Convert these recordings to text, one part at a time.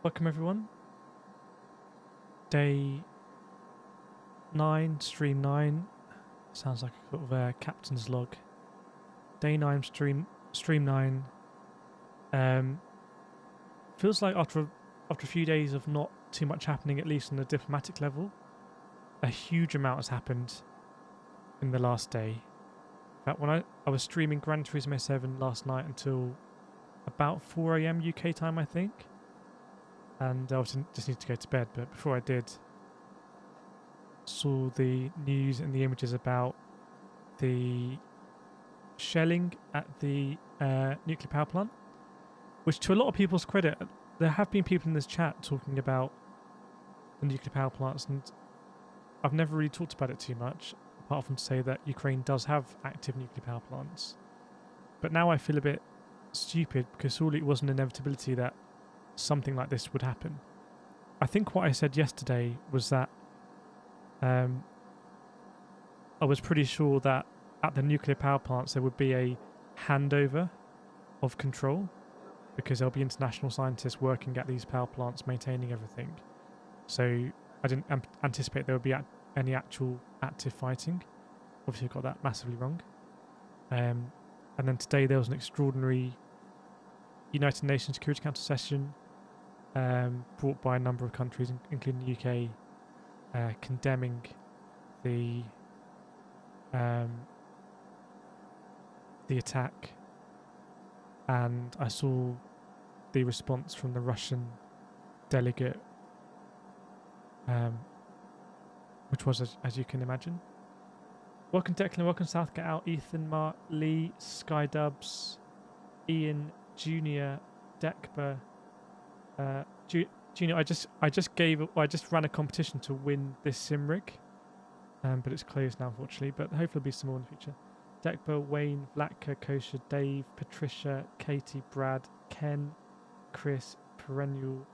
Welcome everyone. Day 9, stream 9. Sounds like a sort of a captain's log. Day 9, stream 9. Feels like after a few days of not too much happening, at least on the diplomatic level, a huge amount has happened in the last day. In fact, when I was streaming Gran Turismo 7 last night until about 4 AM UK time, I think. And I just need to go to bed, but before I did, saw the news and the images about the shelling at the nuclear power plant, which to a lot of people's credit, there have been people in this chat talking about the nuclear power plants, and I've never really talked about it too much, apart from to say that Ukraine does have active nuclear power plants. But now I feel a bit stupid because surely it was an inevitability that something like this would happen. I think what I said yesterday was that I was pretty sure that at the nuclear power plants there would be a handover of control because there'll be international scientists working at these power plants maintaining everything. So I didn't anticipate there would be any actual active fighting. Obviously I got that massively wrong. And then today there was an extraordinary United Nations Security Council session brought by a number of countries, including the UK, condemning the attack, and I saw the response from the Russian delegate, which was as you can imagine. Welcome Declan, welcome South, Get Out, Ethan, Mark, Lee, Skydubs, Ian, Junior, Dekba. Junior, I just ran a competition to win this sim rig, but it's closed now unfortunately, but hopefully there'll be some more in the future. Dekba, Wayne, Vlatka, Kosher, Dave, Patricia, Katie, Brad, Ken, Chris, Perennial,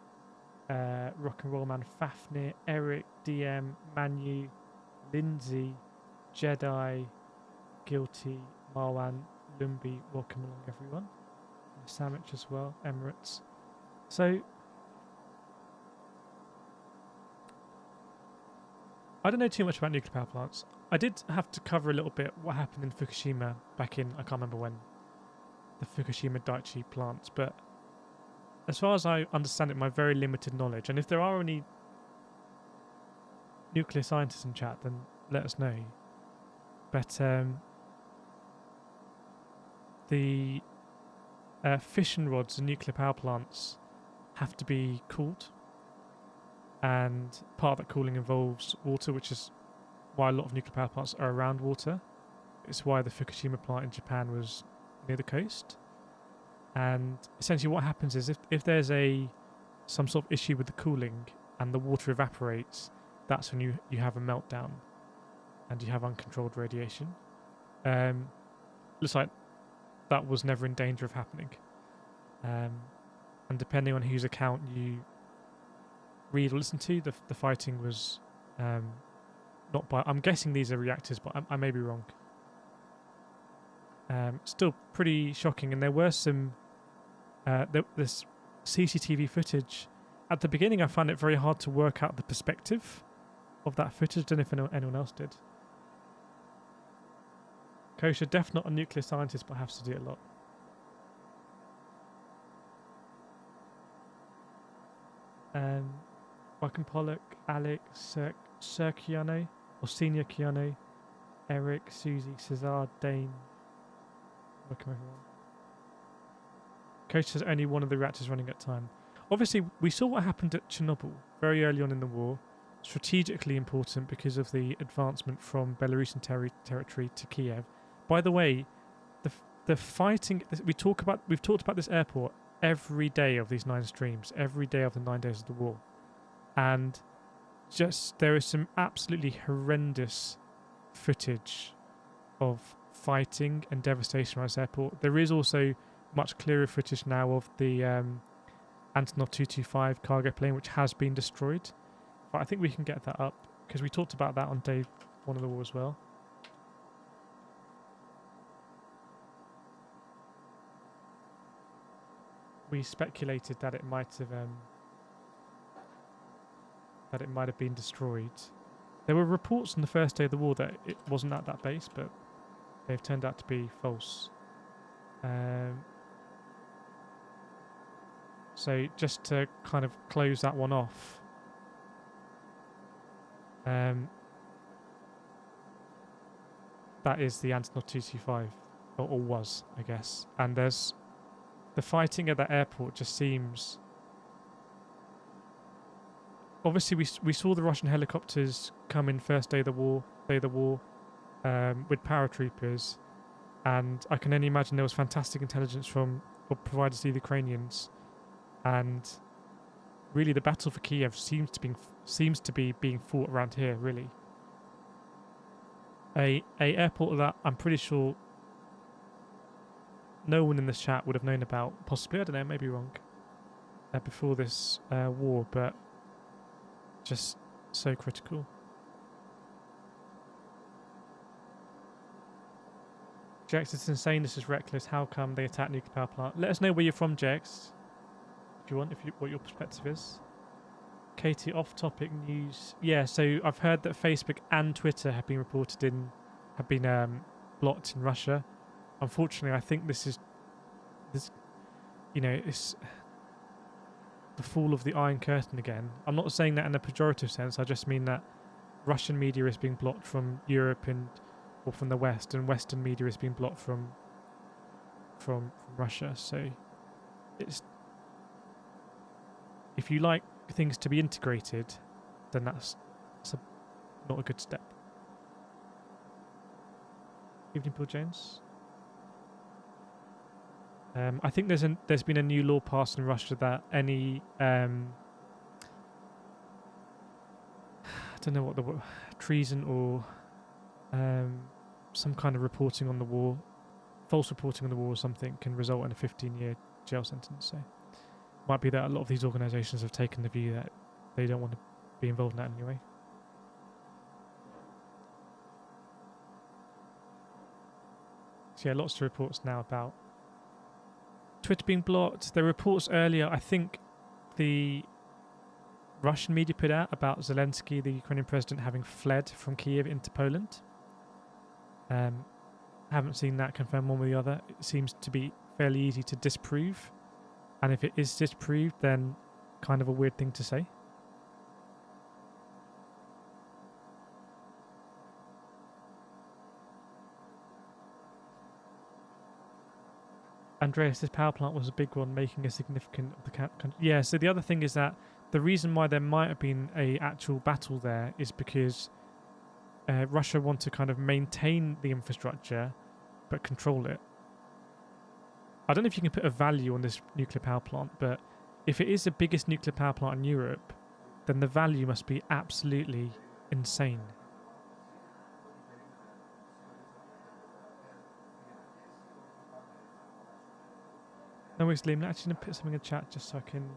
Rock and Roll Man, Fafnir, Eric, DM, Manu, Lindsay, Jedi, Guilty, Marwan, Lumbi, welcome along everyone. Sandwich as well, Emirates. So I don't know too much about nuclear power plants. I did have to cover a little bit what happened in Fukushima back in, I can't remember when, the Fukushima Daiichi plants, but as far as I understand it, my very limited knowledge, and if there are any nuclear scientists in chat, then let us know. But the fission rods and nuclear power plants have to be cooled, and part of that cooling involves water, which is why a lot of nuclear power plants are around water. It's why the Fukushima plant in Japan was near the coast. And essentially what happens is if there's some sort of issue with the cooling and the water evaporates, that's when you have a meltdown and you have uncontrolled radiation. Looks like that was never in danger of happening. And depending on whose account you read or listen to, the fighting was not by... I'm guessing these are reactors, but I may be wrong. Still pretty shocking, and there were some... this CCTV footage. At the beginning I found it very hard to work out the perspective of that footage. Don't know if anyone else did. Kosher, definitely not a nuclear scientist, but have studied it a lot. Welcome Pollock, Alex, Sir Keanu, or Senior Keanu, Eric, Susie, Cesar, Dane. Welcome everyone. Coach says only one of the reactors running at time. Obviously, we saw what happened at Chernobyl very early on in the war. Strategically important because of the advancement from Belarusian territory to Kyiv. By the way, the fighting we've talked about this airport every day of these 9 streams, every day of the 9 days of the war, and just there is some absolutely horrendous footage of fighting and devastation around this airport. There is also much clearer footage now of the Antonov 225 cargo plane, which has been destroyed. But I think we can get that up because we talked about that on day 1 of the war as well. We speculated that it might have that it might have been destroyed. There were reports on the first day of the war that it wasn't at that base, but they've turned out to be false. So just to kind of close that one off, that is the Antonov 225, or was, I guess. And there's the fighting at that airport just seems. Obviously, we saw the Russian helicopters come in first day of the war, with paratroopers, and I can only imagine there was fantastic intelligence from provided to the Ukrainians, and really the battle for Kyiv seems to be being fought around here. Really, a airport that I'm pretty sure no one in this chat would have known about. Possibly, I don't know, maybe wrong. Before this war, but just so critical. Jex, it's insane. This is reckless. How come they attack nuclear power plant? Let us know where you're from, Jex, if you want. What your perspective is. Katie, off-topic news. Yeah, so I've heard that Facebook and Twitter have been blocked in Russia. Unfortunately, I think this, it's the fall of the Iron Curtain again. I'm not saying that in a pejorative sense. I just mean that Russian media is being blocked from Europe or from the West, and Western media is being blocked from Russia. So it's, if you like things to be integrated, then that's not a good step. Evening, Paul Jones. I think there's been a new law passed in Russia that any I don't know what the treason or some kind of reporting on the war, false reporting on the war or something, can result in a 15-year jail sentence. So it might be that a lot of these organisations have taken the view that they don't want to be involved in that anyway. So yeah, lots of reports now about Twitter being blocked. There were reports earlier, I think the Russian media put out about Zelenskyy, the Ukrainian president, having fled from Kyiv into Poland. Haven't seen that confirmed one way or the other. It seems to be fairly easy to disprove. And if it is disproved, then kind of a weird thing to say. Andreas, this power plant was a big one, making a significant of the country. Yeah, so the other thing is that the reason why there might have been a actual battle there is because Russia want to kind of maintain the infrastructure but control it. I don't know if you can put a value on this nuclear power plant, but if it is the biggest nuclear power plant in Europe, then the value must be absolutely insane. No worries, Liam. I'm actually going to put something in the chat just so I can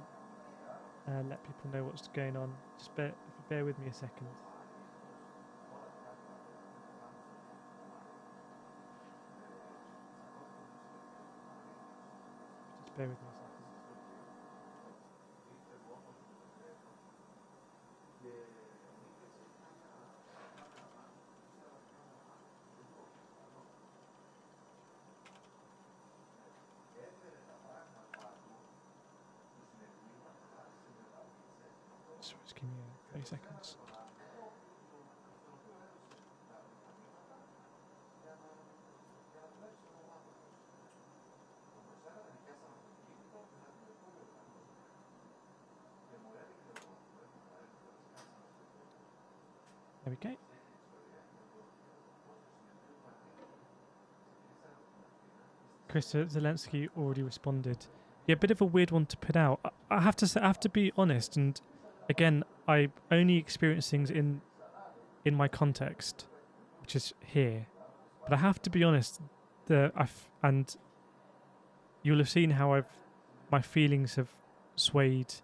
let people know what's going on. Just bear with me a second. Just bear with me a second. Just give me 30 seconds. There we go. Chris Zelenskyy already responded. Yeah, a bit of a weird one to put out. I have to say, I have to be honest, and again, I only experience things in my context, which is here. But I have to be honest, and you'll have seen how my feelings have swayed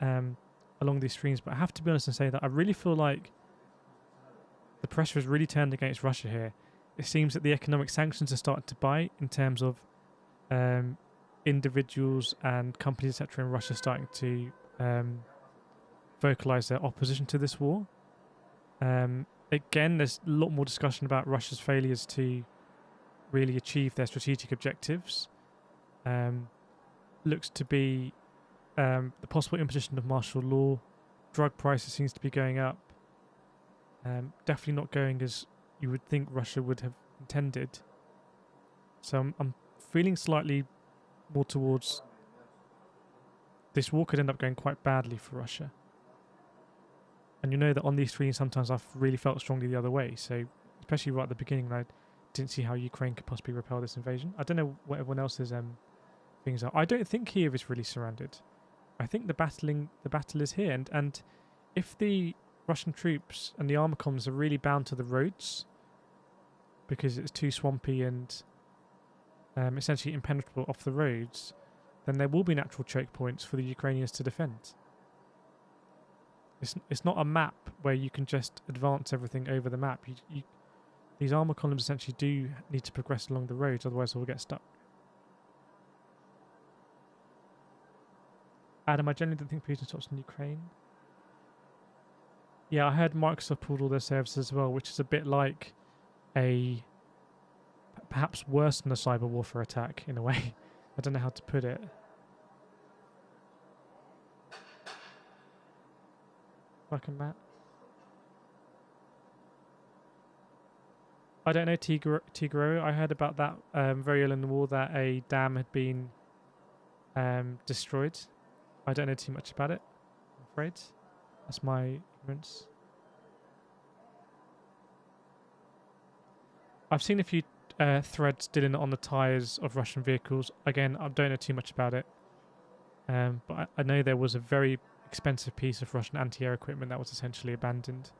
along these streams. But I have to be honest and say that I really feel like the pressure has really turned against Russia here. It seems that the economic sanctions are starting to bite in terms of individuals and companies, etc., in Russia starting to vocalize their opposition to this war. Again, there's a lot more discussion about Russia's failures to really achieve their strategic objectives. Looks to be the possible imposition of martial law. Drug prices seems to be going up. Definitely not going as you would think Russia would have intended. So I'm feeling slightly more towards this war could end up going quite badly for Russia. And you know that on these streams sometimes I've really felt strongly the other way. So especially right at the beginning, I didn't see how Ukraine could possibly repel this invasion. I don't know what everyone else's things are. I don't think Kyiv is really surrounded. I think the battle is here, and if the Russian troops and the armor columns are really bound to the roads because it's too swampy and essentially impenetrable off the roads, then there will be natural choke points for the Ukrainians to defend. It's not a map where you can just advance everything over the map. These armor columns essentially do need to progress along the roads, otherwise they'll get stuck. Adam, I generally don't think Putin stops in Ukraine. Yeah, I heard Microsoft pulled all their services as well, which is a bit like a perhaps worse than a cyber warfare attack in a way. I don't know how to put it. Fucking Matt. I don't know, Tigro. I heard about that very early in the war that a dam had been destroyed. I don't know too much about it, I'm afraid. That's my ignorance. I've seen a few threads dealing on the tyres of Russian vehicles. Again, I don't know too much about it. But I know there was a very expensive piece of Russian anti-air equipment that was essentially abandoned.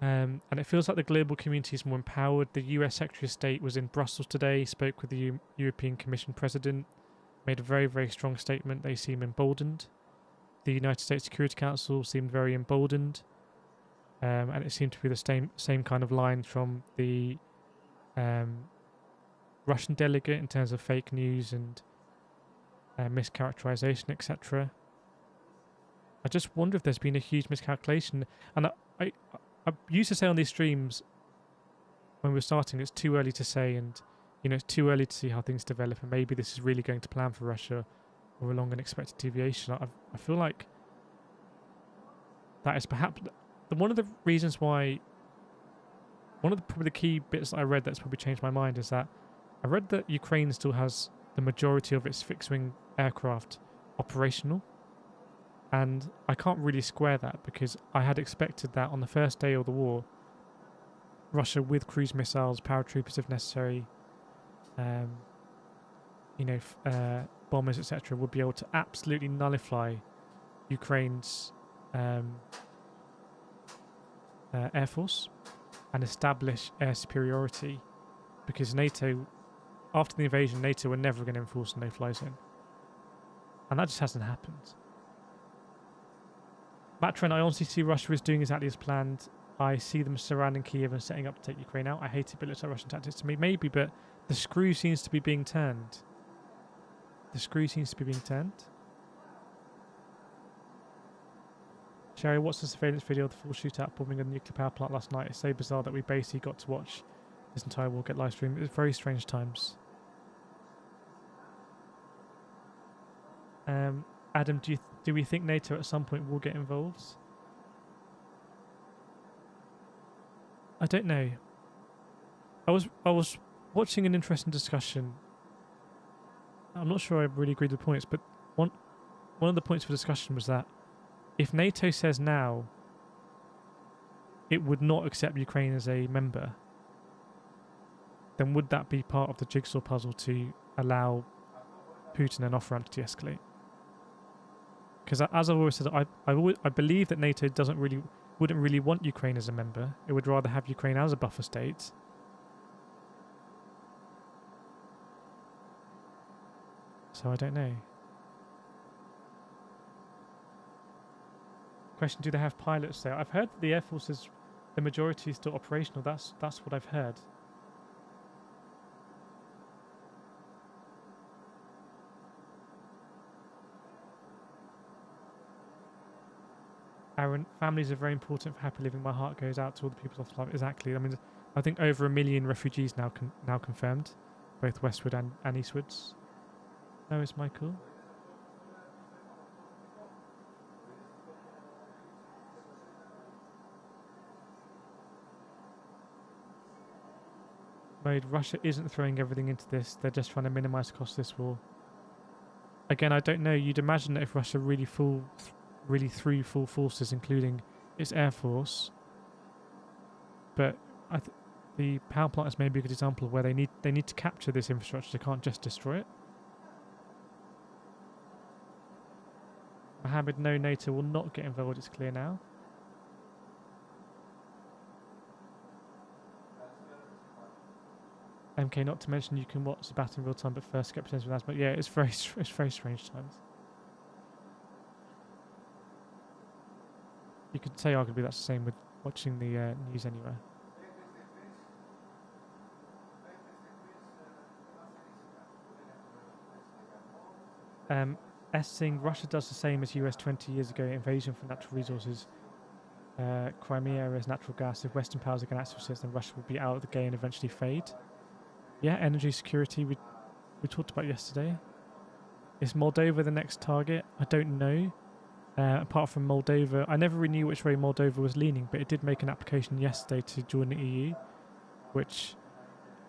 And it feels like the global community is more empowered. The US Secretary of State was in Brussels today, spoke with the European Commission President, made a very, very strong statement. They seem emboldened. The United States Security Council seemed very emboldened. And it seemed to be the same kind of lines from the Russian delegate in terms of fake news and mischaracterization, etc. I just wonder if there's been a huge miscalculation. And I used to say on these streams when we were starting, it's too early to say, and it's too early to see how things develop, and maybe this is really going to plan for Russia or a long unexpected deviation. I feel like that is perhaps one of the reasons why. Probably the key bits that I read that's probably changed my mind is that I read that Ukraine still has the majority of its fixed-wing aircraft operational. And I can't really square that because I had expected that on the first day of the war, Russia with cruise missiles, paratroopers if necessary, bombers, etc., would be able to absolutely nullify Ukraine's air force and establish air superiority, because NATO, after the invasion, NATO were never going to enforce a no-fly zone. And that just hasn't happened. Matron, I honestly see Russia is doing exactly as planned. I see them surrounding Kyiv and setting up to take Ukraine out. I hate it, but it looks like Russian tactics to me. Maybe, but the screw seems to be being turned. Sherry, what's the surveillance video of the full shootout bombing of the nuclear power plant last night? It's so bizarre that we basically got to watch this entire war get live streamed. It was very strange times. Adam, do we think NATO at some point will get involved? I don't know. I was watching an interesting discussion. I'm not sure I really agreed with the points, but one of the points for discussion was that if NATO says now it would not accept Ukraine as a member, then would that be part of the jigsaw puzzle to allow Putin an off-ramp to de-escalate? Because as I've always said, I believe that NATO wouldn't really want Ukraine as a member. It would rather have Ukraine as a buffer state. So I don't know. Question: do they have pilots there? I've heard that the Air Force is the majority is still operational. That's what I've heard. Aaron, families are very important for happy living. My heart goes out to all the people of life. Exactly. I mean, I think over 1 million refugees now confirmed, both westward and eastwards. No, it's Michael. Mode, Russia isn't throwing everything into this. They're just trying to minimize the cost of this war. Again, I don't know. You'd imagine that if Russia really threw full forces, including its air force, but the power plant is maybe a good example of where they need to capture this infrastructure. They can't just destroy it. Mohammed, no, NATO will not get involved. It's clear now. MK, not to mention you can watch the battle in real time, but first get potential but yeah, it's very strange times. You could say arguably that's the same with watching the news anywhere. Saying Russia does the same as US 20 years ago, invasion for natural resources. Crimea is natural gas. If Western powers are going to access, then Russia will be out of the game and eventually fade. Yeah, energy security we talked about yesterday. Is Moldova the next target? I don't know. Apart from Moldova, I never really knew which way Moldova was leaning, but it did make an application yesterday to join the EU, which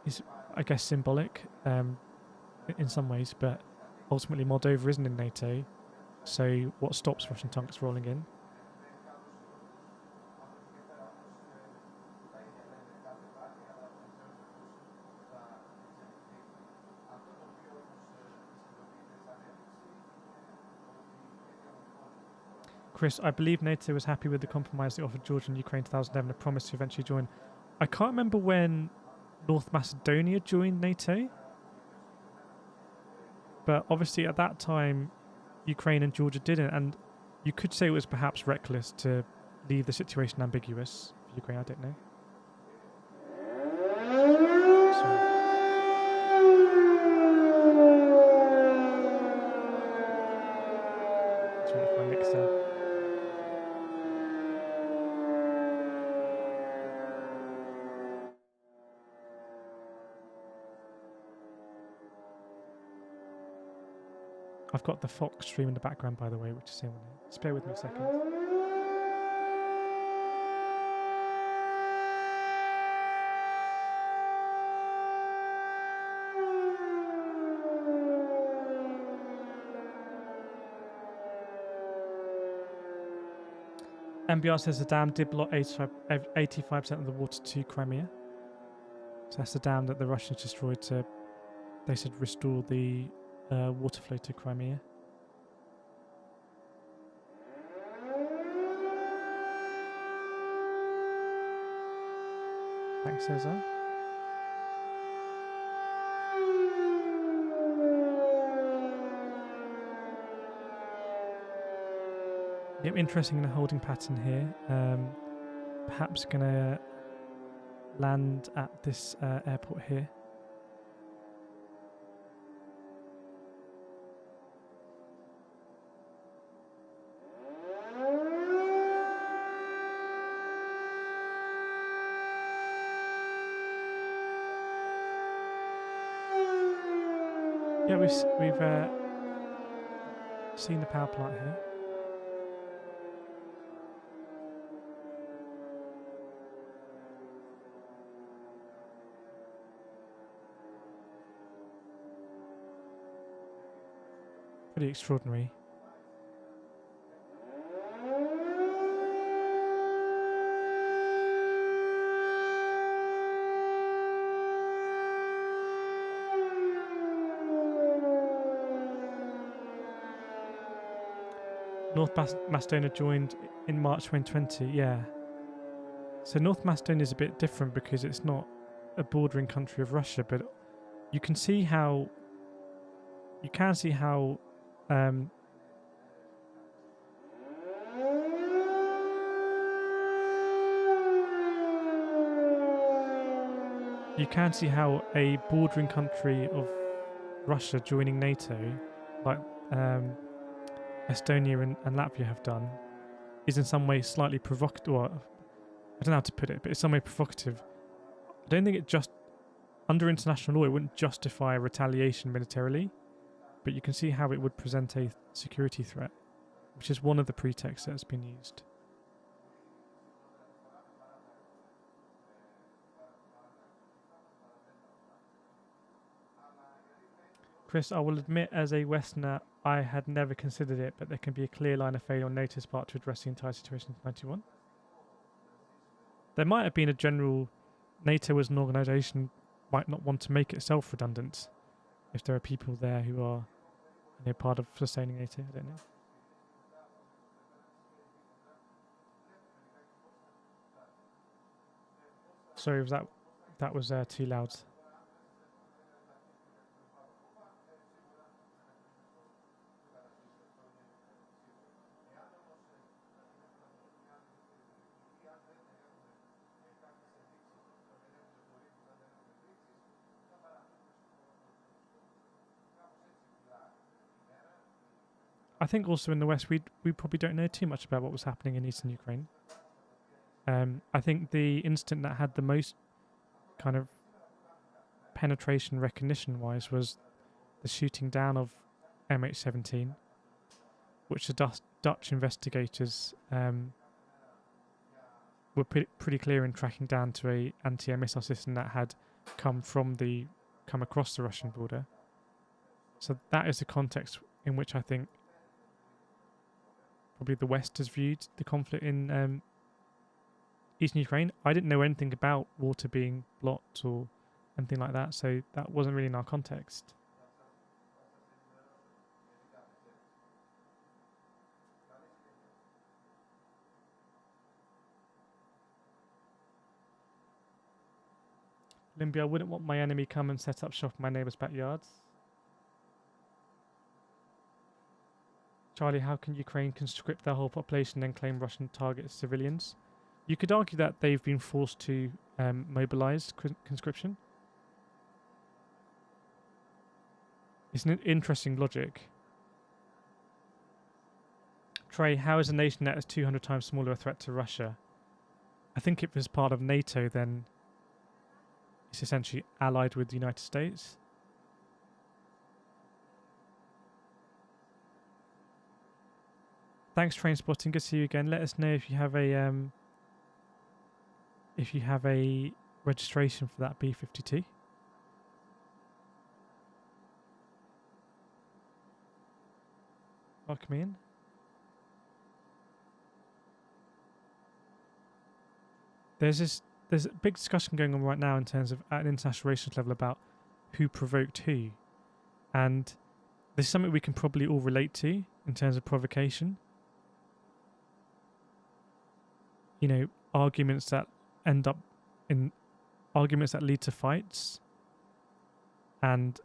is, I guess, symbolic in some ways, but ultimately Moldova isn't in NATO, so what stops Russian tanks rolling in? Chris, I believe NATO was happy with the compromise they offered Georgia and Ukraine in 2011 and promised to eventually join. I can't remember when North Macedonia joined NATO, but obviously at that time Ukraine and Georgia didn't, and you could say it was perhaps reckless to leave the situation ambiguous for Ukraine. I don't know. Trying to find mixer. I've got the Fox stream in the background, by the way, which is saying, just bear with me a second. MBR says the dam did block 85% of the water to Crimea. So that's the dam that the Russians destroyed to, they said, restore the water flow to Crimea. Thanks, Cesar. Yep, interesting in a holding pattern here. Perhaps gonna land at this airport here. Yeah, we've seen the power plant here. Pretty extraordinary. North Macedonia joined in March 2020, yeah. So North Macedonia is a bit different because it's not a bordering country of Russia, but you can see how you can see how a bordering country of Russia joining NATO, like Estonia and Latvia have done, is in some way slightly provocative, or I don't know how to put it, but it's some way provocative. I don't think it just, under international law, it wouldn't justify retaliation militarily, but you can see how it would present a security threat, which is one of the pretexts that's been used. Chris, I will admit as a Westerner, I had never considered it, but there can be a clear line of failure on NATO's part to address the entire situation in 91. There might have been a general, NATO as an organisation might not want to make itself redundant if there are people there who are part of sustaining NATO, I don't know. Sorry, was that was too loud. I think also in the West, we probably don't know too much about what was happening in eastern Ukraine. I think the incident that had the most kind of penetration recognition-wise was the shooting down of MH17, which the Dutch investigators were pretty clear in tracking down to a anti-air missile system that had come across the Russian border. So that is the context in which I think probably the West has viewed the conflict in eastern Ukraine. I didn't know anything about water being blocked or anything like that, so that wasn't really in our context. Limby, I wouldn't want my enemy come and set up shop in my neighbour's backyards. Charlie, how can Ukraine conscript their whole population and then claim Russian targets civilians? You could argue that they've been forced to mobilise conscription. It's an interesting logic. Trey, how is a nation that is 200 times smaller a threat to Russia? I think if it was part of NATO, then it's essentially allied with the United States. Thanks, Train Spotting. Good to see you again. Let us know if you have a registration for that B-52. Welcome in. There's a big discussion going on right now in terms of at an international relations level about who provoked who, and this is something we can probably all relate to in terms of provocation. You know, arguments that end up in arguments that lead to fights, and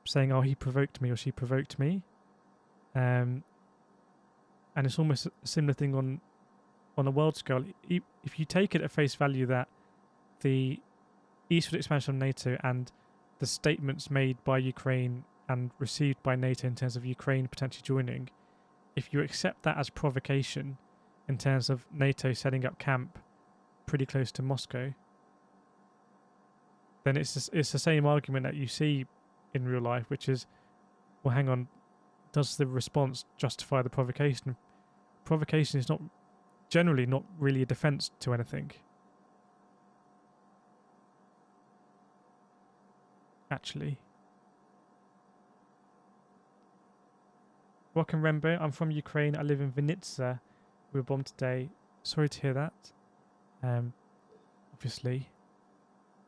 saying, "Oh, he provoked me" or "she provoked me," and it's almost a similar thing on a world scale. If you take it at face value that the eastward expansion of NATO and the statements made by Ukraine and received by NATO in terms of Ukraine potentially joining, if you accept that as provocation in terms of NATO setting up camp pretty close to Moscow, then it's the same argument that you see in real life, which is, well, hang on, does the response justify the provocation? Provocation is generally not really a defense to anything. Actually. Welcome, Rembo. I'm from Ukraine. I live in Vinnytsia. We were bombed today. Sorry to hear that. Obviously.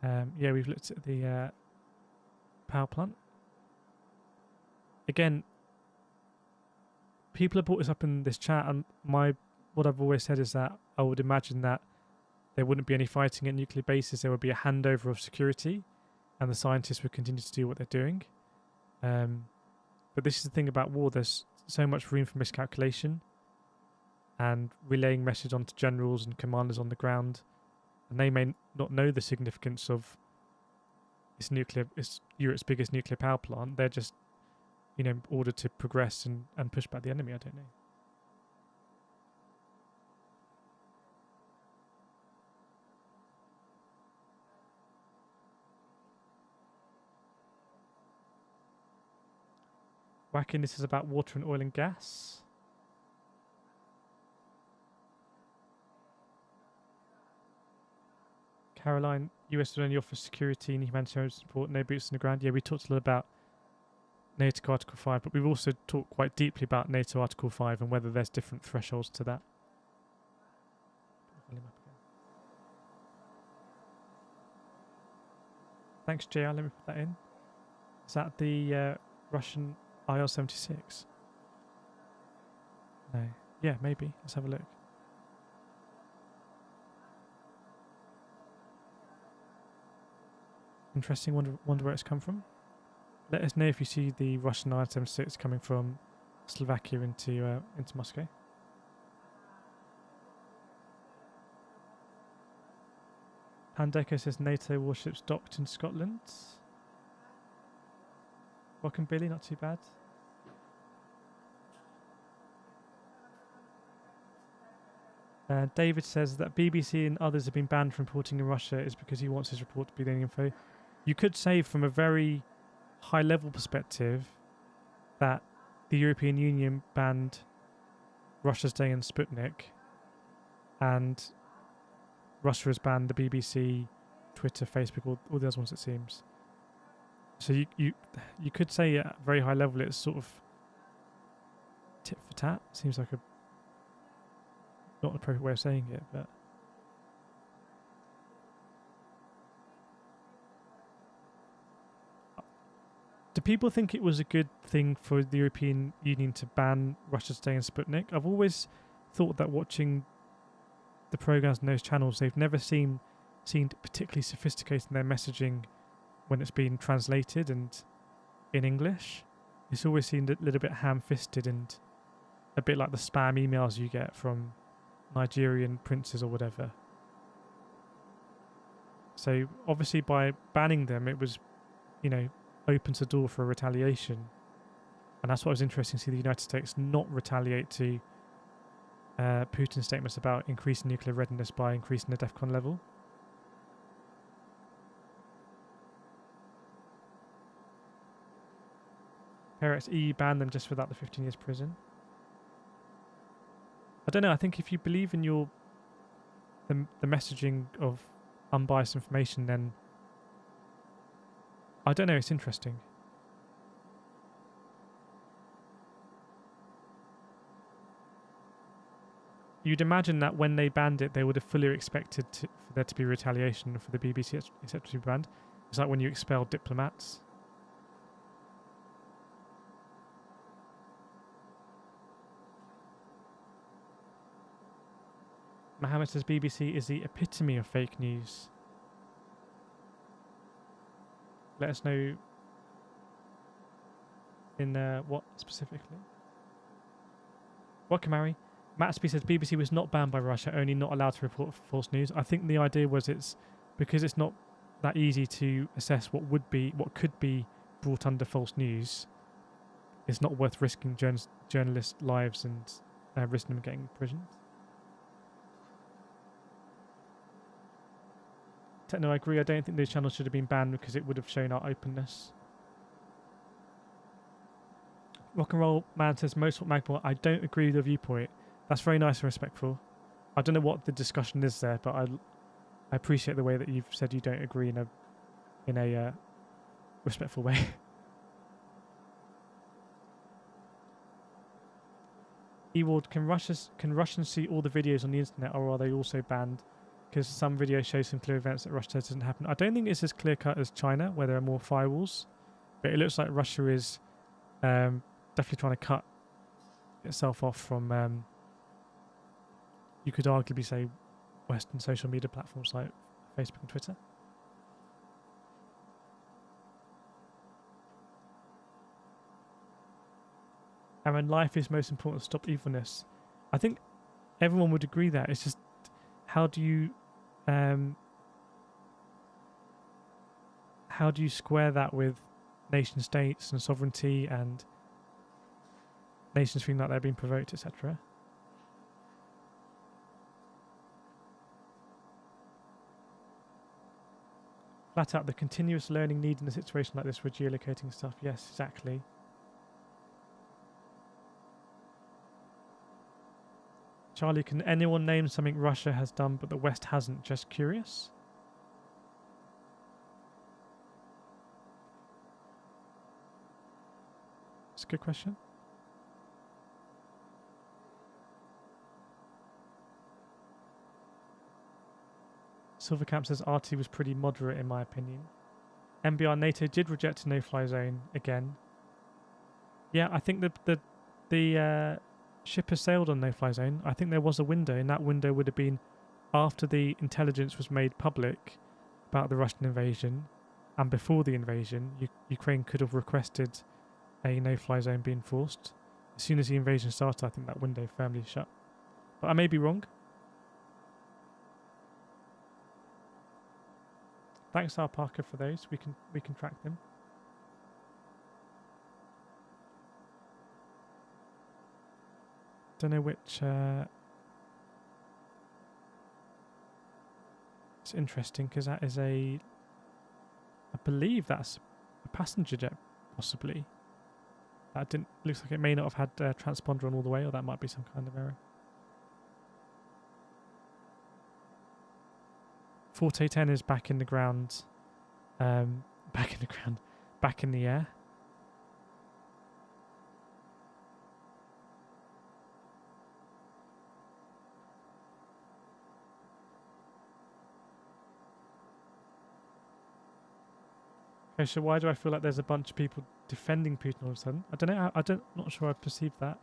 Yeah, we've looked at the power plant. Again, people have brought this up in this chat, and what I've always said is that I would imagine that there wouldn't be any fighting at nuclear bases. There would be a handover of security, and the scientists would continue to do what they're doing. But this is the thing about war. There's so much room for miscalculation and relaying message onto generals and commanders on the ground, and they may not know the significance of it's Europe's biggest nuclear power plant. They're just, ordered to progress and push back the enemy. I don't know. Whacking, this is about water and oil and gas. Caroline, US will only offer security and humanitarian support, no boots on the ground. Yeah, we talked a lot about NATO Article 5, but we've also talked quite deeply about NATO Article 5 and whether there's different thresholds to that. Thanks, JR. Let me put that in. Is that the Russian IL-76? No. Yeah, maybe. Let's have a look. Interesting. Wonder where it's come from. Let us know if you see the Russian IL-76 coming from Slovakia into Moscow. Pandeco says NATO warships docked in Scotland. Welcome, Billy. Not too bad. David says that BBC and others have been banned from reporting in Russia is because he wants his report to be the only info. You could say from a very high-level perspective that the European Union banned Russia's day and Sputnik, and Russia has banned the BBC, Twitter, Facebook, all the other ones, it seems. So you could say at a very high level it's sort of tit for tat. Seems like a not an appropriate way of saying it, but do people think it was a good thing for the European Union to ban Russia's day and Sputnik? I've always thought that watching the programs on those channels, they've never seemed particularly sophisticated in their messaging when it's been translated and in English. It's always seemed a little bit ham-fisted and a bit like the spam emails you get from Nigerian princes or whatever. So obviously by banning them, it was, opens the door for retaliation. And that's what was interesting to see the United States not retaliate to Putin's statements about increasing nuclear readiness by increasing the DEFCON level. Parents, EU banned them just without the 15 years prison. I don't know. I think if you believe in the messaging of unbiased information, then I don't know. It's interesting. You'd imagine that when they banned it, they would have fully expected for there to be retaliation for the BBC, etc. to be banned. It's like when you expel diplomats. Mohammed says BBC is the epitome of fake news. Let us know in what specifically. Welcome, Harry. Matsby says BBC was not banned by Russia, only not allowed to report false news. I think the idea was it's because it's not that easy to assess what could be brought under false news. It's not worth risking journalists' lives and risking them getting imprisoned. Techno, I agree. I don't think those channels should have been banned because it would have shown our openness. Rock and Roll Man says most Magpie. I don't agree with the viewpoint. That's very nice and respectful. I don't know what the discussion is there, but I appreciate the way that you've said you don't agree in a respectful way. Ewald, can Russians see all the videos on the internet, or are they also banned? Because some videos show some clear events that Russia says doesn't happen. I don't think it's as clear cut as China, where there are more firewalls, but it looks like Russia is definitely trying to cut itself off from. You could arguably say Western social media platforms like Facebook and Twitter. And when life is most important, stop evilness. I think everyone would agree that. It's just how do you square that with nation states and sovereignty and nations feeling like they're being provoked, etc. Flat out, the continuous learning needed in a situation like this for geolocating stuff. Yes, exactly. Charlie, can anyone name something Russia has done but the West hasn't? Just curious. It's a good question. Silvercamp says RT was pretty moderate in my opinion. MBR NATO did reject a no-fly zone again. Yeah, I think the ship has sailed on no-fly zone. I think there was a window, and that window would have been after the intelligence was made public about the Russian invasion, and before the invasion, Ukraine could have requested a no-fly zone be enforced. As soon as the invasion started, I think that window firmly shut. But I may be wrong. Thanks, R. Parker, for those. We can track them. Don't know which. It's interesting because that is I believe that's a passenger jet, possibly. That didn't. Looks like it may not have had transponder on all the way, or that might be some kind of error. Forte 10 is back in the ground. Back in the air. Okay, so why do I feel like there's a bunch of people defending Putin all of a sudden? I don't know. Not sure I perceived that.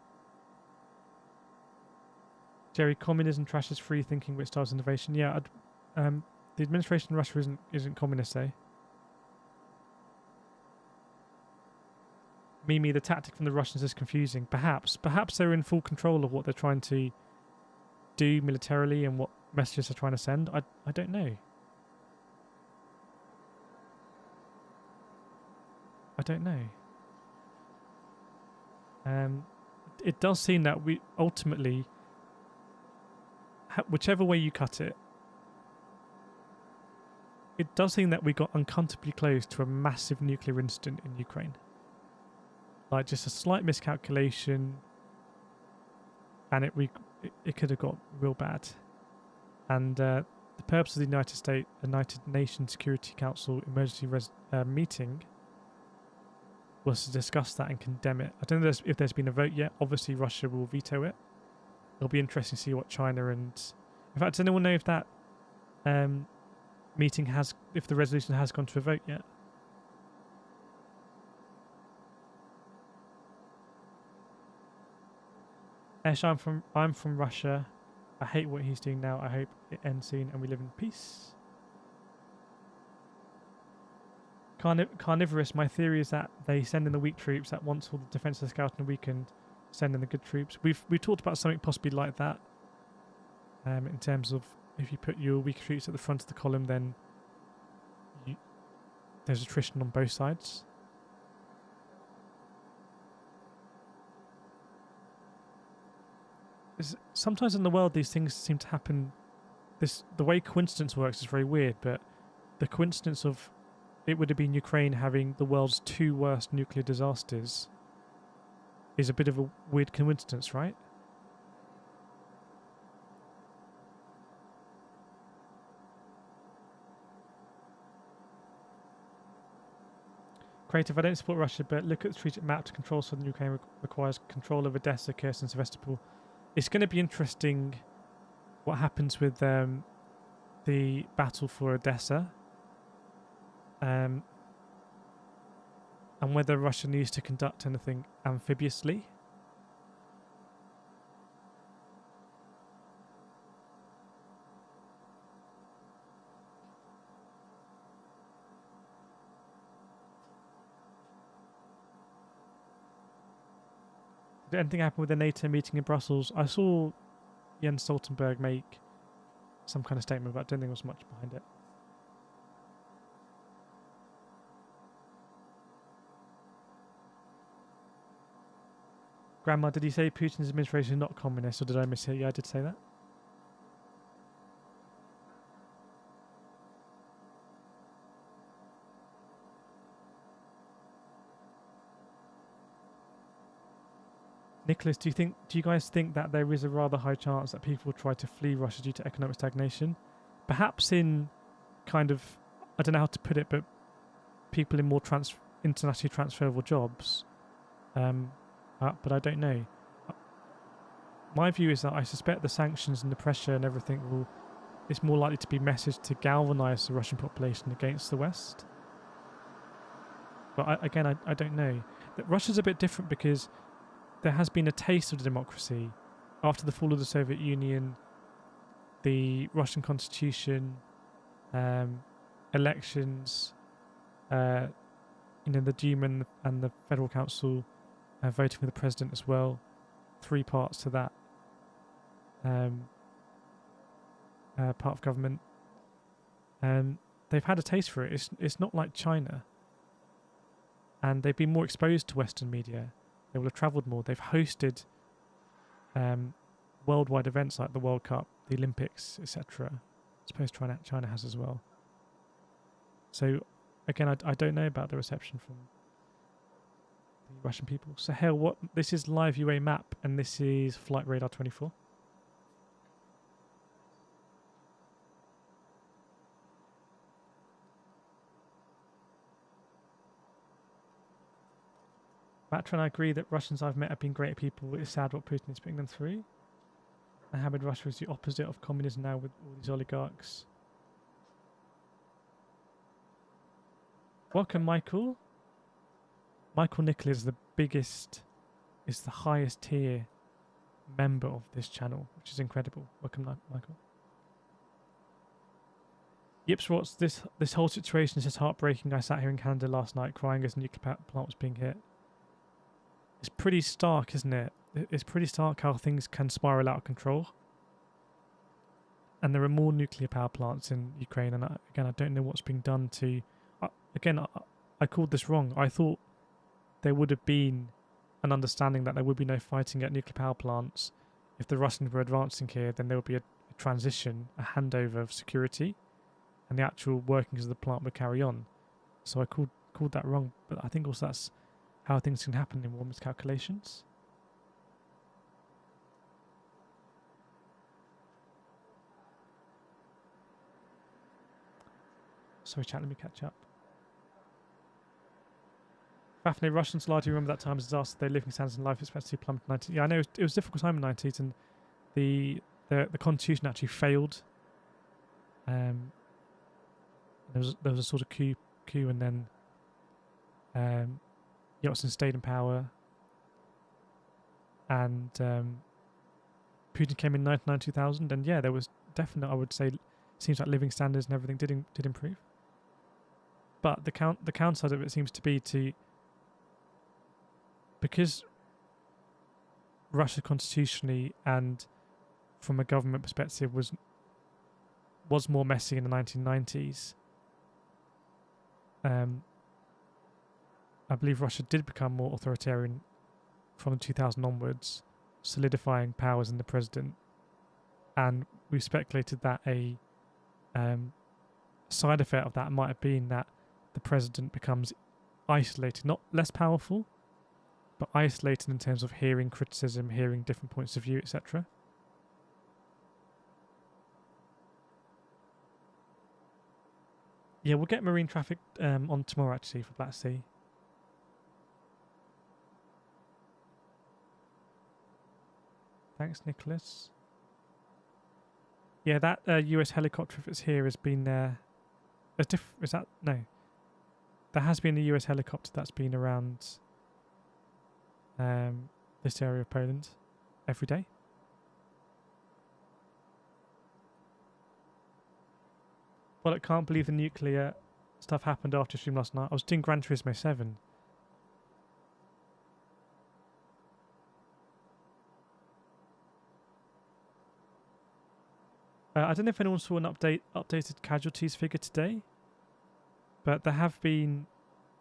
Jerry, communism trashes free thinking which starves innovation. Yeah, the administration in Russia isn't communist, though. Mimi, the tactic from the Russians is confusing. Perhaps they're in full control of what they're trying to do militarily and what messages they're trying to send. I don't know. I don't know. It does seem that we ultimately, whichever way you cut it, it does seem that we got uncomfortably close to a massive nuclear incident in Ukraine. Like just a slight miscalculation, and it could have got real bad. And the purpose of the United Nations Security Council emergency meeting was to discuss that and condemn it. I don't know if there's been a vote yet. Obviously, Russia will veto it. It'll be interesting to see what China and... In fact, does anyone know if that meeting if the resolution has gone to a vote yet? Ash, I'm from Russia. I hate what he's doing now. I hope it ends soon and we live in peace. Carnivorous, my theory is that they send in the weak troops, that once all the defences are scouted and weakened, send in the good troops. We've talked about something possibly like that. In terms of if you put your weak troops at the front of the column, then there's attrition on both sides. Sometimes in the world these things seem to happen. The way coincidence works is very weird, but the coincidence of it would have been Ukraine having the world's 2 worst nuclear disasters is a bit of a weird coincidence, right? Creative, I don't support Russia, but look at the strategic map to control southern Ukraine requires control of Odessa, Kherson, Sevastopol. It's going to be interesting what happens with the battle for Odessa. And whether Russia needs to conduct anything amphibiously. Did anything happen with the NATO meeting in Brussels? I saw Jens Stoltenberg make some kind of statement, but I don't think there was much behind it. Grandma, did you say Putin's administration is not communist, or did I mishear you? I did say that. Nicholas, do you guys think that there is a rather high chance that people will try to flee Russia due to economic stagnation? Perhaps in kind of, I don't know how to put it, but people in more internationally transferable jobs. But I don't know. My view is that I suspect the sanctions and the pressure and everything it's more likely to be messaged to galvanise the Russian population against the West. But I don't know. That Russia's a bit different because there has been a taste of democracy after the fall of the Soviet Union, the Russian constitution, elections, the Duma and the Federal Council voting for the president as well. 3 parts to that part of government. They've had a taste for it. It's not like China. And they've been more exposed to Western media. They will have travelled more. They've hosted worldwide events like the World Cup, the Olympics, etc. I suppose China has as well. So, again, I don't know about the reception from the Russian people. So, hell, this is live UA map, and this is Flight Radar 24. Batra and I agree that Russians I've met have been great people. It's sad what Putin is putting them through. And Hamid Russia is the opposite of communism now with all these oligarchs. Welcome, Michael. Michael Nickel is the highest tier member of this channel, which is incredible. Welcome, Michael. Yips, what's this whole situation is just heartbreaking. I sat here in Canada last night crying as a nuclear plant was being hit. It's pretty stark, isn't it? It's pretty stark how things can spiral out of control. And there are more nuclear power plants in Ukraine, and I don't know what's being done to... I called this wrong. I thought there would have been an understanding that there would be no fighting at nuclear power plants. If the Russians were advancing here, then there would be a transition, a handover of security, and the actual workings of the plant would carry on. So I called that wrong, but I think also that's how things can happen in war miscalculations. Sorry, chat, let me catch up. Fafnir, Russians largely remember that time as disaster. Their living standards and life expectancy plummeted 19. Yeah, I know it was a difficult time in the 90s, and the constitution actually failed. There was a sort of coup, and then Yeltsin stayed in power, and Putin came in 1999-2000, and yeah, there was definitely, I would say, seems like living standards and everything did improve. But the downside of it seems to be because Russia constitutionally and from a government perspective was more messy in the 1990s. I believe Russia did become more authoritarian from 2000 onwards, solidifying powers in the president. And we speculated that a side effect of that might have been that the president becomes isolated, not less powerful, but isolated in terms of hearing criticism, hearing different points of view, etc. Yeah, we'll get marine traffic on tomorrow actually for Black Sea. Thanks, Nicholas. Yeah, that US helicopter, if it's here, has been there. Is that? No. There has been a US helicopter that's been around this area of Poland every day. Well, I can't believe the nuclear stuff happened after stream last night. I was doing Gran Turismo 7. I don't know if anyone saw an updated casualties figure today, but there have been...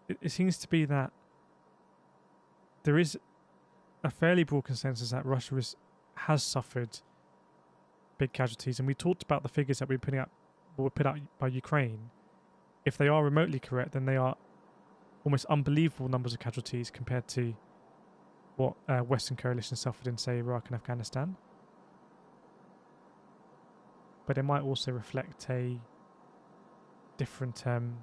It seems to be that there is a fairly broad consensus that Russia has suffered big casualties, and we talked about the figures that were put out by Ukraine. If they are remotely correct, then they are almost unbelievable numbers of casualties compared to what Western coalition suffered in, say, Iraq and Afghanistan. But it might also reflect a different kind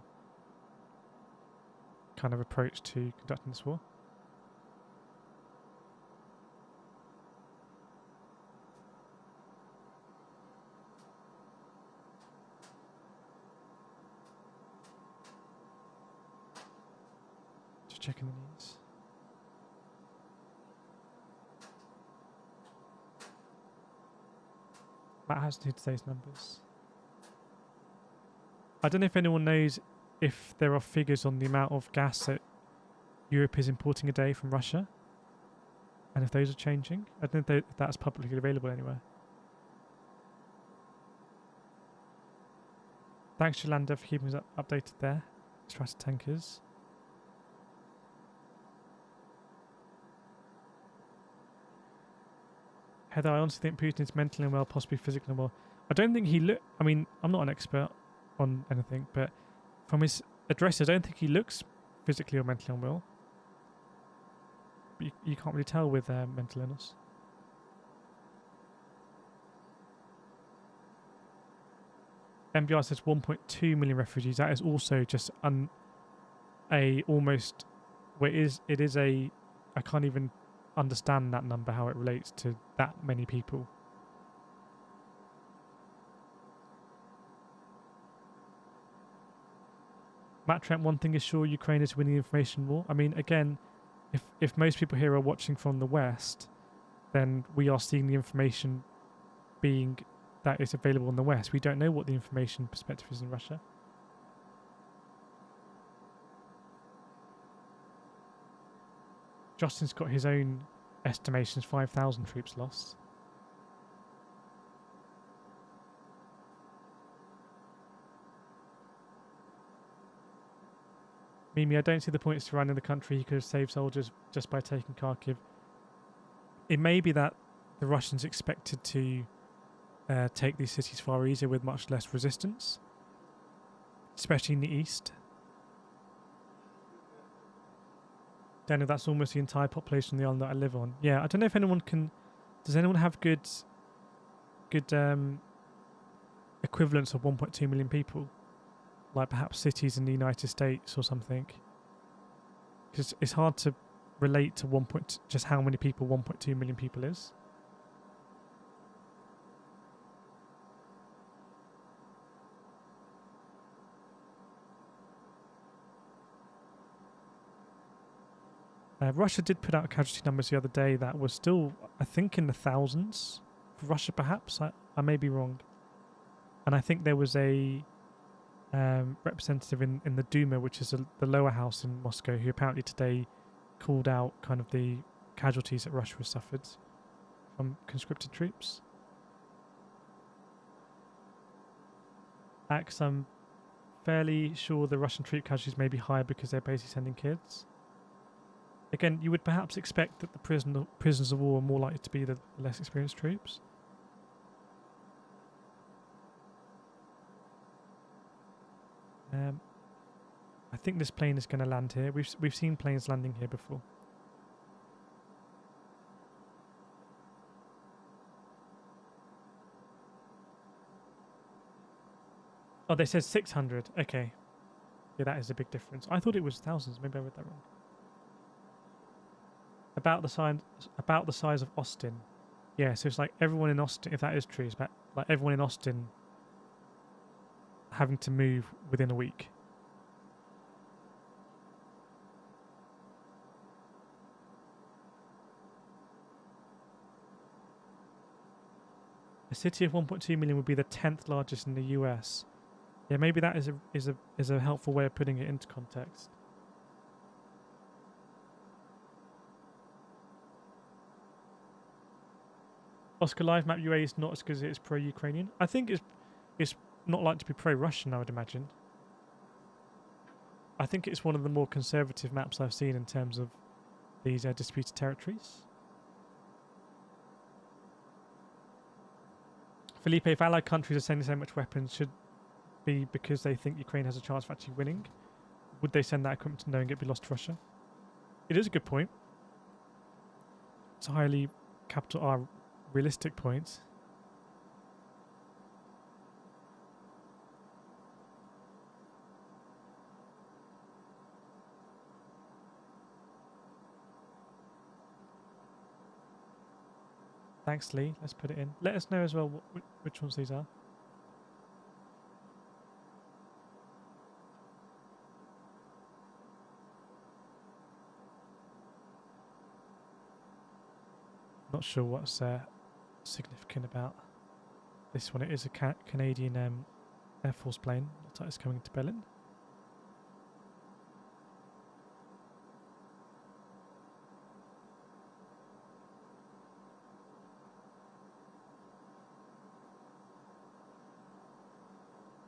of approach to conducting this war. Just checking the news. Matt has to do today's numbers. I don't know if anyone knows if there are figures on the amount of gas that Europe is importing a day from Russia, and if those are changing. I don't know if that's publicly available anywhere. Thanks, Yolanda, for keeping us updated there. Strata tankers. Heather, I honestly think Putin is mentally unwell, possibly physically unwell. I don't think he I mean, I'm not an expert on anything, but from his address, I don't think he looks physically or mentally unwell. But you can't really tell with mental illness. MBR says 1.2 million refugees. That is also just almost. Well, it is a. I can't even understand that number, how it relates to that many people. Matt Trent, one thing is sure, Ukraine is winning the information war. I mean, again, if most people here are watching from the West, then we are seeing the information being that is available in the West. We don't know what the information perspective is in Russia. Justin's got his own estimations, 5,000 troops lost. Mimi, I don't see the point surrounding the country. He could have saved soldiers just by taking Kharkiv. It may be that the Russians expected to take these cities far easier with much less resistance, especially in the east. Daniel, that's almost the entire population of the island that I live on. Yeah, I don't know if anyone can. Does anyone have good equivalents of 1.2 million people? Like perhaps cities in the United States or something. Because it's hard to relate to just how many people 1.2 million people is. Russia did put out casualty numbers the other day that was still, I think, in the thousands. For Russia, perhaps. I may be wrong. And I think there was a representative in the Duma, which is the lower house in Moscow, who apparently today called out kind of the casualties that Russia has suffered from conscripted troops. Axe, I'm fairly sure the Russian troop casualties may be higher because they're basically sending kids. Again, you would perhaps expect that the prisoners of war are more likely to be the less experienced troops. I think this plane is going to land here. We've seen planes landing here before. Oh, they said 600. Okay. Yeah, that is a big difference. I thought it was thousands. Maybe I read that wrong. About the size of Austin. Yeah, so it's like everyone in Austin, if that is true, it's about like everyone in Austin having to move within a week. A city of 1.2 million would be the 10th largest in the US. Yeah, maybe that is a helpful way of putting it into context. Oscar Live Map UA is not as good as it is pro-Ukrainian. I think it's not like to be pro-Russian, I would imagine. I think it's one of the more conservative maps I've seen in terms of these disputed territories. Felipe, if allied countries are sending so much weapons, should be because they think Ukraine has a chance of actually winning. Would they send that equipment knowing it'd be lost to Russia? It is a good point. highly capital R realistic point. Thanks, Lee. Let's put it in. Let us know as well which ones these are. Not sure what's significant about this one. It is a Canadian Air Force plane. Looks like it's coming to Berlin.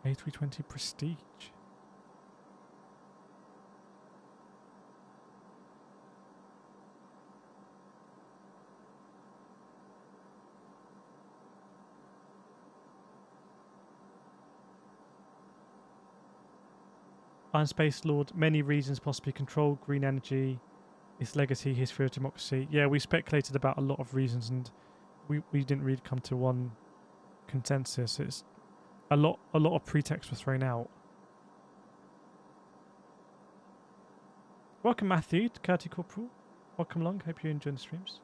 A320 Prestige. Iron Space Lord, many reasons possibly control, green energy, its legacy, history of democracy. Yeah, we speculated about a lot of reasons and we didn't really come to one consensus. It's a lot of pretexts were thrown out. Welcome Matthew, Curti Corporal. Welcome along, hope you're enjoying the streams.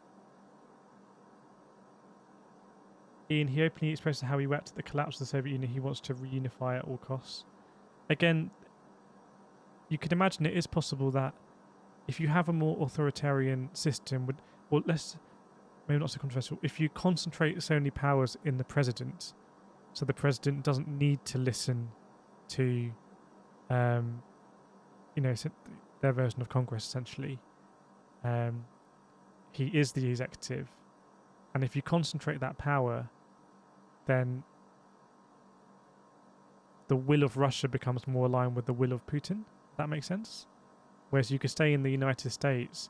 Ian, he openly expressed how he wept at the collapse of the Soviet Union. He wants to reunify at all costs. Again, you could imagine it is possible that if you have a more authoritarian system, well, maybe not so controversial, if you concentrate so many powers in the president, so the president doesn't need to listen to, you know, their version of Congress, essentially. He is the executive. And if you concentrate that power, then the will of Russia becomes more aligned with the will of Putin. That makes sense? Whereas you could stay in the United States,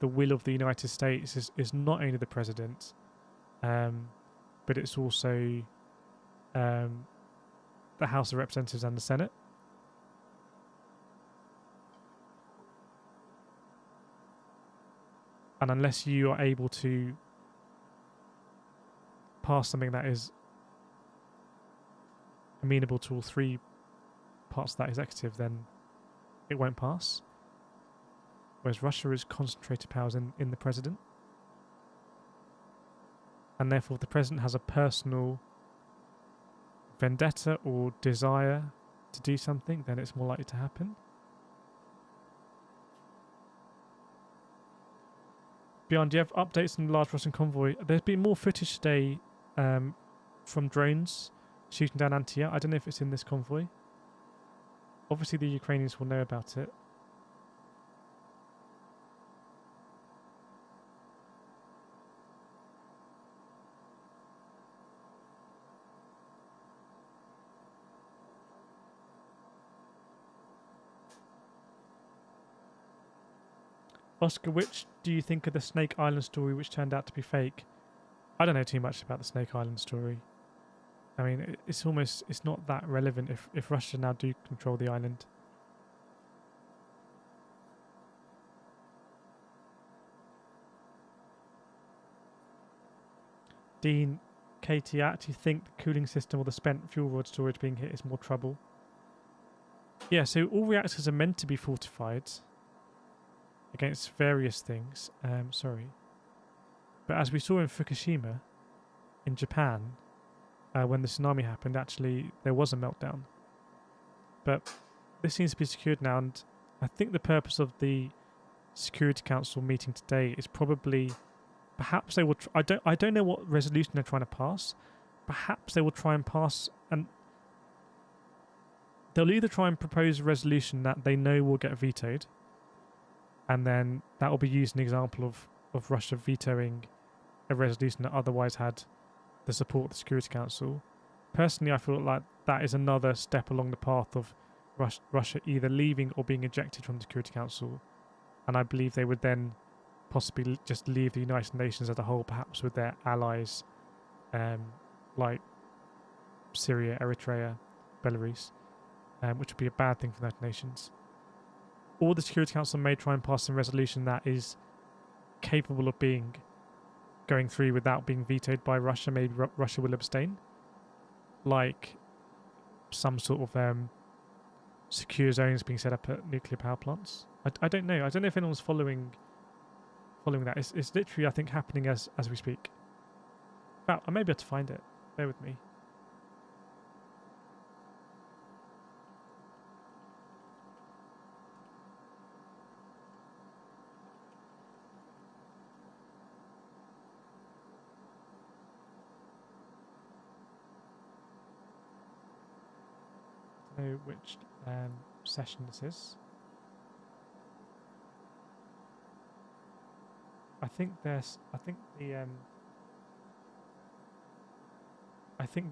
the will of the United States is not only the president, but it's also the House of Representatives and the Senate. And unless you are able to pass something that is amenable to all three parts of that executive, then it won't pass. Whereas Russia is concentrated powers in the president. And therefore, if the president has a personal vendetta or desire to do something, then it's more likely to happen. Beyond, do you have updates on the large Russian convoy? There's been more footage today from drones shooting down Antia. I don't know if it's in this convoy. Obviously, the Ukrainians will know about it. Oscar, which do you think of the Snake Island story which turned out to be fake? I don't know too much about the Snake Island story. I mean, it's not that relevant if Russia now do control the island. Dean, Katie, I actually think the cooling system or the spent fuel rod storage being hit is more trouble. Yeah, so all reactors are meant to be fortified against various things. Sorry. But as we saw in Fukushima, in Japan, when the tsunami happened, actually there was a meltdown. But this seems to be secured now, and I think the purpose of the Security Council meeting today is probably, perhaps they will. I don't know what resolution they're trying to pass. Perhaps they will try and pass, and they'll either try and propose a resolution that they know will get vetoed, and then that will be used as an example of Russia vetoing a resolution that otherwise had the support of the Security Council. Personally, I feel like that is another step along the path of Russia either leaving or being ejected from the Security Council. And I believe they would then possibly just leave the United Nations as a whole, perhaps with their allies like Syria, Eritrea, Belarus, which would be a bad thing for the United Nations. Or the Security Council may try and pass some resolution that is capable of being going through without being vetoed by Russia, maybe Russia will abstain, like some sort of secure zones being set up at nuclear power plants. I don't know. I don't know if anyone's following that. It's literally, I think, happening as we speak. But I may be able to find it. Bear with me. I don't know which session this is. I think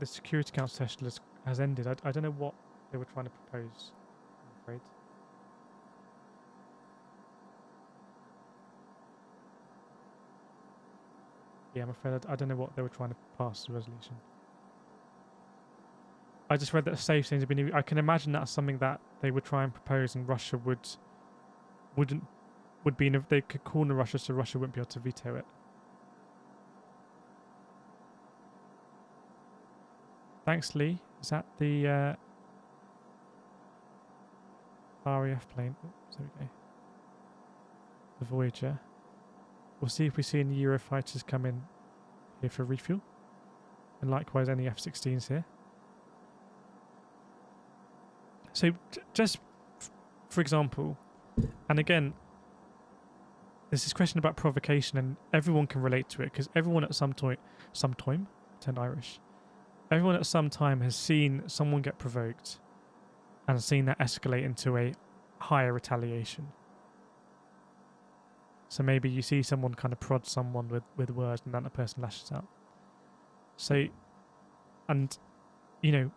the Security Council session has ended. I don't know what they were trying to propose, I'm afraid. Yeah, I'm afraid I don't know what they were trying to pass as a resolution. I just read that safe zones have been... I can imagine that's something that they would try and propose, and Russia would be in... They could corner Russia, so Russia wouldn't be able to veto it. Thanks, Lee. Is that the RAF plane? Oh, there we go. The Voyager. We'll see if we see any Eurofighters come in here for refuel. And likewise any F-16s here. So, just for example, and again, there's this question about provocation, and everyone can relate to it, because everyone at some time, turned Irish, everyone at some time has seen someone get provoked and seen that escalate into a higher retaliation. So maybe you see someone kind of prod someone with words, and then the person lashes out. So, and, you know,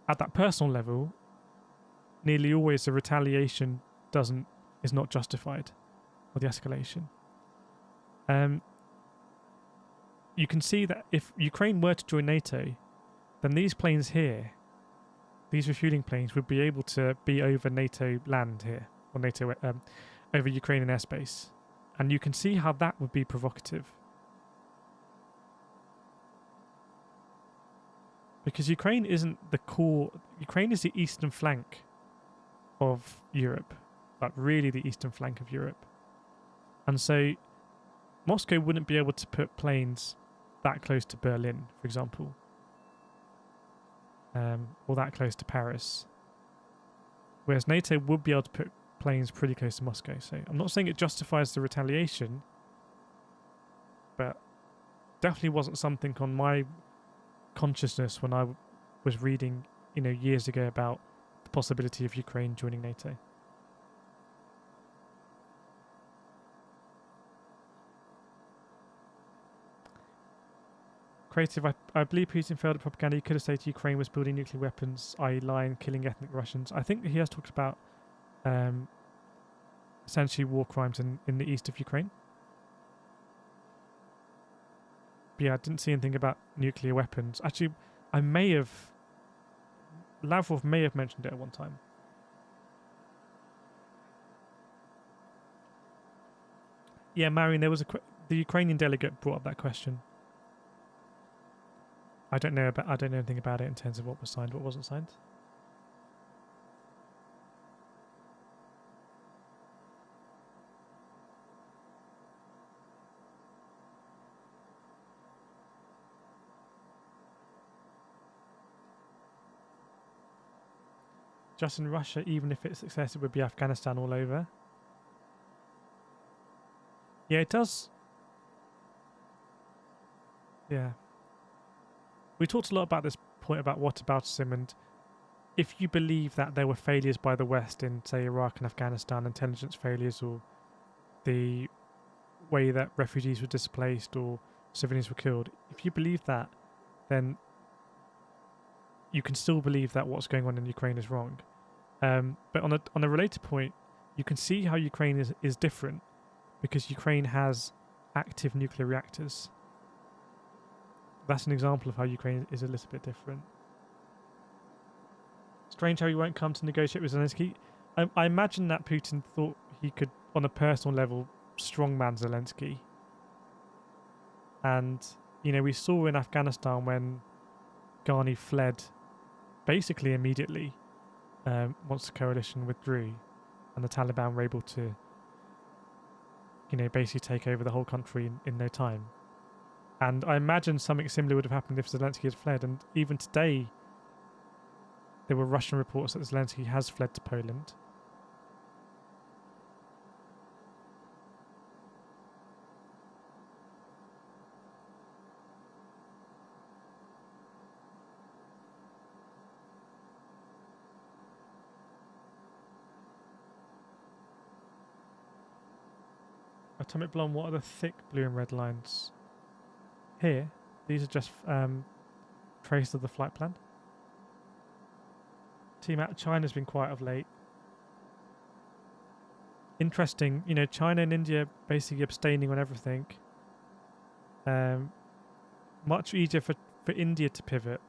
at that personal level, nearly always the retaliation is not justified, or the escalation. You can see that if Ukraine were to join NATO, then these planes here, these refueling planes, would be able to be over NATO land here, or NATO over Ukrainian airspace, and you can see how that would be provocative. Because Ukraine isn't the core. Ukraine is the eastern flank of Europe, but really the eastern flank of Europe. And so Moscow wouldn't be able to put planes that close to Berlin, for example, or that close to Paris. Whereas NATO would be able to put planes pretty close to Moscow. So I'm not saying it justifies the retaliation, but definitely wasn't something on my consciousness when I was reading, years ago about the possibility of Ukraine joining NATO. Creative, I believe Putin failed at propaganda. He could have stated Ukraine was building nuclear weapons, i.e. lying, killing ethnic Russians. I think he has talked about essentially war crimes in the east of Ukraine. But yeah, I didn't see anything about nuclear weapons. Actually, Lavrov may have mentioned it at one time. Yeah, Marion, there was the Ukrainian delegate brought up that question. I don't know anything about it in terms of what was signed, what wasn't signed. Just in Russia, even if it's success, it would be Afghanistan all over. Yeah, it does. Yeah. We talked a lot about this point about whataboutism, and if you believe that there were failures by the West in, say, Iraq and Afghanistan, intelligence failures, or the way that refugees were displaced or civilians were killed, if you believe that, then you can still believe that what's going on in Ukraine is wrong. But on a related point, you can see how Ukraine is different, because Ukraine has active nuclear reactors. That's an example of how Ukraine is a little bit different. Strange how he won't come to negotiate with Zelenskyy. I imagine that Putin thought he could, on a personal level, strongman Zelenskyy. And, you know, we saw in Afghanistan when Ghani fled basically immediately once the coalition withdrew and the Taliban were able to, you know, basically take over the whole country in no time. And I imagine something similar would have happened if Zelenskyy had fled. And even today, there were Russian reports that Zelenskyy has fled to Poland. Atomic Blonde, what are the thick blue and red lines? Here, these are just traces of the flight plan. Team out, China's been quiet of late. Interesting, you know, China and India basically abstaining on everything. Much easier for India to pivot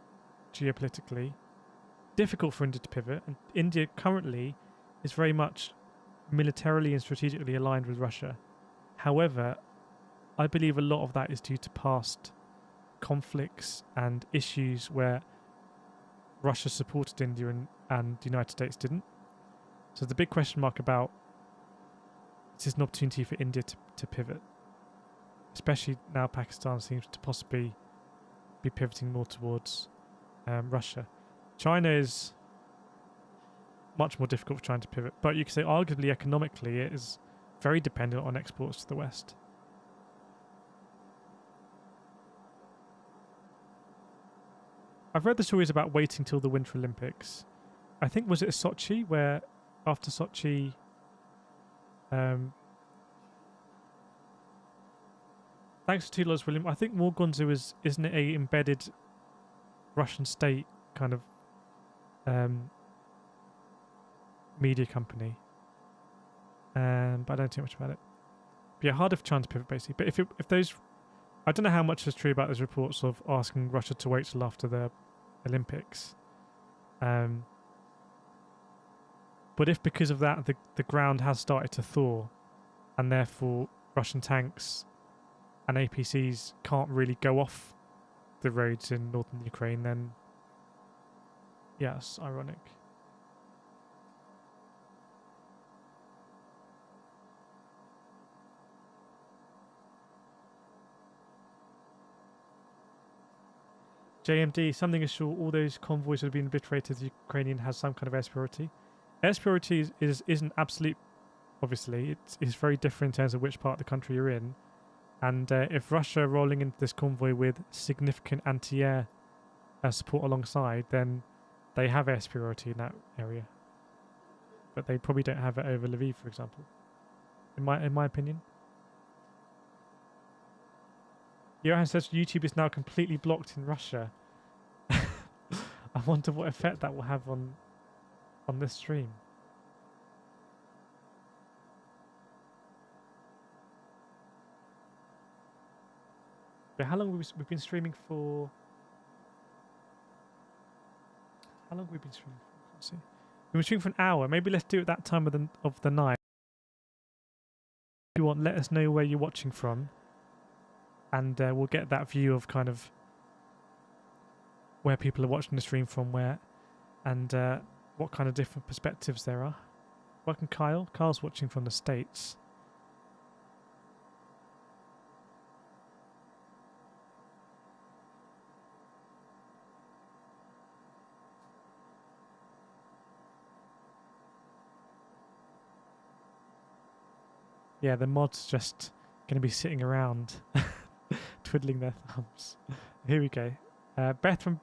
geopolitically. Difficult for India to pivot, and India currently is very much militarily and strategically aligned with Russia. However, I believe a lot of that is due to past conflicts and issues where Russia supported India and the United States didn't. So the big question mark about this is an opportunity for India to pivot, especially now Pakistan seems to possibly be pivoting more towards Russia. China is much more difficult for trying to pivot, but you could say arguably economically it is very dependent on exports to the West. I've read the stories about waiting till the Winter Olympics. I think, was it Sochi, where after Sochi, thanks to $2, William, I think Morgunzu isn't it a embedded Russian state kind of media company? But I don't know too much about it. But yeah, harder for China to pivot basically. But if those, I don't know how much is true about those reports of asking Russia to wait till after the Olympics. But if because of that the ground has started to thaw, and therefore Russian tanks and APCs can't really go off the roads in northern Ukraine, then yes, ironic. JMD, something is sure, all those convoys that have been obliterated, the Ukrainian has some kind of air superiority. Air superiority isn't absolute, obviously. It's very different in terms of which part of the country you're in. And if Russia are rolling into this convoy with significant anti-air support alongside, then they have air superiority in that area. But they probably don't have it over Lviv, for example. In my opinion. Johan says YouTube is now completely blocked in Russia. I wonder what effect that will have on this stream. But how long we've been streaming for? How long have we been streaming for? Let's see. We've been streaming for an hour. Maybe let's do it that time of the night. If you want, let us know where you're watching from. And we'll get that view of kind of where people are watching the stream from, where, and what kind of different perspectives there are. Welcome, Kyle. Kyle's watching from the States. Yeah, the mod's just going to be sitting around twiddling their thumbs. Here we go. Beth from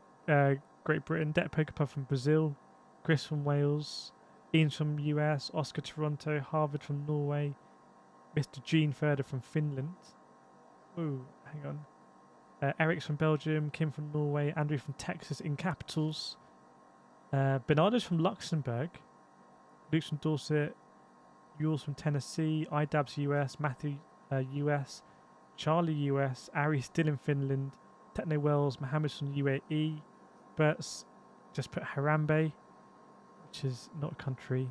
Great Britain, Det Pokerpuff from Brazil, Chris from Wales, Ian from US, Oscar Toronto, Harvard from Norway, Mr. Gene Furder from Finland. Ooh, hang on. Eric's from Belgium, Kim from Norway, Andrew from Texas in capitals, Bernardo's from Luxembourg, Luke's from Dorset, Yules from Tennessee, iDabs US, Matthew US, Charlie US, Ari still in Finland, Techno Wells, Mohammed's from UAE, Bert's just put Harambe, which is not a country,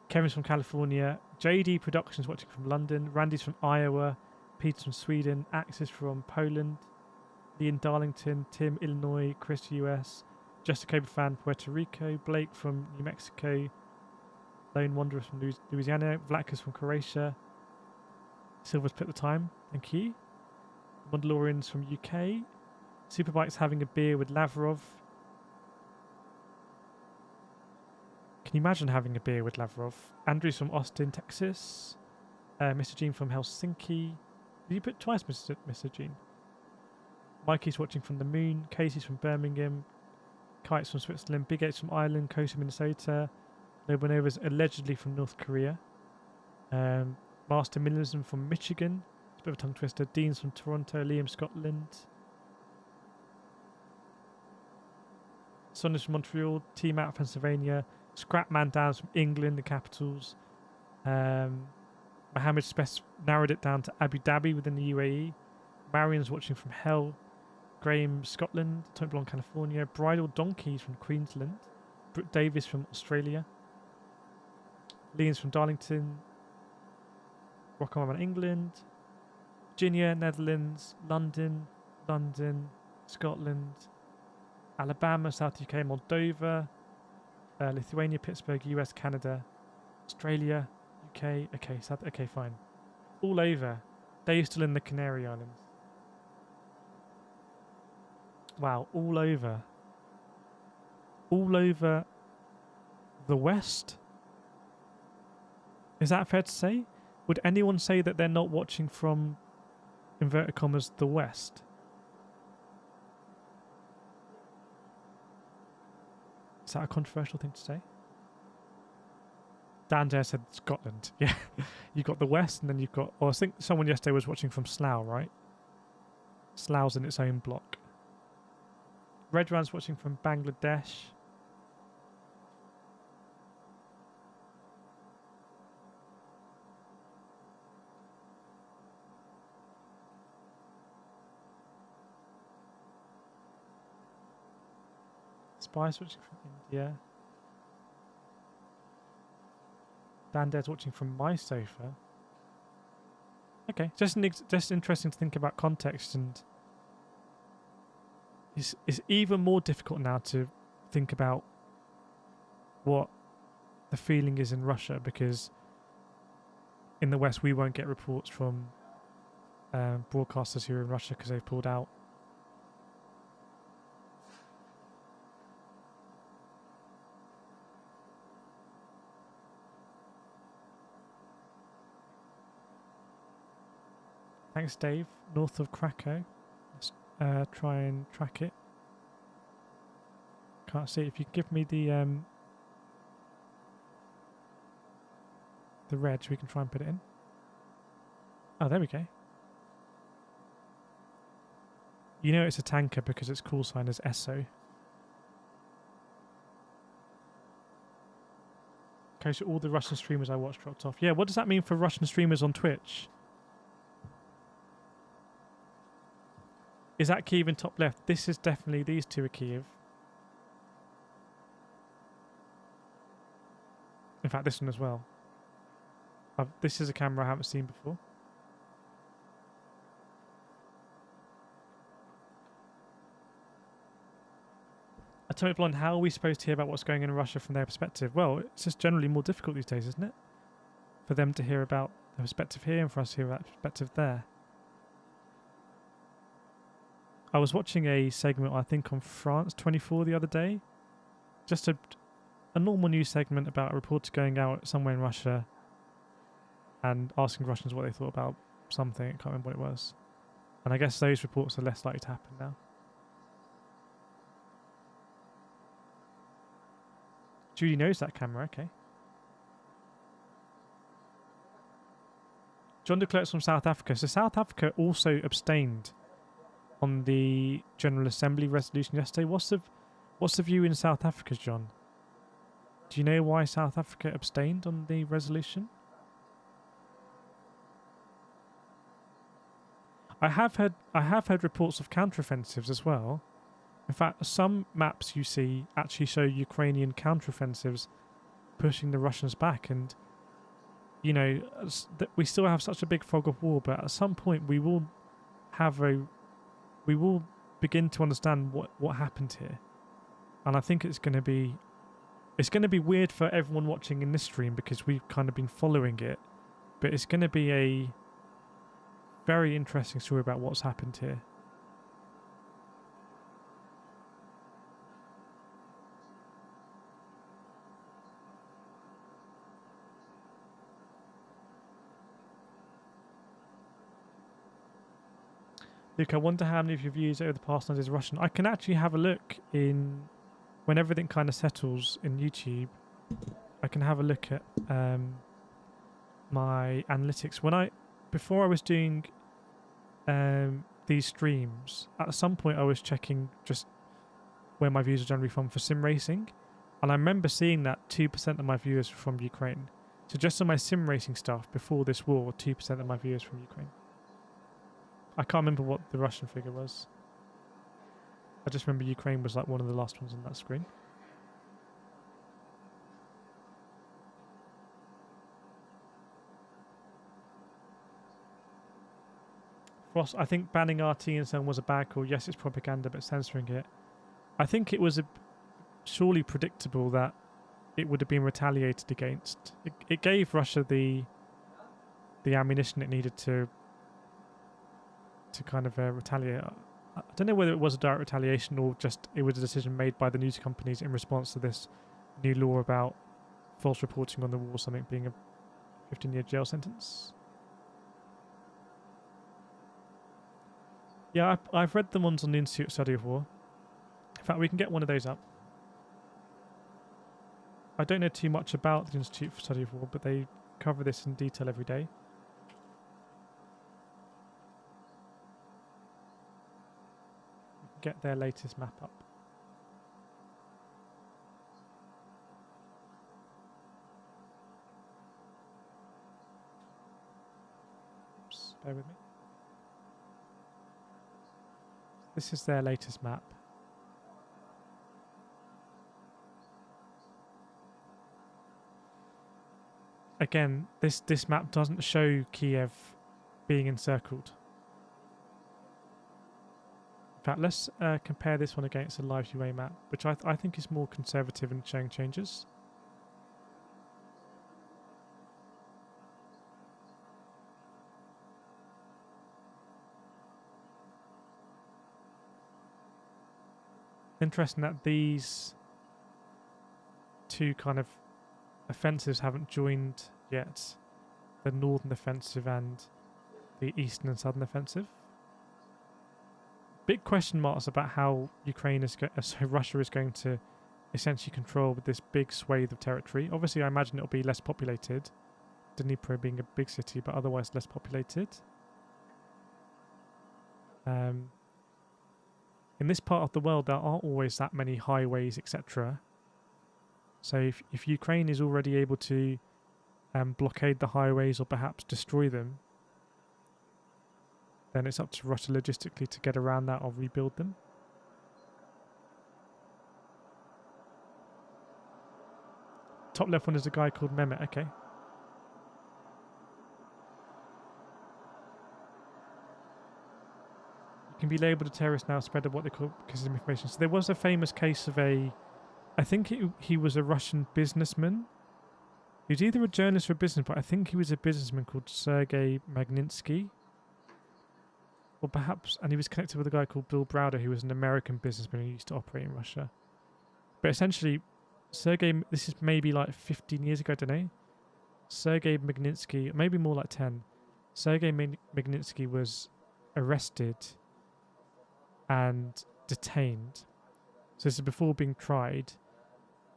Kevin's from California, JD Productions watching from London, Randy's from Iowa, Peter from Sweden, Axis from Poland, Ian Darlington, Tim, Illinois, Chris, US, Jessica Fan, Puerto Rico, Blake from New Mexico, Lone Wanderer from Louisiana, Vlakas from Croatia, Silver's put the time, thank you. Mandalorians from UK, Superbike's having a beer with Lavrov. Can you imagine having a beer with Lavrov? Andrew's from Austin, Texas. Mr. Gene from Helsinki. Did you put twice, Mr. Gene? Mikey's watching from the moon. Casey's from Birmingham. Kite's from Switzerland. Big H's from Ireland. Coast from Minnesota. Nobonova's allegedly from North Korea. Master Minimalism from Michigan. It's a bit of a tongue twister. Dean's from Toronto. Liam, Scotland. Son is from Montreal. Team out of Pennsylvania. Scrapman Downs from England, the capitals. Mohammed Spess narrowed it down to Abu Dhabi within the UAE. Marion's watching from Hell. Graham, Scotland. Tony Blonde, California. Bridal Donkeys from Queensland. Brooke Davis from Australia. Lean's from Darlington. Rockham, England. Virginia, Netherlands. London, Scotland. Alabama, South UK, Moldova. Lithuania, Pittsburgh, US, Canada, Australia, UK. Okay, South. Okay, fine. All over. Dave's still in the Canary Islands. Wow, all over. All over the West? Is that fair to say? Would anyone say that they're not watching from, inverted commas, the West? Is that a controversial thing to say? Dan Dare said Scotland. Yeah. You've got the West and then you've got... Or I think someone yesterday was watching from Slough, right? Slough's in its own block. Red Run's watching from Bangladesh. Spice watching from India. Dan Dare's watching from my sofa. Okay, just interesting to think about context, and it's even more difficult now to think about what the feeling is in Russia, because in the West we won't get reports from broadcasters who are in Russia because they've pulled out. Thanks, Dave. North of Krakow. Let's try and track it. Can't see it. If you give me the reg, we can try and put it in. Oh, there we go. You know it's a tanker because its call sign is ESO. Okay, so all the Russian streamers I watched dropped off. Yeah, what does that mean for Russian streamers on Twitch? Is that Kyiv in top left? This is definitely, these two are Kyiv. In fact, this one as well. This is a camera I haven't seen before. Atomic Blonde, how are we supposed to hear about what's going on in Russia from their perspective? Well, it's just generally more difficult these days, isn't it? For them to hear about the perspective here and for us to hear about the perspective there. I was watching a segment, I think, on France 24 the other day. Just a normal news segment about a reporter going out somewhere in Russia and asking Russians what they thought about something. I can't remember what it was. And I guess those reports are less likely to happen now. Judy knows that camera, okay. John de Klerk's from South Africa. So South Africa also abstained on the General Assembly resolution yesterday. What's the view in South Africa, John? Do you know why South Africa abstained on the resolution? I have heard reports of counteroffensives as well. In fact, some maps you see actually show Ukrainian counteroffensives pushing the Russians back, and you know, that we still have such a big fog of war, but at some point we will we will begin to understand what happened here, and I think it's going to be weird for everyone watching in this stream because we've kind of been following it, but it's going to be a very interesting story about what's happened here. Luke, I wonder how many of your views over the past night is Russian. I can actually have a look in when everything kind of settles in YouTube. I can have a look at my analytics. Before I was doing these streams, at some point I was checking just where my views are generally from for sim racing, and I remember seeing that 2% of my viewers were from Ukraine. So just on my sim racing stuff before this war, 2% of my viewers from Ukraine. I can't remember what the Russian figure was. I just remember Ukraine was like one of the last ones on that screen. Frost, I think banning RT and so on was a bad call. Yes, it's propaganda, but censoring it. I think it was surely predictable that it would have been retaliated against. It gave Russia the ammunition it needed to kind of retaliate. I don't know whether it was a direct retaliation or just it was a decision made by the news companies in response to this new law about false reporting on the war, something being a 15-year jail sentence. Yeah, I've read the ones on the Institute Study of War. In fact, we can get one of those up. I don't know too much about the Institute for Study of War, but they cover this in detail every day. Get their latest map up. Oops, bear with me. This is their latest map. Again, this map doesn't show Kyiv being encircled. In fact, let's compare this one against a live UA map, which I think is more conservative in showing changes. Interesting that these two kind of offensives haven't joined yet, the northern offensive and the eastern and southern offensive. Big question marks about how Russia is going to essentially control this big swathe of territory. Obviously, I imagine it'll be less populated. Dnipro being a big city, but otherwise less populated. In this part of the world, there aren't always that many highways, etc. So if Ukraine is already able to blockade the highways or perhaps destroy them, then it's up to Russia logistically to get around that or rebuild them. Top left one is a guy called Mehmet. Okay. You can be labelled a terrorist now, spread of what they call information. So there was a famous case of I think he was a Russian businessman. He was either a journalist or a businessman, but I think he was a businessman called Sergei Magnitsky. Or perhaps, and he was connected with a guy called Bill Browder, who was an American businessman who used to operate in Russia. But essentially, this is maybe like 15 years ago, I don't know. Sergei Magnitsky, maybe more like 10. Sergei Magnitsky was arrested and detained. So this is before being tried.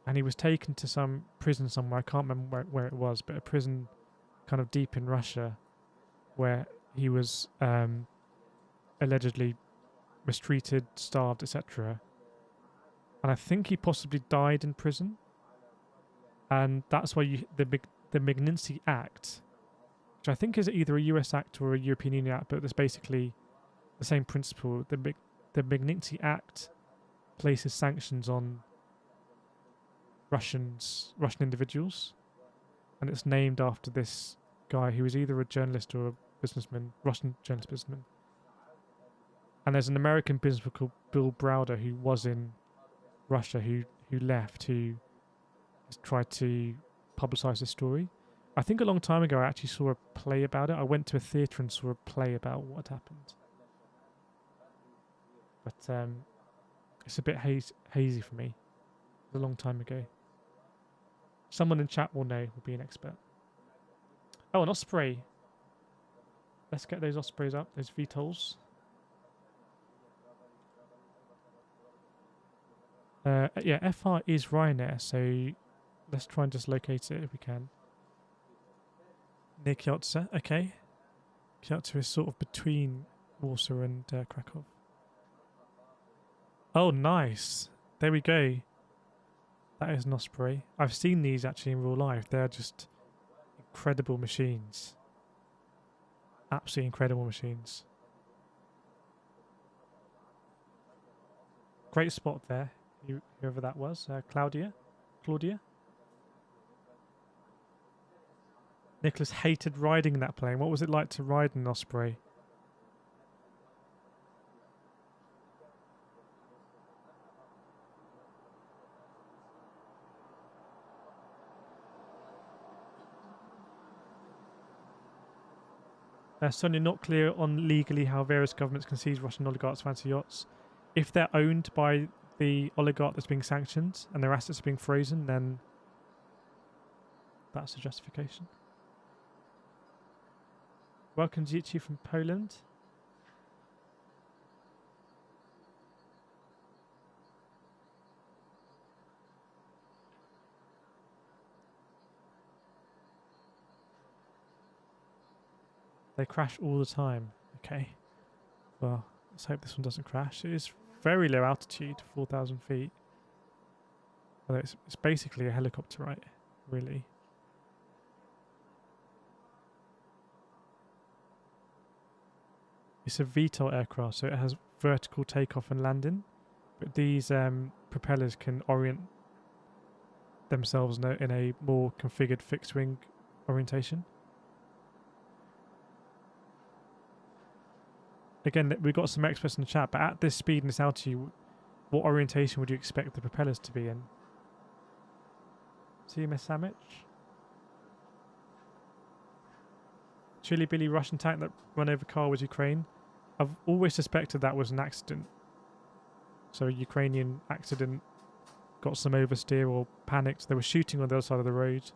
And he was taken to some prison somewhere. I can't remember where it was, but a prison kind of deep in Russia where he was allegedly mistreated, starved, etc. And I think he possibly died in prison. And that's why the Magnitsky Act, which I think is either a US Act or a European Union Act, but it's basically the same principle. The Magnitsky Act places sanctions on Russian individuals, and it's named after this guy who was either a journalist or a businessman, Russian journalist businessman. And there's an American businessman called Bill Browder who was in Russia, who left, who has tried to publicize this story. I think a long time ago I actually saw a play about it. I went to a theatre and saw a play about what had happened. But it's a bit hazy for me. It was a long time ago. Someone in chat will know, will be an expert. Oh, an Osprey. Let's get those Ospreys up, those VTOLs. Yeah, FR is Ryanair, so let's try and just locate it if we can. Near Kyiv, okay. Kyiv is sort of between Warsaw and Krakow. Oh, nice. There we go. That is an Osprey. I've seen these actually in real life. They're just incredible machines. Absolutely incredible machines. Great spot there. Whoever that was. Claudia. Nicholas hated riding that plane. What was it like to ride an Osprey? Sonia, not clear on legally how various governments can seize Russian oligarchs' fancy yachts. If they're owned by the oligarch that's being sanctioned and their assets are being frozen, then that's a justification. Welcome, Zichi from Poland. They crash all the time. Okay. Well, let's hope this one doesn't crash. It is very low altitude, 4,000 feet. Well, it's basically a helicopter, right? Really. It's a VTOL aircraft, so it has vertical takeoff and landing. But these propellers can orient themselves in a more configured fixed wing orientation. Again, we've got some experts in the chat, but at this speed and this altitude, what orientation would you expect the propellers to be in? See, Miss Samich? Chili Billy Russian tank that ran over car was Ukraine. I've always suspected that was an accident. So a Ukrainian accident, got some oversteer or panicked. They were shooting on the other side of the road.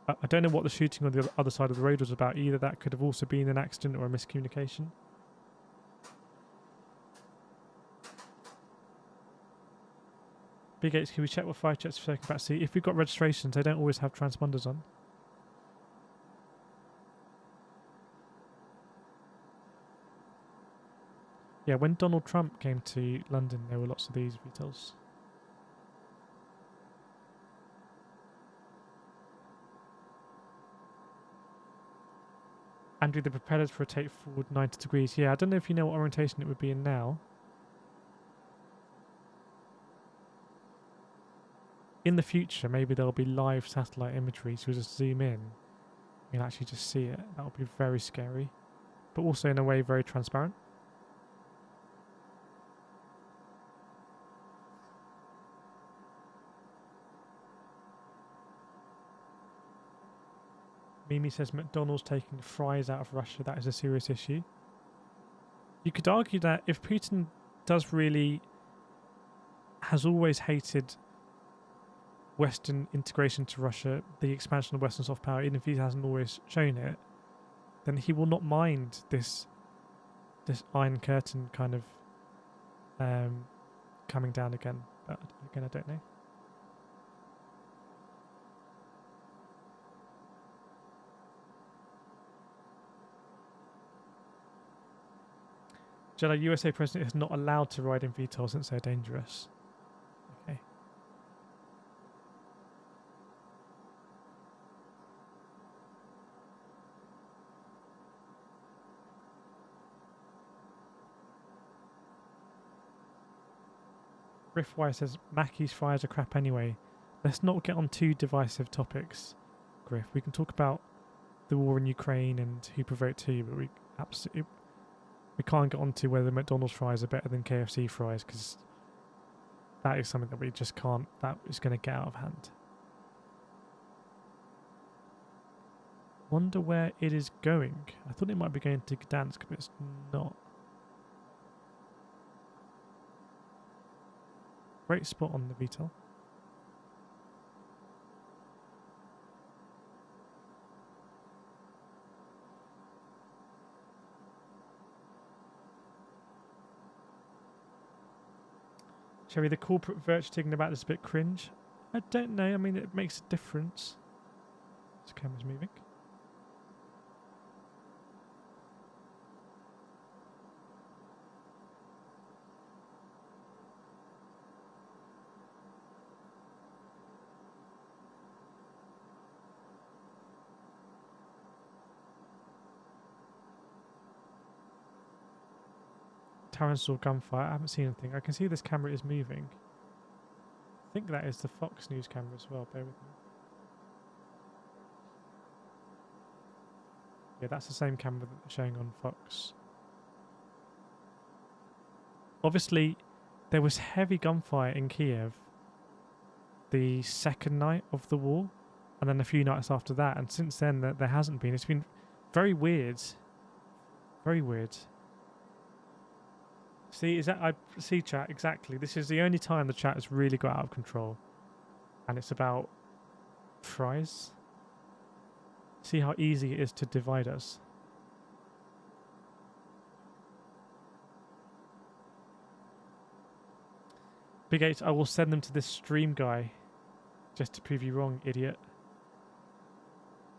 I don't know what the shooting on the other side of the road was about either. That could have also been an accident or a miscommunication. Big H, can we check what fighter jets are circling back to sea? If we've got registrations, they don't always have transponders on. Yeah, when Donald Trump came to London, there were lots of these VTOLs. Andrew, the propellers rotate forward 90 degrees. Yeah, I don't know if you know what orientation it would be in now. In the future, maybe there'll be live satellite imagery, so we'll just zoom in. You'll actually just see it. That would be very scary, but also in a way very transparent. Mimi says McDonald's taking fries out of Russia. That is a serious issue. You could argue that if Putin has always hated Western integration to Russia, the expansion of Western soft power, even if he hasn't always shown it, then he will not mind this Iron Curtain kind of coming down again. But again, I don't know. Jedi, USA president is not allowed to ride in VTOL since they're dangerous. Okay. Griffwire says Mackey's fries are crap anyway. Let's not get on too divisive topics, Griff. We can talk about the war in Ukraine and who provoked who, but we can't get onto whether McDonald's fries are better than KFC fries, because that is something that we just can't. That is going to get out of hand. Wonder where it is going. I thought it might be going to Gdansk, but it's not. Great spot on the VTOL. Cherry, the corporate virtue taking about this a bit cringe. I don't know. I mean, it makes a difference. This camera's moving. Tyrannosaur gunfire. I haven't seen anything. I can see this camera is moving. I think that is the Fox News camera as well. Bear with me. Yeah, that's the same camera that they're showing on Fox. Obviously, there was heavy gunfire in Kyiv the second night of the war, and then a few nights after that. And since then, there hasn't been. It's been very weird. Very weird. See, I see chat exactly. This is the only time the chat has really got out of control, and it's about fries. See how easy it is to divide us. Big H, I will send them to this stream guy, just to prove you wrong, idiot.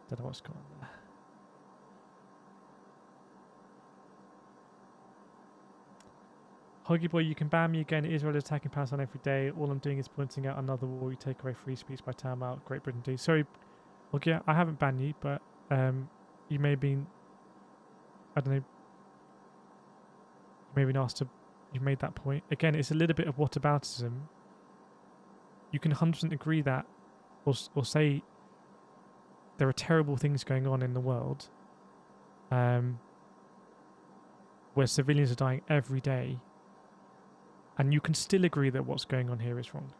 Don't know what's going on there. Hoggy boy, you can ban me again. Israel is attacking Palestine every day. All I'm doing is pointing out another war. You take away free speech by time out. Great Britain do. Sorry, Hoggy, I haven't banned you, but you may have been, I don't know, you may have been asked to, you've made that point. Again, it's a little bit of whataboutism. You can 100% agree that, or say there are terrible things going on in the world, where civilians are dying every day, and you can still agree that what's going on here is wrong.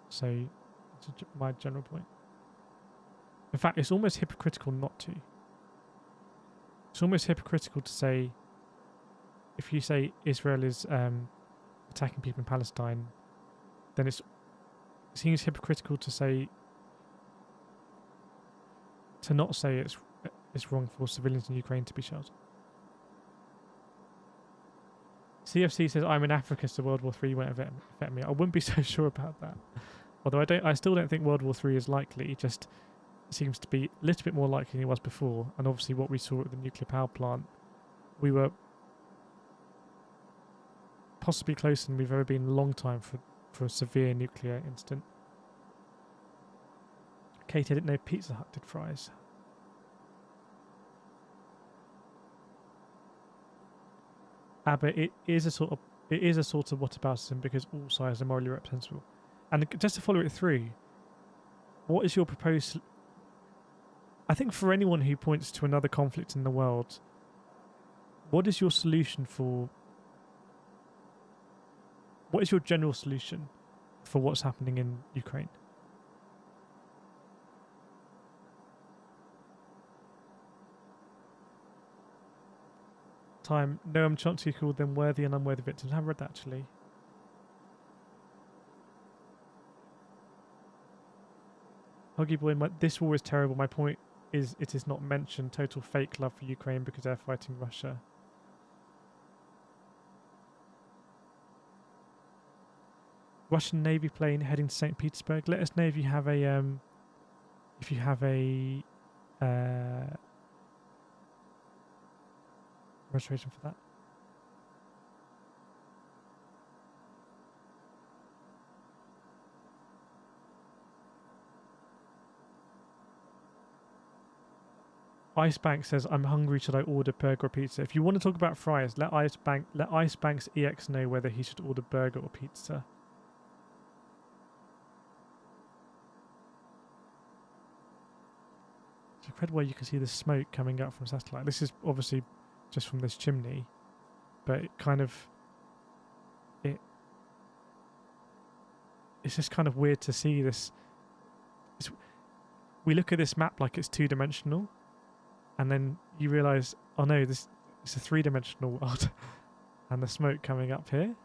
So, that's my general point. In fact, it's almost hypocritical not to. It's almost hypocritical to say, if you say Israel is attacking people in Palestine, then it seems hypocritical to say, to not say it's wrong for civilians in Ukraine to be shelled. CFC says, I'm in Africa, so World War III won't affect me. I wouldn't be so sure about that. Although I still don't think World War III is likely. It just seems to be a little bit more likely than it was before. And obviously what we saw at the nuclear power plant, we were possibly closer than we've ever been in a long time for a severe nuclear incident. Kate, I didn't know Pizza Hut did fries. But it is a sort of whataboutism because all sides are morally reprehensible. And just to follow it through, what is your proposed? I think for anyone who points to another conflict in the world, what is your solution for? What is your general solution for what's happening in Ukraine? Time. Noam Chomsky called them worthy and unworthy victims. I haven't read that actually. Huggy boy, this war is terrible. My point is it is not mentioned. Total fake love for Ukraine because they're fighting Russia. Russian Navy plane heading to St. Petersburg. Let us know if you have a registration for that. Icebank says, I'm hungry, should I order burger or pizza? If you want to talk about fries, let Icebank's EX know whether he should order burger or pizza. It's incredible you can see the smoke coming up from satellite. This is obviously just from this chimney, but it kind of it's just kind of weird to see this. We look at this map like it's two-dimensional, and then you realise, oh no, it's a three-dimensional world, and the smoke coming up here. You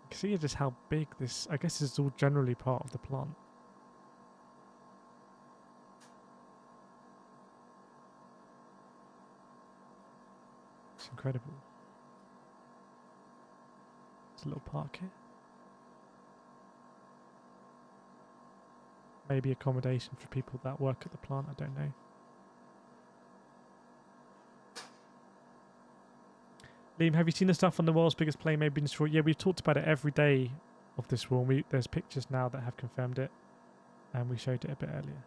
can see just how big this. I guess this is all generally part of the plant. It's incredible. There's a little park here. Maybe accommodation for people that work at the plant, I don't know. Liam, have you seen the stuff on the world's biggest plane may be destroyed? Yeah, we've talked about it every day of this war. There's pictures now that have confirmed it, and we showed it a bit earlier.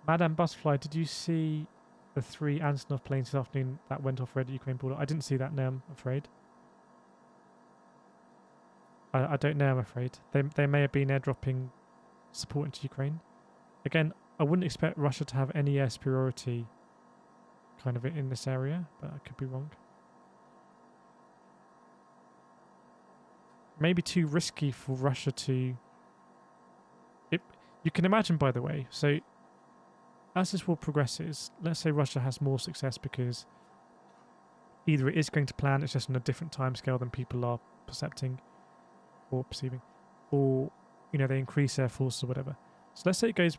Madame Busfly, did you see the 3 Antonov planes this afternoon that went off red at Ukraine border? I didn't see that, no, I'm afraid. I don't know, I'm afraid. They may have been airdropping support into Ukraine. Again, I wouldn't expect Russia to have any air superiority kind of in this area, but I could be wrong. Maybe too risky for Russia to... You can imagine, by the way, so as this war progresses, let's say Russia has more success because either it is going to plan, it's just on a different timescale than people are percepting or perceiving, or, you know, they increase their forces or whatever. So let's say it goes,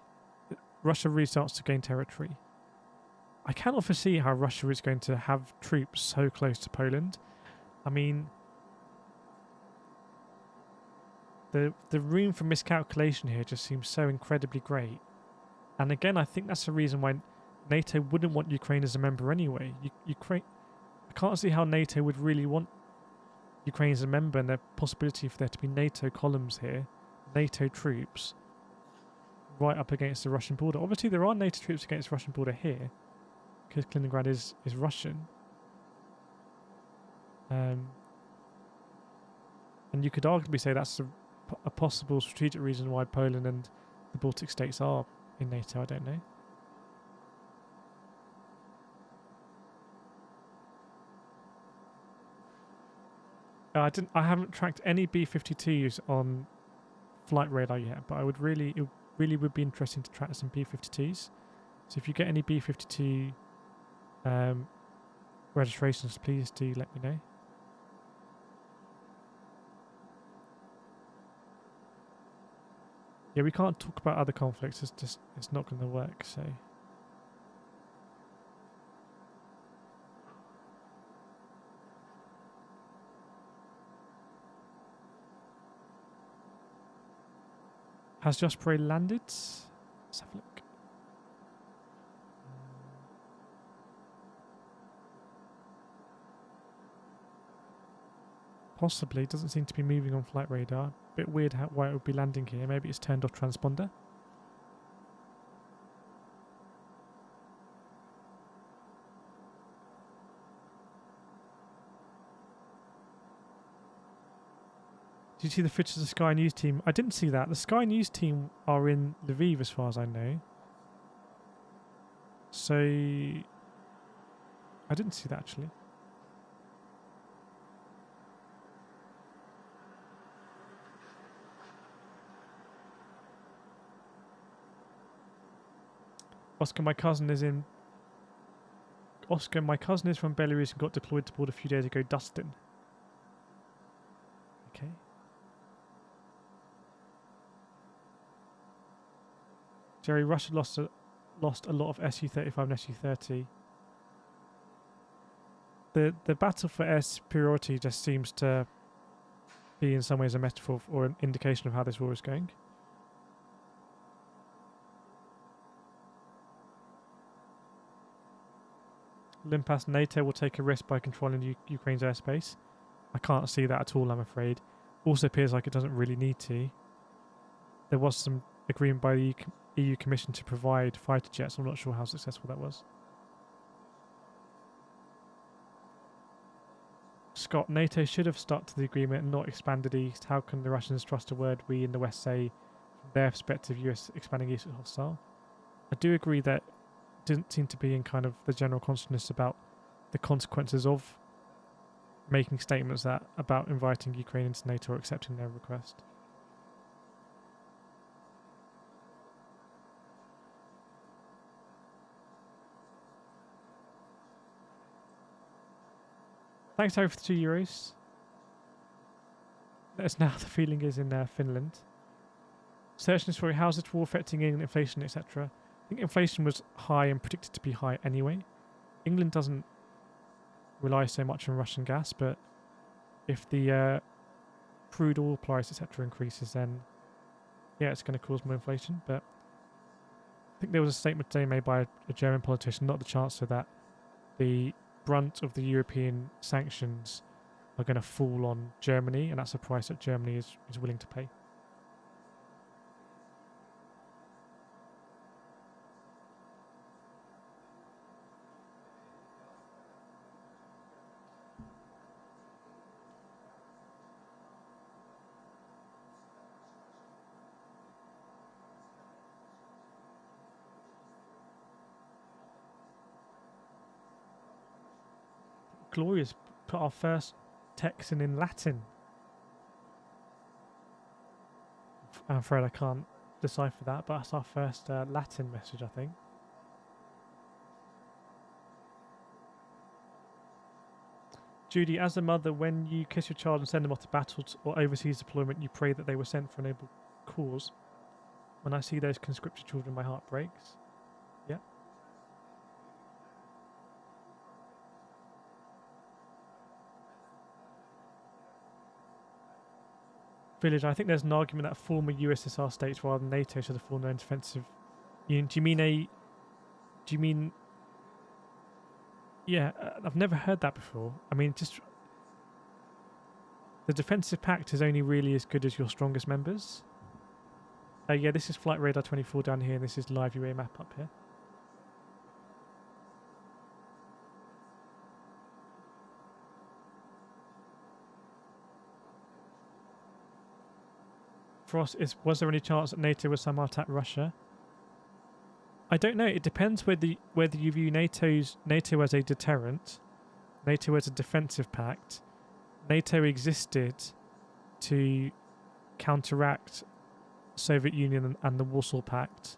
Russia really starts to gain territory. I cannot foresee how Russia is going to have troops so close to Poland. I mean, the room for miscalculation here just seems so incredibly great. And again, I think that's the reason why NATO wouldn't want Ukraine as a member anyway. Ukraine, I can't see how NATO would really want Ukraine as a member, and the possibility for there to be NATO columns here, NATO troops, right up against the Russian border. Obviously, there are NATO troops against the Russian border here, because Kaliningrad is Russian. And you could arguably say that's a possible strategic reason why Poland and the Baltic states are in NATO, I don't know. I haven't tracked any B-52s on flight radar yet, but it really would be interesting to track some B-52s. So if you get any B-52 registrations, please do let me know. Yeah, we can't talk about other conflicts. It's not going to work. So has Josh Prey landed? Let's have a look. Possibly. Doesn't seem to be moving on flight radar. Bit weird why it would be landing here. Maybe it's turned off transponder. Did you see the footage of the Sky News team? I didn't see that. The Sky News team are in Lviv as far as I know. So I didn't see that actually. Oscar, my cousin is from Belarus and got deployed to board a few days ago. Dustin. Okay. Jerry, Russia lost a lot of Su-35 and Su-30. The battle for air superiority just seems to be in some ways a metaphor or an indication of how this war is going. Limpas, NATO will take a risk by controlling Ukraine's airspace. I can't see that at all, I'm afraid. Also appears like it doesn't really need to. There was some agreement by the EU Commission to provide fighter jets. I'm not sure how successful that was. Scott, NATO should have stuck to the agreement and not expanded east. How can the Russians trust a word we in the West say? From their perspective, US expanding east is hostile. I do agree that it didn't seem to be in kind of the general consciousness about the consequences of making statements that about inviting Ukraine into NATO or accepting their request. Thanks, Harry, for the €2. Let us know how the feeling is in Finland. Searching this for how's this war affecting England, inflation, etc. I think inflation was high and predicted to be high anyway. England doesn't rely so much on Russian gas, but if the crude oil price, etc., increases, then yeah, it's going to cause more inflation. But I think there was a statement today made by a German politician, not the Chancellor, that the brunt of the European sanctions are going to fall on Germany, and that's a price that Germany is willing to pay. Glorious put our first text in Latin. I'm afraid I can't decipher that, but that's our first Latin message, I think. Judy, as a mother, when you kiss your child and send them off to battle or overseas deployment, you pray that they were sent for a noble cause. When I see those conscripted children, my heart breaks. Yeah. Village, I think there's an argument that former USSR states rather than NATO should have formed their own defensive union. Do you mean... Yeah, I've never heard that before. I mean, just... The defensive pact is only really as good as your strongest members. Yeah, this is Flight Radar 24 down here, and this is live UA map up here. Frost, was there any chance that NATO would somehow attack Russia? I don't know. It depends whether you view NATO as a deterrent, NATO as a defensive pact. NATO existed to counteract Soviet Union and the Warsaw Pact,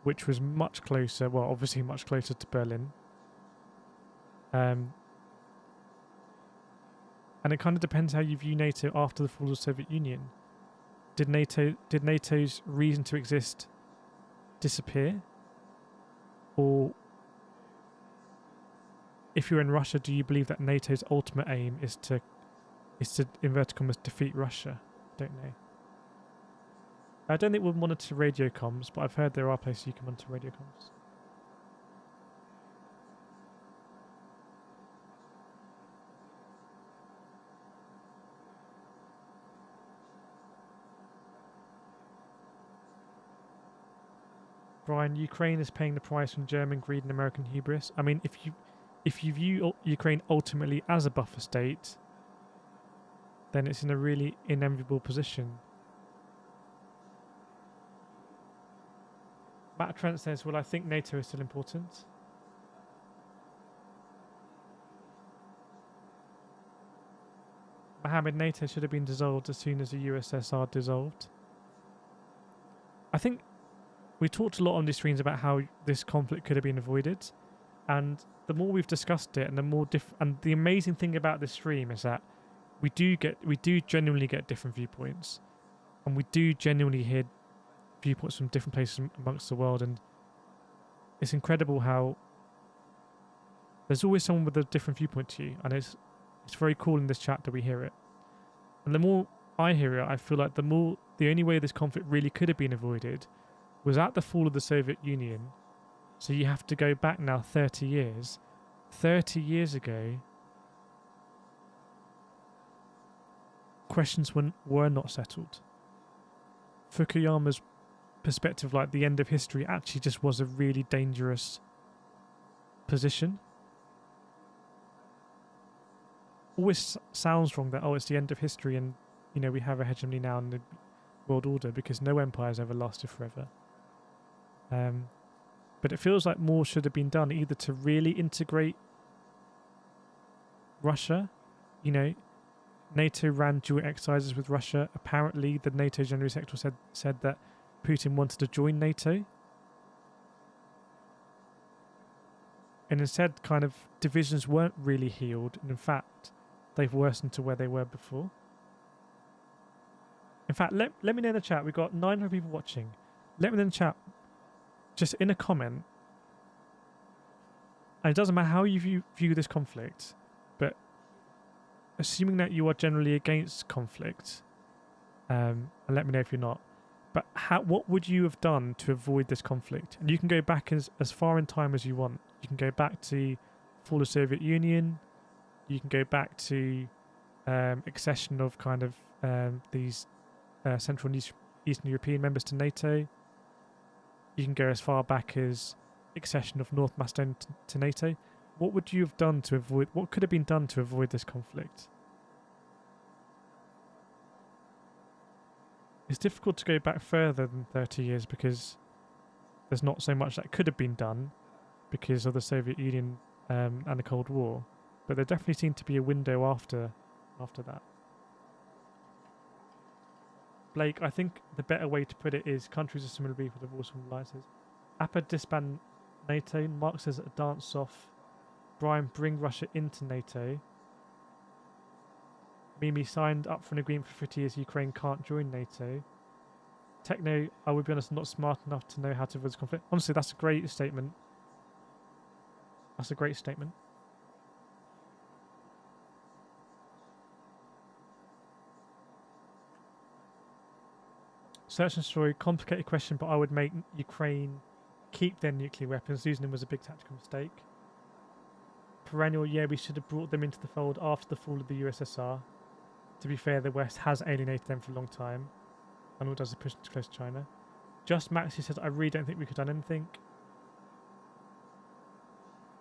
which was much closer. Well, obviously much closer to Berlin. And it kind of depends how you view NATO after the fall of the Soviet Union. Did NATO's reason to exist disappear? Or if you're in Russia, do you believe that NATO's ultimate aim is to inverted commas defeat Russia? Don't know. I don't think we'll monitor radio comms, but I've heard there are places you can monitor radio comms. Brian, Ukraine is paying the price from German greed and American hubris. I mean, if you view Ukraine ultimately as a buffer state, then it's in a really inenviable position. Matt Trent says, well, I think NATO is still important. Mohammed, NATO should have been dissolved as soon as the USSR dissolved. I think we talked a lot on these streams about how this conflict could have been avoided, and the more we've discussed it, and the more and the amazing thing about this stream is that we do genuinely get different viewpoints, and we do genuinely hear viewpoints from different places amongst the world, and it's incredible how there's always someone with a different viewpoint to you, and it's very cool in this chat that we hear it. And the more I hear it, I feel like the only way this conflict really could have been avoided was at the fall of the Soviet Union. So you have to go back now 30 years. 30 years ago, questions were not settled. Fukuyama's perspective, like the end of history, actually just was a really dangerous position. always sounds wrong that, oh, it's the end of history and, you know, we have a hegemony now in the world order, because no empire has ever lasted forever. But it feels like more should have been done, either to really integrate Russia. You know, NATO ran joint exercises with Russia. Apparently, the NATO General Secretary said that Putin wanted to join NATO. And instead, kind of, divisions weren't really healed. And in fact, they've worsened to where they were before. In fact, let me know in the chat. We've got 900 people watching. Let me know in the chat, just in a comment. And it doesn't matter how you view this conflict, but assuming that you are generally against conflict, and let me know if you're not, but what would you have done to avoid this conflict? And you can go back as far in time as you want. You can go back to fall of the Soviet Union. You can go back to accession of kind of these Central and Eastern European members to NATO. You can go as far back as accession of North Macedonia to NATO. What would you have done to avoid? What could have been done to avoid this conflict? It's difficult to go back further than 30 years because there's not so much that could have been done because of the Soviet Union and the Cold War. But there definitely seemed to be a window after that. Blake, I think the better way to put it is countries of similar beef with divorce from alliances. APA disband NATO. Mark says a dance off. Brian, bring Russia into NATO. Mimi signed up for an agreement for 50 years. Ukraine can't join NATO. Techno, I would be honest, not smart enough to know how to avoid this conflict. Honestly, that's a great statement. That's a great statement. Search and destroy, complicated question, but I would make Ukraine keep their nuclear weapons. Losing them was a big tactical mistake. Perennial, yeah, we should have brought them into the fold after the fall of the USSR. To be fair, the West has alienated them for a long time, and all it does is push them close to China. Just Max, he says, I really don't think we could have done anything.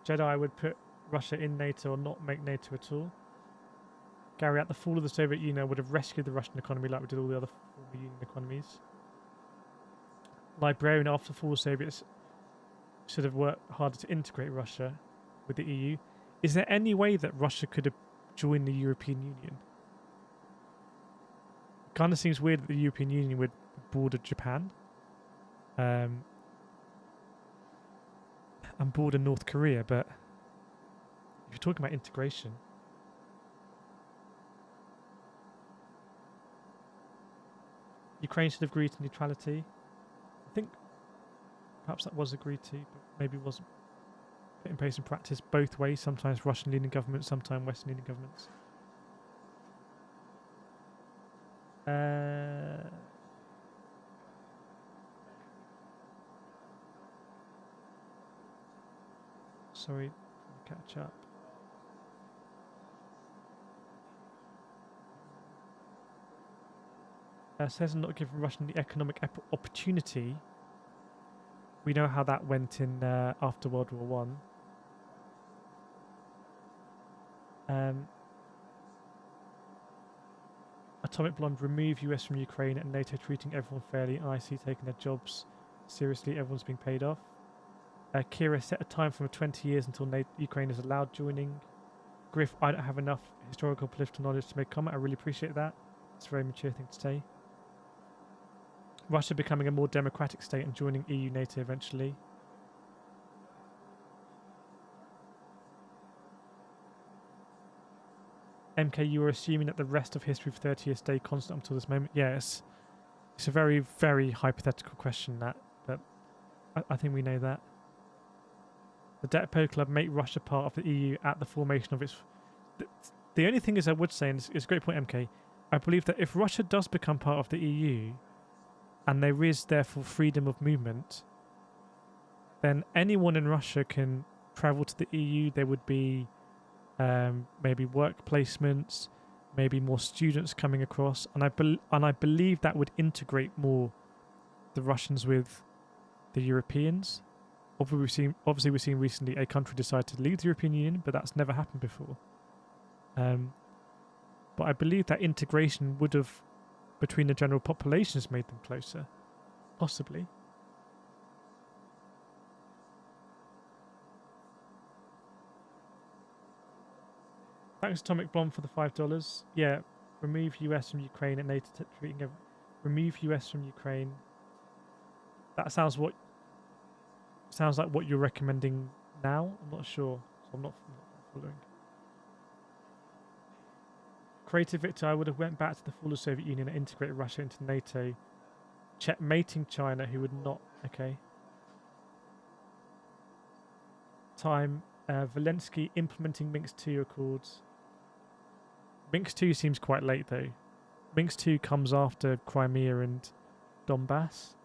Jedi would put Russia in NATO or not make NATO at all. Gary, at the fall of the Soviet Union, would have rescued the Russian economy like we did all the other former Union economies. Librarian, after the fall of the Soviets, should have worked harder to integrate Russia with the EU. Is there any way that Russia could have joined the European Union? It kind of seems weird that the European Union would border Japan and border North Korea, but if you're talking about integration, Ukraine should have agreed to neutrality. I think perhaps that was agreed to, but maybe wasn't put in place in practice both ways. Sometimes Russian leading governments, sometimes Western leading governments. Sorry, catch up. Says not giving Russian the economic opportunity. We know how that went in after World War One. Atomic Blonde, remove US from Ukraine and NATO treating everyone fairly. IC taking their jobs seriously. Everyone's being paid off. Kira, set a time from 20 years until Ukraine is allowed joining. Griff, I don't have enough historical political knowledge to make a comment. I really appreciate that. It's a very mature thing to say. Russia becoming a more democratic state and joining EU, NATO eventually. MK, you were assuming that the rest of history for 30 years stayed constant until this moment. Yes, it's a very, very hypothetical question, that, but I think we know that. The Depot Club make Russia part of the EU at the formation of its... The only thing is I would say, and it's a great point, MK, I believe that if Russia does become part of the EU, and there is therefore freedom of movement, then anyone in Russia can travel to the EU. There would be maybe work placements, maybe more students coming across, and I believe that would integrate more the Russians with the Europeans. Obviously, we've seen recently a country decide to leave the European Union, but that's never happened before. but I believe that integration would have, between the general populations, made them closer. Possibly. Thanks, Atomic Bomb, for the $5. Yeah, remove US from Ukraine and NATO treating remove US from Ukraine. That sounds like what you're recommending now. I'm not sure, so I'm not following. Creative Victor, I would have went back to the fall of the Soviet Union and integrated Russia into NATO, checkmating China, who would not. Okay. Time. Zelenskyy implementing Minsk II Accords. Minsk II seems quite late though. Minsk II comes after Crimea and Donbass.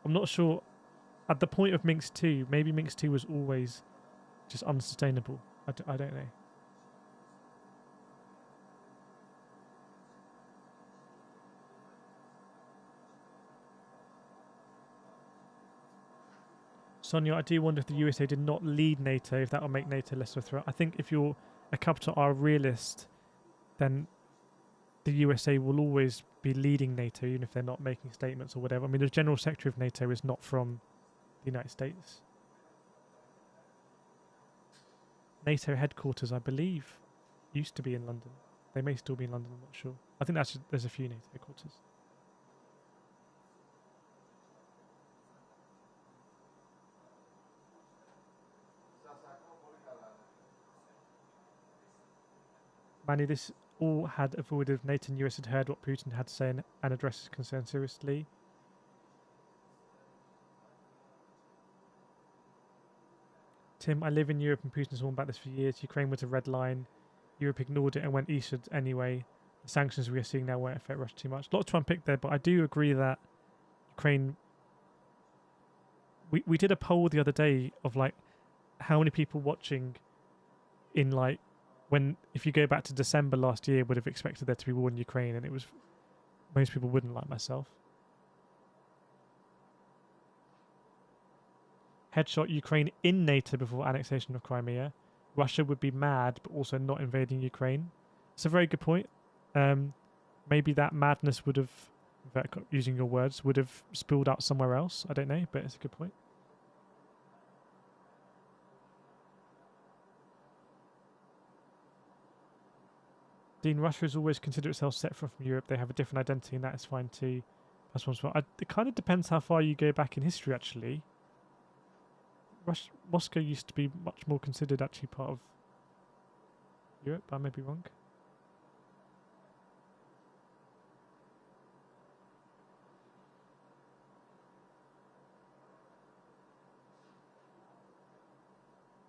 I'm not sure. At the point of Minsk II, maybe Minsk II was always just unsustainable. I don't know. Sonia, I do wonder if the USA did not lead NATO, if that will make NATO less of a threat. I think if you're a capital R realist, then the USA will always be leading NATO, even if they're not making statements or whatever. I mean, the General Secretary of NATO is not from the United States. NATO headquarters, I believe, used to be in London. They may still be in London, I'm not sure. I think there's a few NATO headquarters. Manny, this all had avoided if NATO and US had heard what Putin had to say and addressed his concern seriously. Tim, I live in Europe and Putin has warned about this for years. Ukraine was a red line. Europe ignored it and went eastward anyway. The sanctions we are seeing now won't affect Russia too much. Lots to unpick there, but I do agree that Ukraine... We did a poll the other day of like how many people watching in like if you go back to December last year would have expected there to be war in Ukraine, and it was most people wouldn't, like myself. Headshot Ukraine in NATO before annexation of Crimea. Russia would be mad, but also not invading Ukraine. It's a very good point. Maybe that madness would have, using your words, would have spilled out somewhere else. I don't know, but it's a good point. Dean, Russia has always considered itself separate from Europe. They have a different identity, and that is fine too. It kind of depends how far you go back in history, actually. Moscow used to be much more considered actually part of Europe. I may be wrong.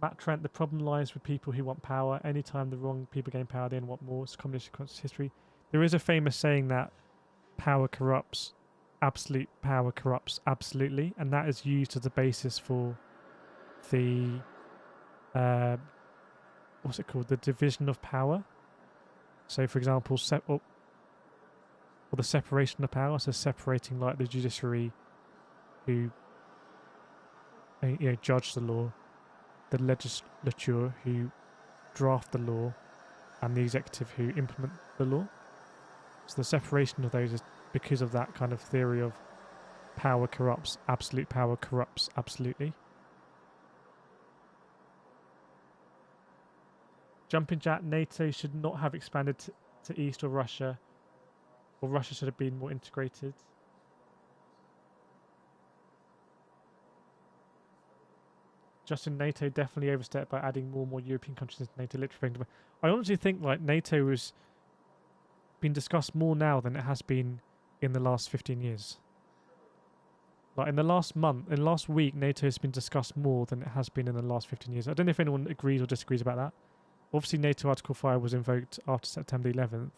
Matt Trent, the problem lies with people who want power. Anytime the wrong people gain power, they want more. It's communist history. There is a famous saying that power corrupts. Absolute power corrupts absolutely. And that is used as a basis for the... what's it called? The division of power. So, for example, or the separation of power. So separating like the judiciary who judge the law, the legislature who draft the law, and the executive who implement the law. So the separation of those is because of that kind of theory of power corrupts, absolute power corrupts absolutely. Jumping Jack, NATO should not have expanded to East or Russia should have been more integrated. Justin, NATO definitely overstepped by adding more and more European countries into NATO. Literally, I honestly think like NATO has been discussed more now than it has been in the last 15 years. Like in the last week, NATO has been discussed more than it has been in the last 15 years. I don't know if anyone agrees or disagrees about that. Obviously, NATO Article 5 was invoked after September 11th.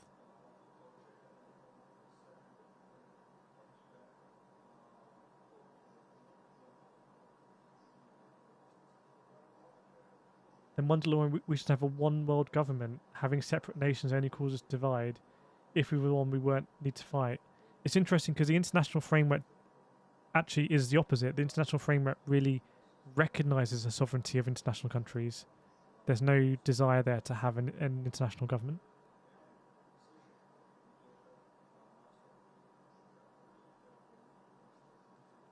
Then Wonderlaw, we should have a one world government. Having separate nations only causes divide. If we were one, we won't need to fight. It's interesting because the international framework actually is the opposite. The international framework really recognises the sovereignty of international countries. There's no desire there to have an international government.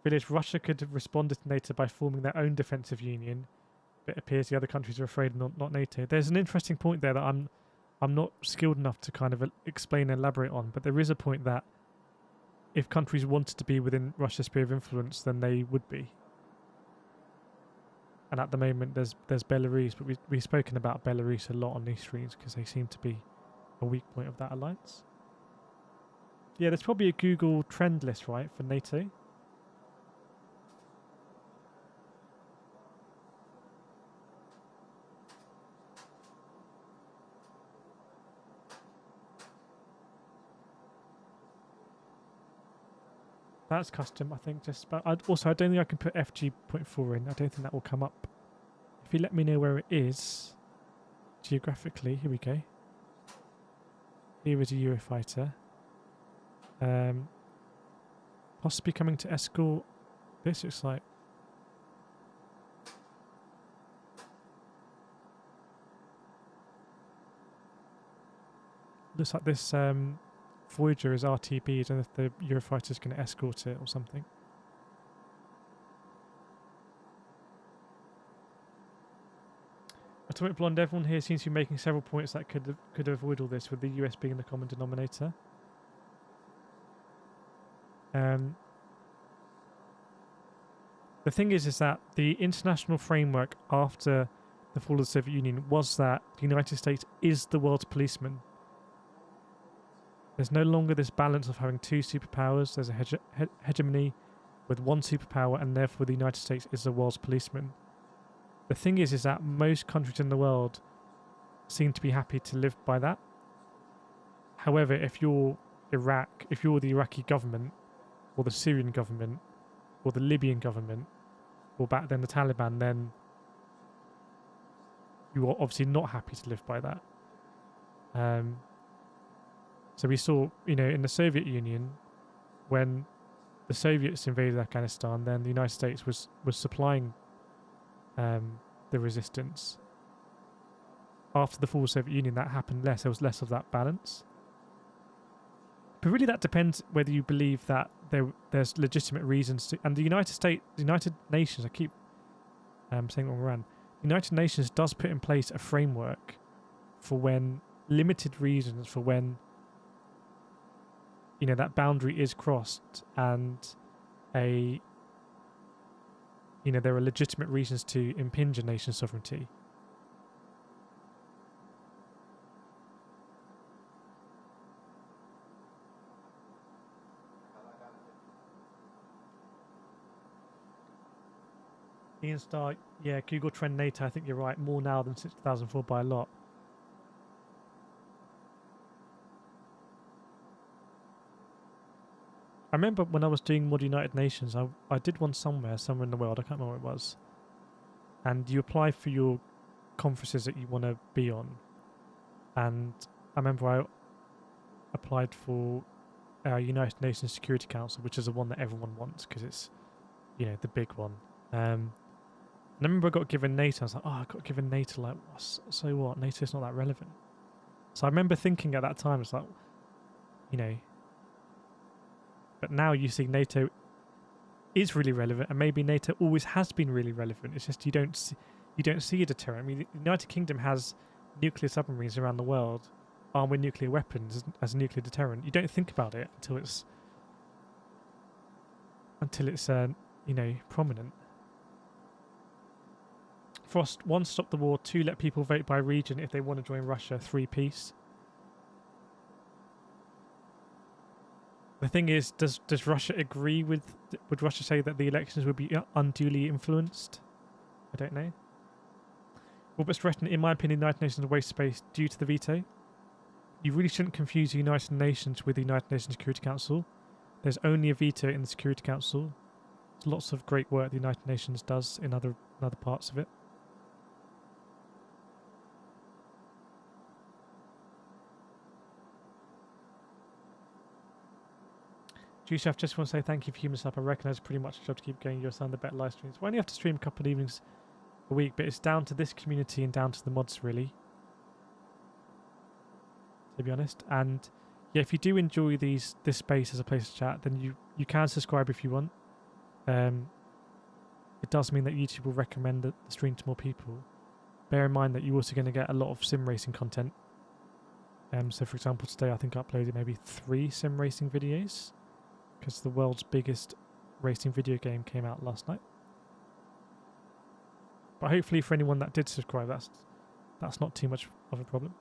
Village, Russia could have responded to NATO by forming their own defensive union, but it appears the other countries are afraid, not NATO. There's an interesting point there that I'm not skilled enough to kind of explain and elaborate on, but there is a point that if countries wanted to be within Russia's sphere of influence, then they would be. And at the moment, there's Belarus, but we've spoken about Belarus a lot on these streams because they seem to be a weak point of that alliance. Yeah, there's probably a Google trend list, right, for NATO. That's custom, I think. Just about. Also, I don't think I can put FG.4 in. I don't think that will come up. If you let me know where it is geographically, here we go. Here is a Eurofighter. Possibly coming to escort. This looks like. Looks like this. Voyager is RTB. I don't know if the Eurofighter is going to escort it or something. Atomic Blonde, everyone here seems to be making several points that could avoid all this, with the US being the common denominator. The thing is that the international framework after the fall of the Soviet Union was that the United States is the world's policeman. There's no longer this balance of having two superpowers. There's a hegemony with one superpower, and therefore the United States is the world's policeman. The thing is that most countries in the world seem to be happy to live by that. However, if you're Iraq, if you're the Iraqi government, or the Syrian government, or the Libyan government, or back then the Taliban, then you are obviously not happy to live by that. So we saw, in the Soviet Union, when the Soviets invaded Afghanistan, then the United States was supplying the resistance. After the fall of the Soviet Union, that happened less. There was less of that balance. But really, that depends whether you believe that there's legitimate reasons to. And the United Nations, I keep saying it wrong around. The United Nations does put in place a framework for when limited reasons for when that boundary is crossed and there are legitimate reasons to impinge a nation's sovereignty. Ian Starr, yeah, Google Trend NATO, I think you're right, more now than since 2004 by a lot. I remember when I was doing Mod United Nations, I did one somewhere in the world, I can't remember what it was. And you apply for your conferences that you want to be on. And I remember I applied for United Nations Security Council, which is the one that everyone wants because it's, the big one. And I remember I got given NATO. I was like, I got given NATO. Like, so what? NATO's not that relevant. So I remember thinking at that time, it's like, but now you see NATO is really relevant, and maybe NATO always has been really relevant. It's just you don't see a deterrent. I mean, the United Kingdom has nuclear submarines around the world, armed with nuclear weapons as a nuclear deterrent. You don't think about it until it's prominent. Frost, 1, stop the war. 2, let people vote by region if they want to join Russia. 3, peace. The thing is, does Russia agree would Russia say that the elections would be unduly influenced? I don't know. Robert Stretton, in my opinion, the United Nations is a waste of space due to the veto. You really shouldn't confuse the United Nations with the United Nations Security Council. There's only a veto in the Security Council. There's lots of great work the United Nations does in other parts of it. G-Chef, just want to say thank you for human stuff. I recognise pretty much a job to keep going your son the better live streams. We only have to stream a couple of evenings a week, but it's down to this community and down to the mods, really. To be honest. And yeah, if you do enjoy this space as a place to chat, then you can subscribe if you want. it does mean that YouTube will recommend the stream to more people. Bear in mind that you're also going to get a lot of sim racing content. So for example, today I think I uploaded maybe 3 sim racing videos because the world's biggest racing video game came out last night. But hopefully for anyone that did subscribe, that's not too much of a problem.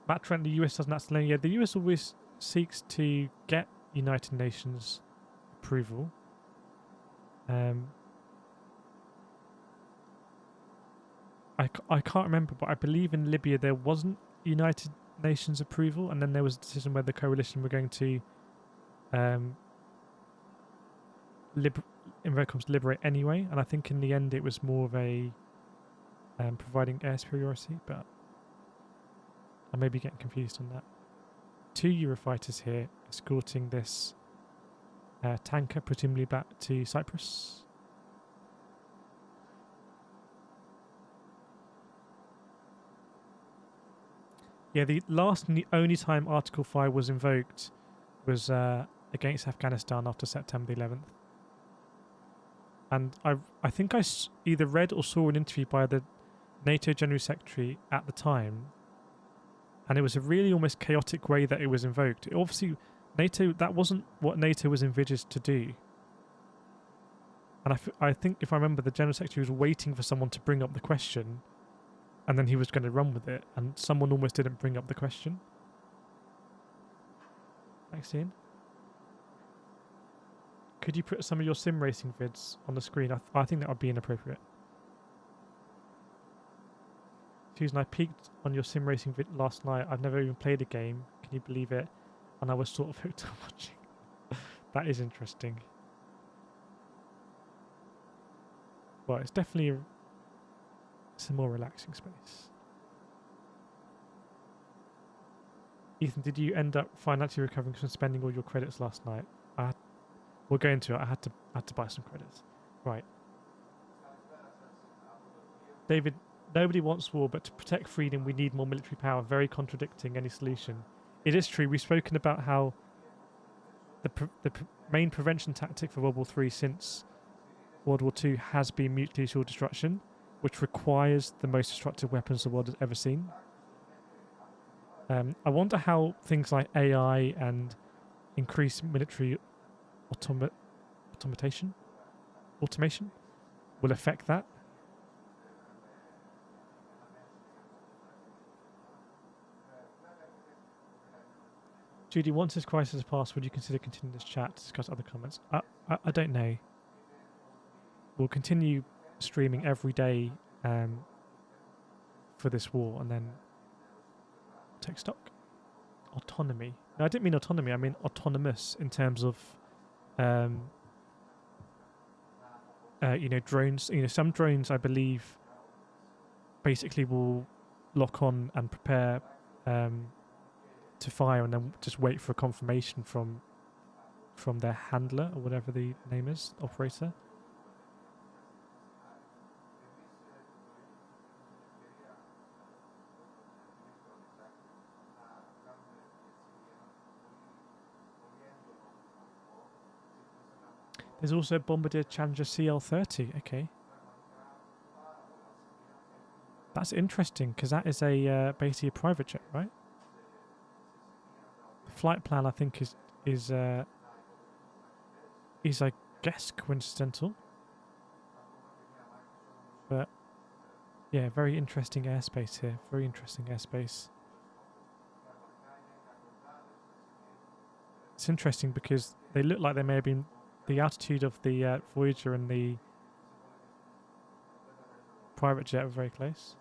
Matt Trent, the US doesn't accidentally. Yeah, the US always seeks to get United Nations approval. I can't remember, but I believe in Libya there wasn't United Nations approval, and then there was a decision where the coalition were going to liberate anyway, and I think in the end it was more of a providing air superiority, but I may be getting confused on that. 2 Eurofighters here escorting this tanker, presumably back to Cyprus. Yeah, the last and the only time Article 5 was invoked was against Afghanistan after September 11th. And I think I either read or saw an interview by the NATO General Secretary at the time, and it was a really almost chaotic way that it was invoked. Obviously, that wasn't what NATO was envisaged to do. And I think, if I remember, the General Secretary was waiting for someone to bring up the question, and then he was going to run with it, and someone almost didn't bring up the question. Thanks, Ian. Could you put some of your sim racing vids on the screen? I think that would be inappropriate. Susan, I peeked on your sim racing vid last night. I've never even played a game. Can you believe it? And I was sort of hooked on watching. That is interesting. Well, it's definitely it's a more relaxing space. Ethan, did you end up financially recovering from spending all your credits last night? We'll go into it. I had to buy some credits. Right. David, nobody wants war, but to protect freedom, we need more military power. Very contradicting any solution. It is true. We've spoken about how the main prevention tactic for World War III since World War II has been mutually assured destruction, which requires the most destructive weapons the world has ever seen. I wonder how things like AI and increased military automation will affect that. Judy, once this crisis has passed, would you consider continuing this chat to discuss other comments? I don't know. We'll continue streaming every day for this war, and then take stock. Autonomy. No, I didn't mean autonomy. I mean autonomous in terms of, drones. Some drones, I believe, basically will lock on and prepare to fire, and then just wait for a confirmation from their handler or whatever the name is, operator. There's also Bombardier Challenger CL-30. Okay. That's interesting, because that is a basically a private jet, right? The flight plan, I think, is I guess coincidental. But yeah, very interesting airspace here. Very interesting airspace. It's interesting because they look like they may have been. The altitude of the Voyager and the private jet were very close.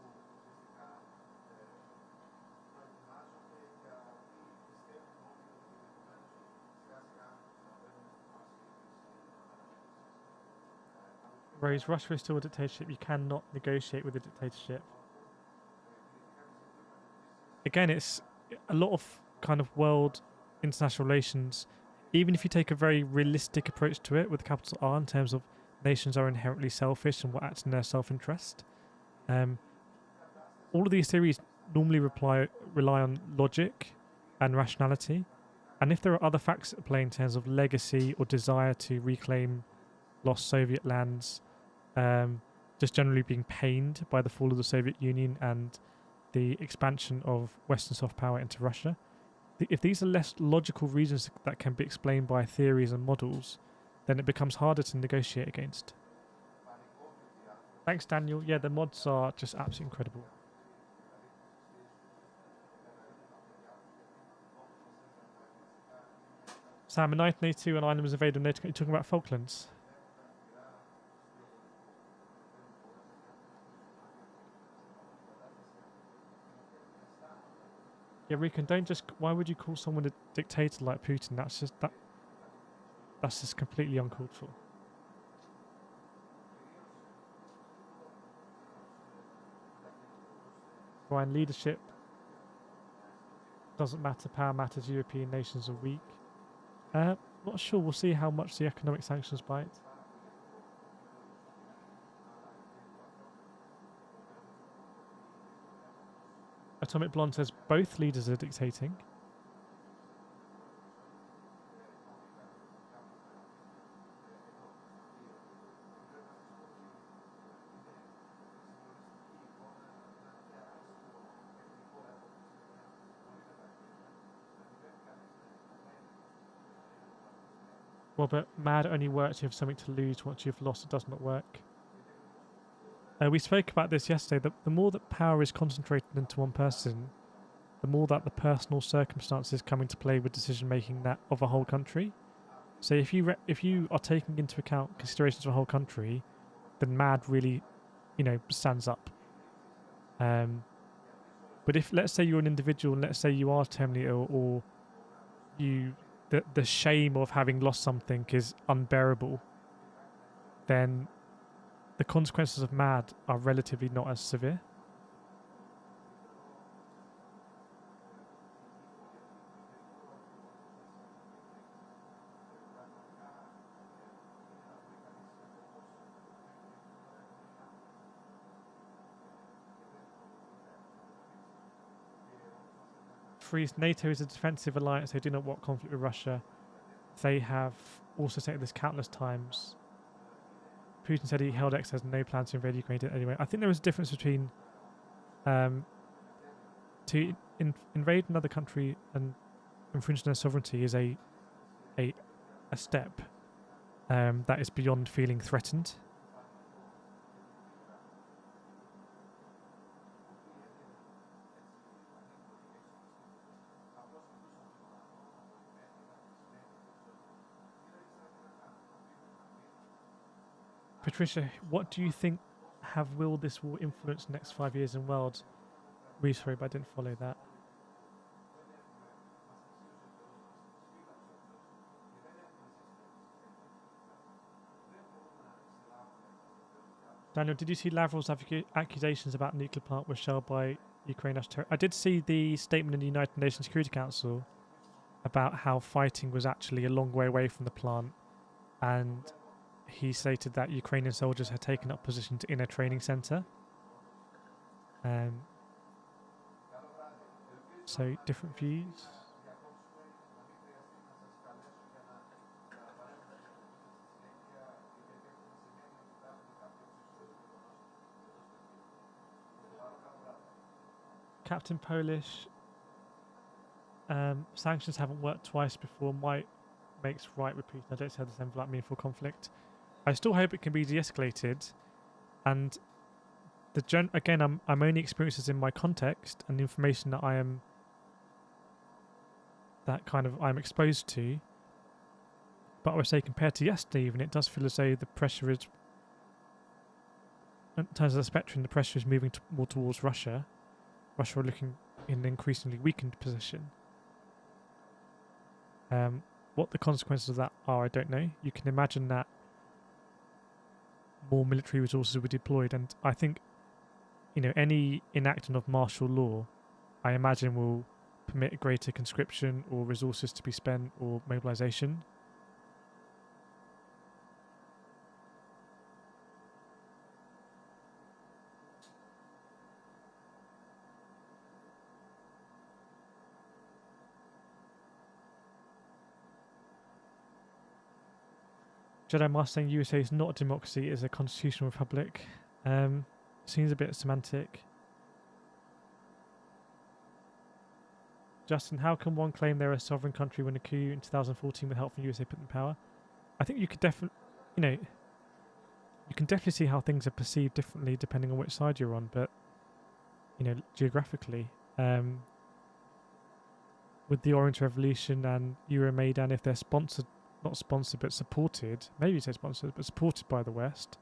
Rose, Russia is still a dictatorship. You cannot negotiate with a dictatorship. Again, it's a lot of kind of world international relations. Even if you take a very realistic approach to it with a capital R in terms of nations are inherently selfish and what acts in their self-interest, all of these theories normally rely on logic and rationality, And if there are other facts at play in terms of legacy or desire to reclaim lost Soviet lands, just generally being pained by the fall of the Soviet Union and the expansion of Western soft power into Russia, if these are less logical reasons that can be explained by theories and models, then it becomes harder to negotiate against. Thanks, Daniel. Yeah, the mods are just absolutely incredible. Sam, in 1982, an island was invaded NATO. You're talking about Falklands? Yeah, Rican, don't just. Why would you call someone a dictator like Putin? That's just completely uncalled for. Brian, leadership doesn't matter. Power matters. European nations are weak. Not sure. We'll see how much the economic sanctions bite. Atomic Blonde says both leaders are dictating. Well, but mad only works if you have something to lose. Once you've lost, it does not work. We spoke about this yesterday. The more that power is concentrated into one person, the more that the personal circumstances come into play with decision making that of a whole country. So if you are taking into account considerations of a whole country, then mad really, stands up. But if, let's say, you're an individual, and let's say you are terminally ill, or the shame of having lost something is unbearable, then the consequences of mad are relatively not as severe. NATO is a defensive alliance. They do not want conflict with Russia. They have also stated this countless times. Putin said he held X has no plans to invade Ukraine anyway. I think there is a difference between to invade another country and infringe their sovereignty is a step that is beyond feeling threatened. Patricia, what do you think will this war influence the next 5 years in the world? Really sorry, but I didn't follow that. Daniel, did you see Lavrov's accusations about nuclear plant were shelled by Ukraine as terror? I did see the statement in the United Nations Security Council about how fighting was actually a long way away from the plant, and he stated that Ukrainian soldiers had taken up positions in a training centre. So different views. Captain Polish. Sanctions haven't worked twice before. Might makes right with Putin. I don't see how this ends without meaningful conflict. I still hope it can be de-escalated, and again, I'm only experiencing this in my context and the information that I'm exposed to. But I would say compared to yesterday, even, it does feel as though the pressure is, in terms of the spectrum, the pressure is moving more towards Russia. Russia are looking in an increasingly weakened position. What the consequences of that are, I don't know. You can imagine that more military resources will be deployed, and I think, any enactment of martial law, I imagine, will permit greater conscription or resources to be spent or mobilization. Jedi Master saying USA is not a democracy, it is a constitutional republic. Seems a bit semantic. Justin, how can one claim they're a sovereign country when a coup in 2014 with help from USA put in power? I think you could definitely, you can definitely see how things are perceived differently depending on which side you're on, but, geographically, with the Orange Revolution and Euromaidan, if they're sponsored, not sponsored, but supported, maybe you say sponsored, but supported by the West,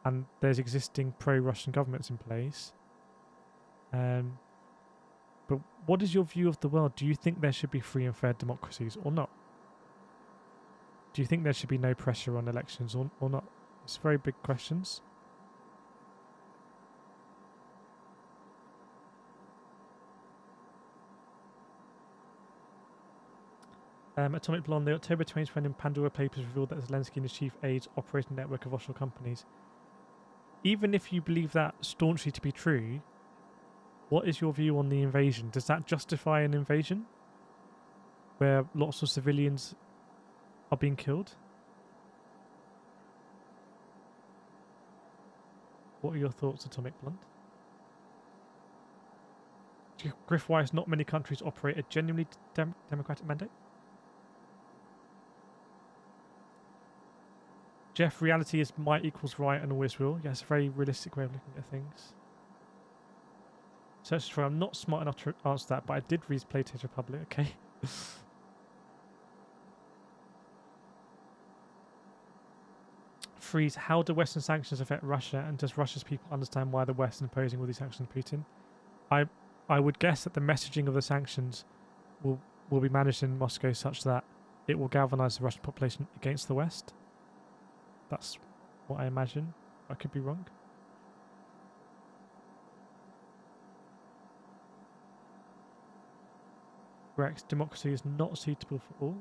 and there's existing pro-Russian governments in place. But what is your view of the world? Do you think there should be free and fair democracies or not? Do you think there should be no pressure on elections or not? It's very big questions. Atomic Blonde, the October 2020 Pandora Papers revealed that Zelenskyy and his chief aides operate a network of offshore companies. Even if you believe that staunchly to be true, what is your view on the invasion? Does that justify an invasion where lots of civilians are being killed? What are your thoughts, Atomic Blunt? Griff Weiss, not many countries operate a genuinely democratic mandate. Jeff, reality is might equals right and always will. Yes, a very realistic way of looking at things. Search for I'm not smart enough to answer that, but I did read Plato's Republic, okay. Freeze, how do Western sanctions affect Russia, and does Russia's people understand why the West is imposing all these sanctions on Putin? I would guess that the messaging of the sanctions will be managed in Moscow such that it will galvanize the Russian population against the West. That's what I imagine. I could be wrong. Rex, democracy is not suitable for all.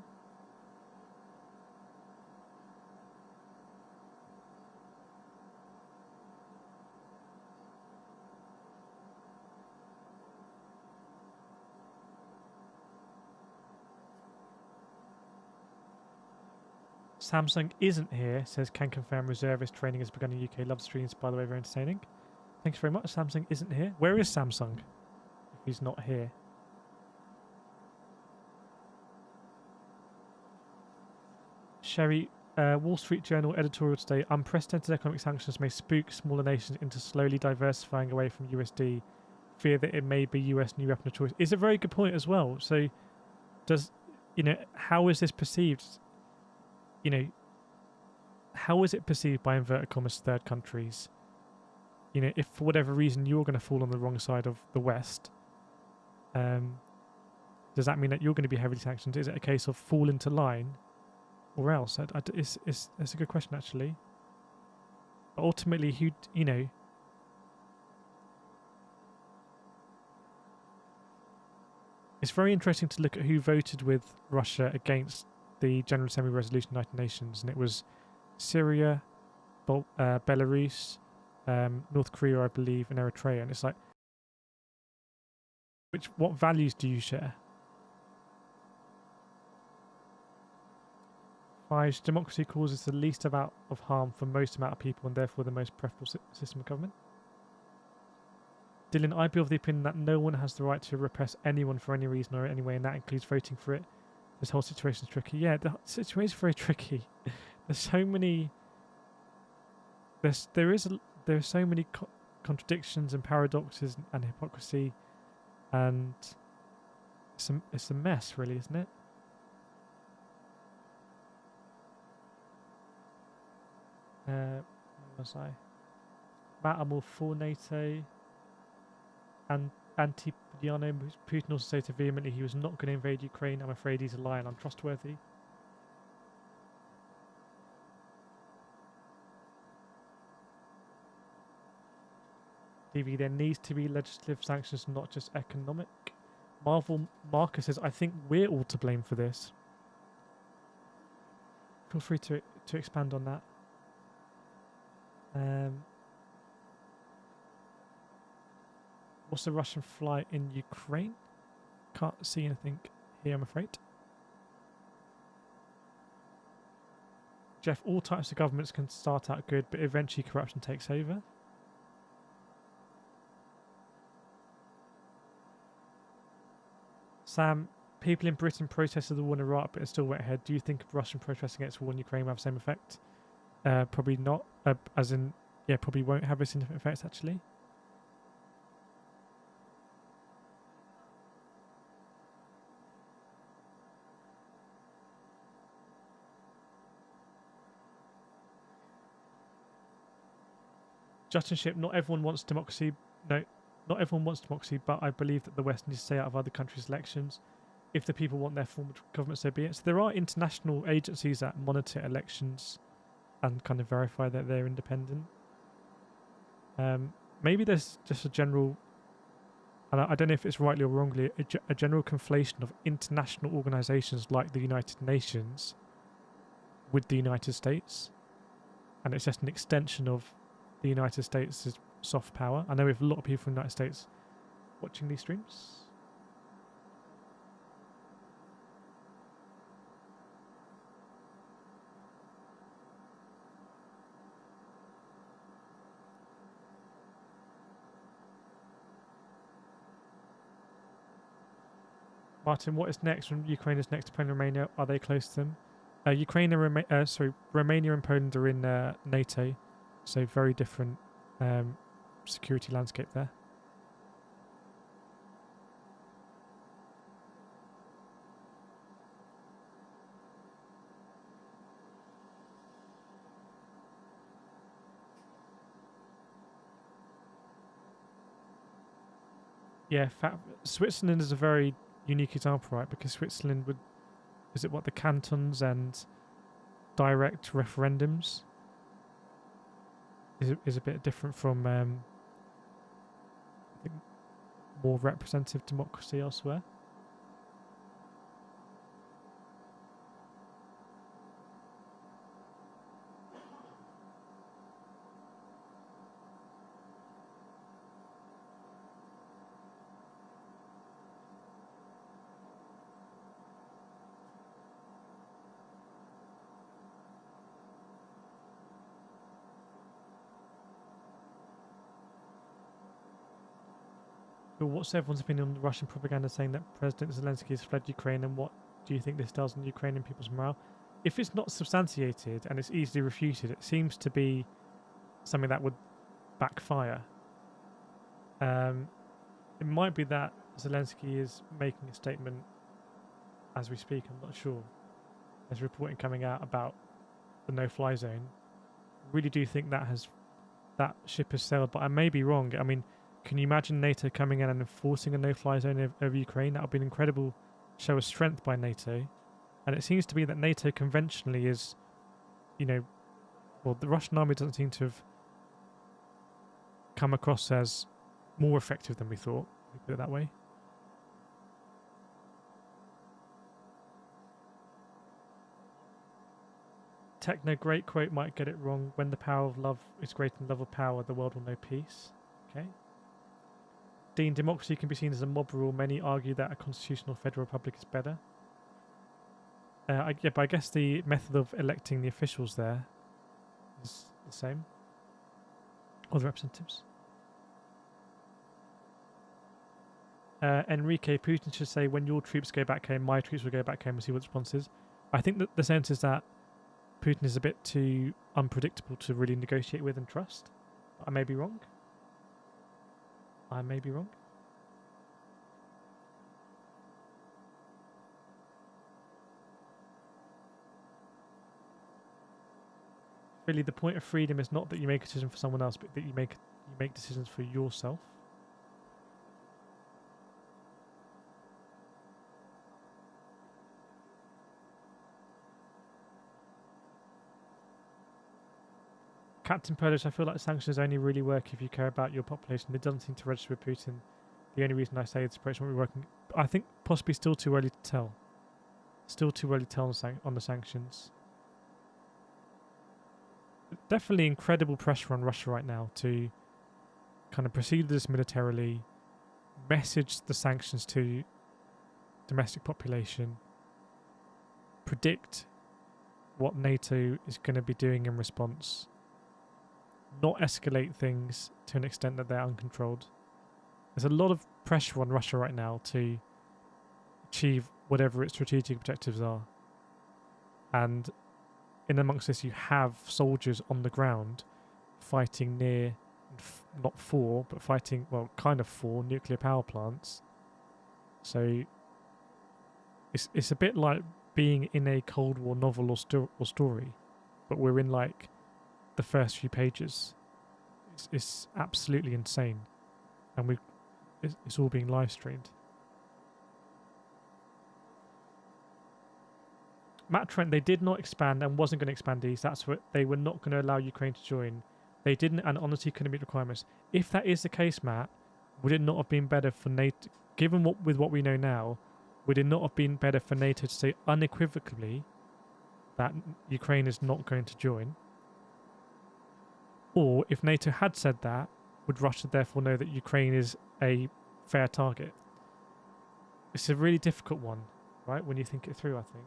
Samsung isn't here, says can confirm reservist training has begun in UK. Love streams, by the way, very entertaining. Thanks very much. Samsung isn't here. Where is Samsung if he's not here? Sherry, Wall Street Journal editorial today, unprecedented economic sanctions may spook smaller nations into slowly diversifying away from USD. Fear that it may be US new weapon of choice. Is a very good point as well. So does, how is this perceived? How is it perceived by inverted commas third countries? If for whatever reason you're going to fall on the wrong side of the West, does that mean that you're going to be heavily sanctioned? Is it a case of fall into line or else? It's a good question, actually. But ultimately, it's very interesting to look at who voted with Russia against the General Assembly Resolution of the United Nations, and it was Syria, Belarus, North Korea, I believe, and Eritrea. And it's like, what values do you share? 5. Democracy causes the least amount of harm for most amount of people and therefore the most preferable system of government. Dylan, I be of the opinion that no one has the right to repress anyone for any reason or any way, and that includes voting for it. This whole situation is tricky. Yeah, the situation is very tricky. There's so many. There are so many contradictions and paradoxes and hypocrisy, and it's a mess, really, isn't it? Where was I? Matt, I'm all for NATO. And anti-Putin. Putin also stated vehemently he was not going to invade Ukraine. I'm afraid he's a liar and untrustworthy. DV, there needs to be legislative sanctions, not just economic. Marvel Marcus says, I think we're all to blame for this. Feel free to expand on that. What's the Russian flight in Ukraine? Can't see anything here, I'm afraid. Jeff, all types of governments can start out good, but eventually corruption takes over. Sam, people in Britain protested the war in Iraq, but it still went ahead. Do you think Russian protests against war in Ukraine will have the same effect? Probably not. As in, yeah, probably won't have a significant effect, actually. Justin Ship, not everyone wants democracy. No, not everyone wants democracy, but I believe that the West needs to stay out of other countries' elections. If the people want their form of government, so be it. So there are international agencies that monitor elections and kind of verify that they're independent. Maybe there's just a general, and I don't know if it's rightly or wrongly, a general conflation of international organizations like the United Nations with the United States. And it's just an extension of the United States' soft power. I know we have a lot of people from the United States watching these streams. Martin, what is next when Ukraine is next to Poland and Romania? Are they close to them? Romania and Poland are in NATO, so very different security landscape there. Yeah, Switzerland is a very unique example, right? Because Switzerland would, the cantons and direct referendums is a bit different from I think more representative democracy elsewhere. But what's everyone's opinion on the Russian propaganda saying that President Zelenskyy has fled Ukraine, and what do you think this does on Ukrainian people's morale? If it's not substantiated and it's easily refuted, it seems to be something that would backfire. It might be that Zelenskyy is making a statement as we speak, I'm not sure. There's reporting coming out about the no-fly zone. Really do think that ship has sailed, but I may be wrong. I mean, can you imagine NATO coming in and enforcing a no-fly zone over Ukraine? That would be an incredible show of strength by NATO. And it seems to be that NATO conventionally is, the Russian army doesn't seem to have come across as more effective than we thought. We put it that way. Techno, great quote, might get it wrong. When the power of love is greater than love of power, the world will know peace. Okay. Dean, democracy can be seen as a mob rule. Many argue that a constitutional federal republic is better. But I guess the method of electing the officials there is the same. Or the representatives. Enrique, Putin should say, when your troops go back home, my troops will go back home and see what the response is. I think that the sense is that Putin is a bit too unpredictable to really negotiate with and trust. I may be wrong. Really, the point of freedom is not that you make a decision for someone else, but that you make decisions for yourself. Captain Polish, I feel like sanctions only really work if you care about your population. It doesn't seem to register with Putin. The only reason I say this approach won't be working, I think possibly still too early to tell. Still too early to tell on the sanctions. Definitely incredible pressure on Russia right now to kind of proceed with this militarily, message the sanctions to domestic population, predict what NATO is going to be doing in response, not escalate things to an extent that they're uncontrolled. There's a lot of pressure on Russia right now to achieve whatever its strategic objectives are. And in amongst this, you have soldiers on the ground fighting near, not for, but fighting, well, kind of for nuclear power plants. So it's a bit like being in a Cold War novel or story, but we're in like the first few pages. It's absolutely insane, and it's all being live streamed. Matt Trent, they did not expand and wasn't going to expand east. That's what they were not going to allow Ukraine to join. They didn't, and honestly couldn't meet requirements. If that is the case, Matt, would it not have been better for NATO, given what we know now, would it not have been better for NATO to say unequivocally that Ukraine is not going to join? Or if NATO had said that, would Russia therefore know that Ukraine is a fair target? It's a really difficult one, right, when you think it through, I think.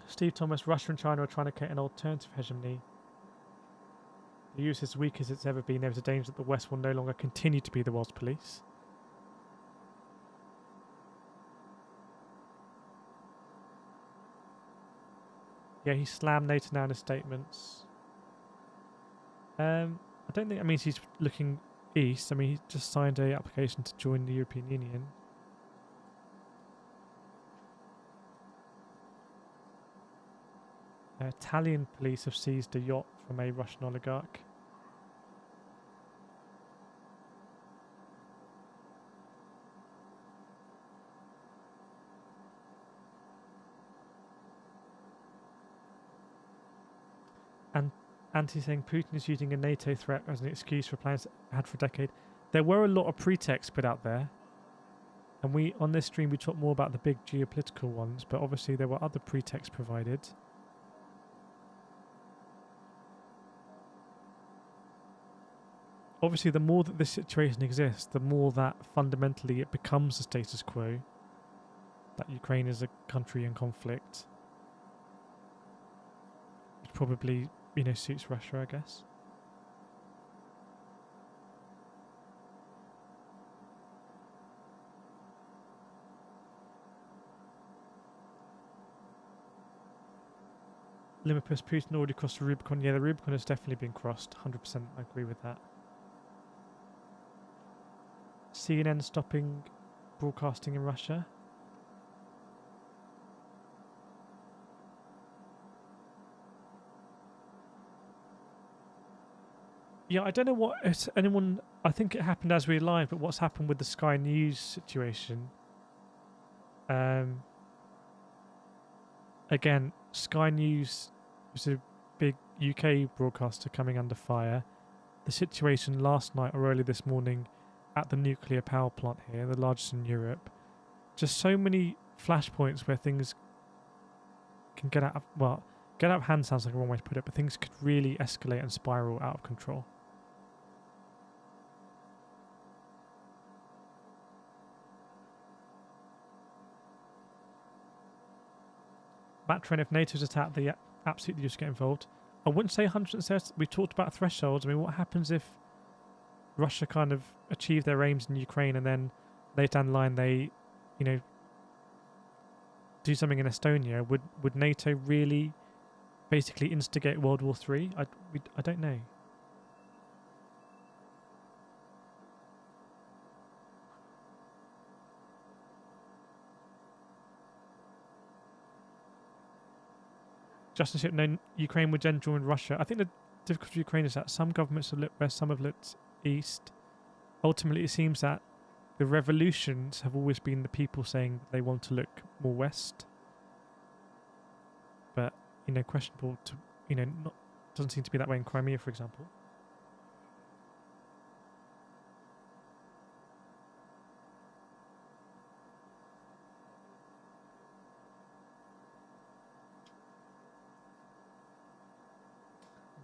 Steve Thomas, Russia and China are trying to create an alternative hegemony. The US is as weak as it's ever been. There is a danger that the West will no longer continue to be the world's police. Yeah, he slammed NATO now in his statements. I don't think that means he's looking east. I mean, he just signed an application to join the European Union. Italian police have seized a yacht from a Russian oligarch. And Anti saying Putin is using a NATO threat as an excuse for plans had for a decade. There were a lot of pretexts put out there. And we, on this stream, we talked more about the big geopolitical ones, but obviously there were other pretexts provided. Obviously, the more that this situation exists, the more that fundamentally it becomes the status quo, that Ukraine is a country in conflict, which probably, you know, suits Russia, I guess. Limipus, Putin already crossed the Rubicon. Yeah, the Rubicon has definitely been crossed. 100%, I agree with that. CNN stopping broadcasting in Russia. Yeah, I don't know what anyone. I think it happened as we were live, but what's happened with the Sky News situation? Again, Sky News was a big UK broadcaster coming under fire. The situation last night or early this morning at the nuclear power plant here, the largest in Europe. Just so many flashpoints where things can get out of, well, get out of hand sounds like a wrong way to put it, but things could really escalate and spiral out of control. Matt Trent, if NATO's attacked, they absolutely just get involved. I wouldn't say 100%. We talked about thresholds. I mean, what happens if Russia kind of achieve their aims in Ukraine and then later down the line they, you know, do something in Estonia? Would NATO really basically instigate World War III? I don't know. Justin Ship, no, Ukraine would then join Russia. I think the difficulty with Ukraine is that some governments have looked west, some have looked east. Ultimately, it seems that the revolutions have always been the people saying they want to look more west. But, you know, questionable to, you know, not, doesn't seem to be that way in Crimea, for example.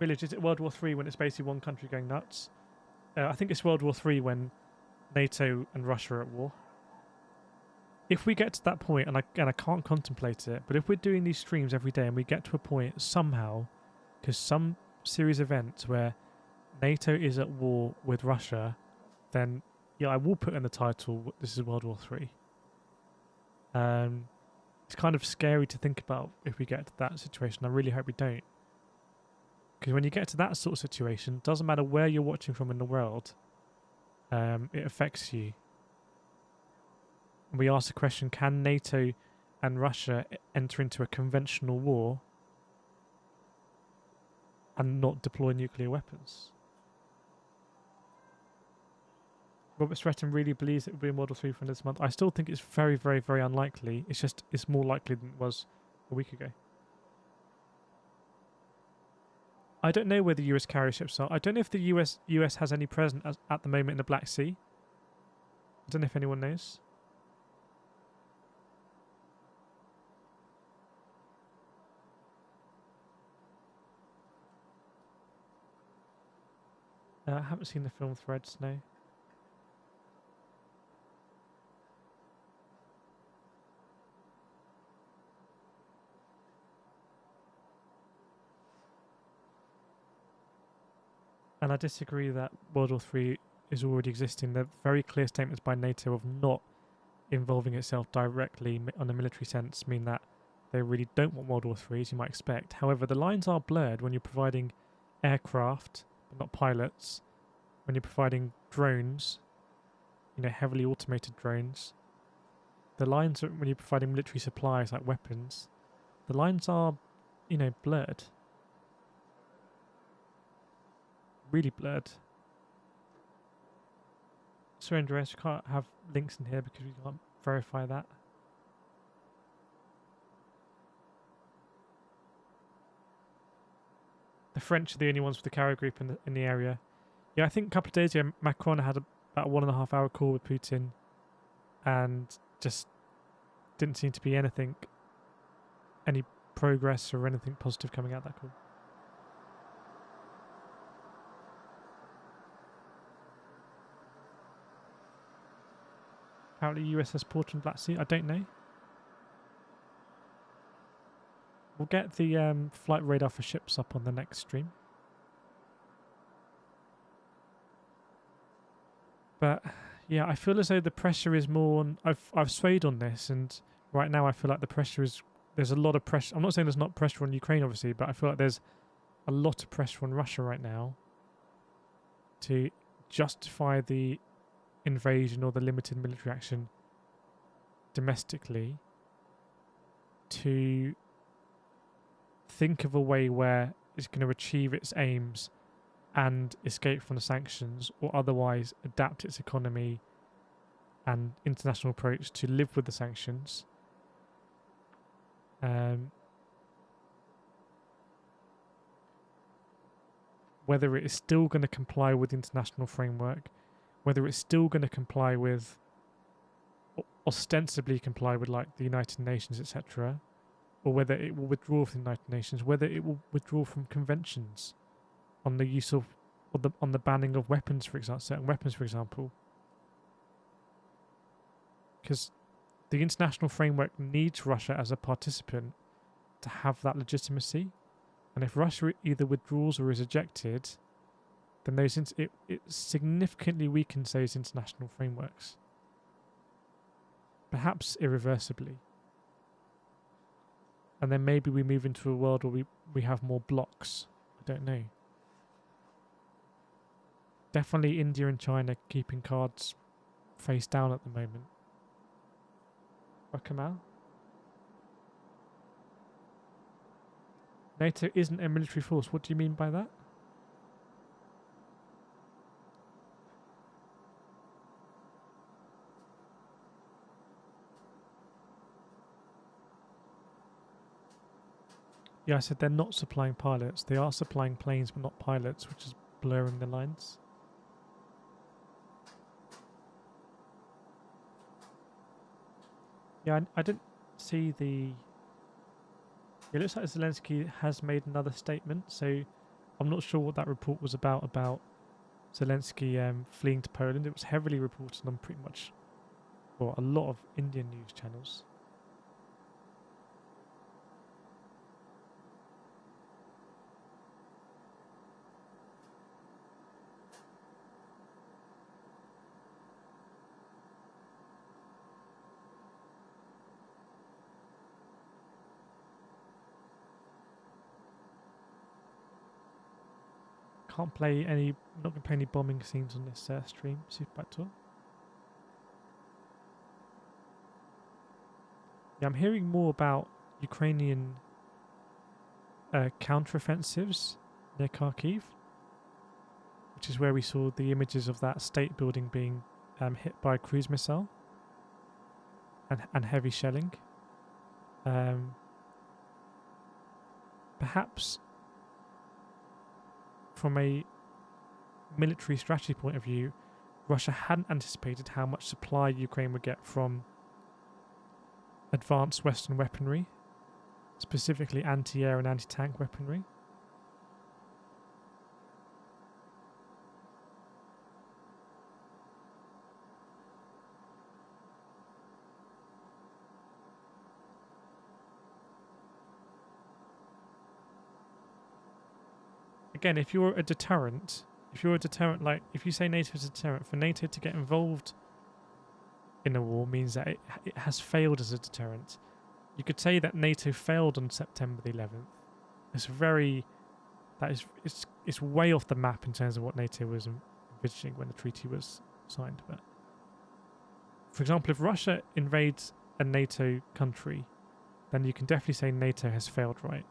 Village, is it World War III when it's basically one country going nuts? I think it's World War III when NATO and Russia are at war. if we get to that point, and I can't contemplate it, but if we're doing these streams every day and we get to a point somehow, because some series of events where NATO is at war with Russia, then yeah, I will put in the title, this is World War III. It's kind of scary to think about if we get to that situation. I really hope we don't. Because when you get to that sort of situation, it doesn't matter where you're watching from in the world, it affects you. And we ask the question, can NATO and Russia enter into a conventional war and not deploy nuclear weapons? Robert Stretton really believes it will be in World War III for this month. I still think it's very, very, very unlikely. It's more likely than it was a week ago. I don't know where the US carrier ships are. I don't know if the US has any present at the moment in the Black Sea. I don't know if anyone knows. I haven't seen the film Threads, no. And I disagree that World War III is already existing. There are very clear statements by NATO of not involving itself directly on a military sense, mean that they really don't want World War III, as you might expect. However, the lines are blurred when you're providing aircraft, but not pilots, when you're providing drones, heavily automated drones. The lines are, when you're providing military supplies like weapons, the lines are, blurred. Really blurred. Sorry, Andreas, we can't have links in here because we can't verify that. The French are the only ones with the carrier group in the area. Yeah, I think a couple of days ago, Macron had about a 1.5 hour call with Putin, and just didn't seem to be any progress or anything positive coming out of that call. Apparently USS Port in Black Sea. I don't know. We'll get the flight radar for ships up on the next stream. But yeah, I feel as though the pressure is more on... I've swayed on this, and right now I feel like the pressure is... There's a lot of pressure. I'm not saying there's not pressure on Ukraine, obviously, but I feel like there's a lot of pressure on Russia right now to justify the invasion or the limited military action domestically, to think of a way where it's going to achieve its aims and escape from the sanctions, or otherwise adapt its economy and international approach to live with the sanctions. Whether it is still going to comply with the international framework, whether it's still going to comply with, ostensibly comply with, like the United Nations, etc., or whether it will withdraw from the United Nations, whether it will withdraw from conventions on the use of, on the banning of weapons, for example, certain weapons, for example. Because the international framework needs Russia as a participant to have that legitimacy. And if Russia either withdraws or is ejected, then it significantly weakens those international frameworks. Perhaps irreversibly. And then maybe we move into a world where we have more blocks. I don't know. Definitely India and China keeping cards face down at the moment. Kamal? NATO isn't a military force. What do you mean by that? Yeah, I said they're not supplying pilots. They are supplying planes, but not pilots, which is blurring the lines. Yeah, I didn't see the... It looks like Zelenskyy has made another statement, so I'm not sure what that report was about Zelenskyy fleeing to Poland. It was heavily reported on pretty much, or a lot of Indian news channels. Can't play any, not going to play any bombing scenes on this stream, Socio-political. Yeah, I'm hearing more about Ukrainian counteroffensives near Kyiv, which is where we saw the images of that state building being hit by a cruise missile and heavy shelling. Perhaps from a military strategy point of view, Russia hadn't anticipated how much supply Ukraine would get from advanced Western weaponry, specifically anti-air and anti-tank weaponry. Again, if you're a deterrent, like if you say NATO is a deterrent, for NATO to get involved in a war means that it has failed as a deterrent. You could say that NATO failed on September the 11th. It's way off the map in terms of what NATO was envisioning when the treaty was signed. But for example, if Russia invades a NATO country, then you can definitely say NATO has failed, right?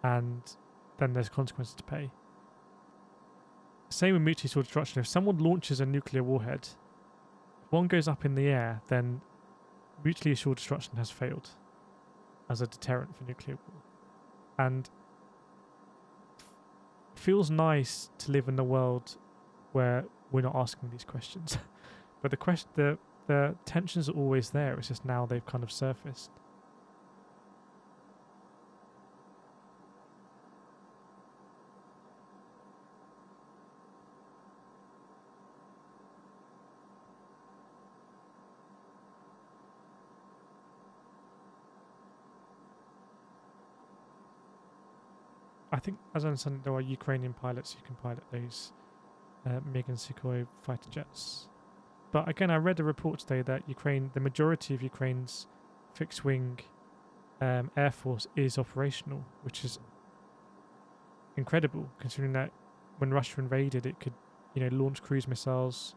And then there's consequences to pay. Same with mutually assured destruction. If someone launches a nuclear warhead, if one goes up in the air, then mutually assured destruction has failed as a deterrent for nuclear war. And it feels nice to live in a world where we're not asking these questions. But the tensions are always there. It's just now they've kind of surfaced. I think, as I understand, there are Ukrainian pilots who can pilot those MiG and Sukhoi fighter jets. But again, I read a report today that the majority of Ukraine's fixed-wing air force is operational, which is incredible, considering that when Russia invaded, it could, launch cruise missiles,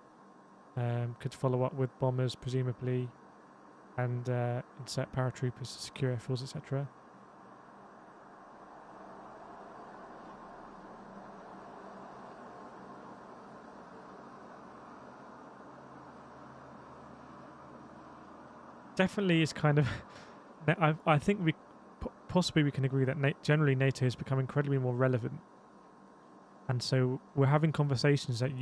could follow up with bombers, presumably, and insert paratroopers to secure airfields, etc. Definitely is kind of. I think possibly we can agree that generally NATO has become incredibly more relevant, and so we're having conversations that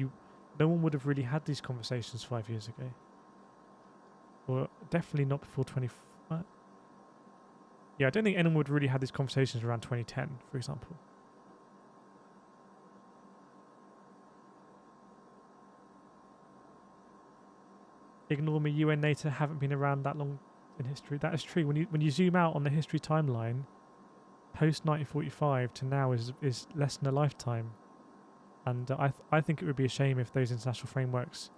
no one would have really had these conversations 5 years ago, or definitely not before 20. Yeah, I don't think anyone would really have these conversations around 2010, for example. Ignore me, UN, NATO haven't been around that long in history. That is true. When you zoom out on the history timeline, post 1945 to now is less than a lifetime, and I think it would be a shame if those international frameworks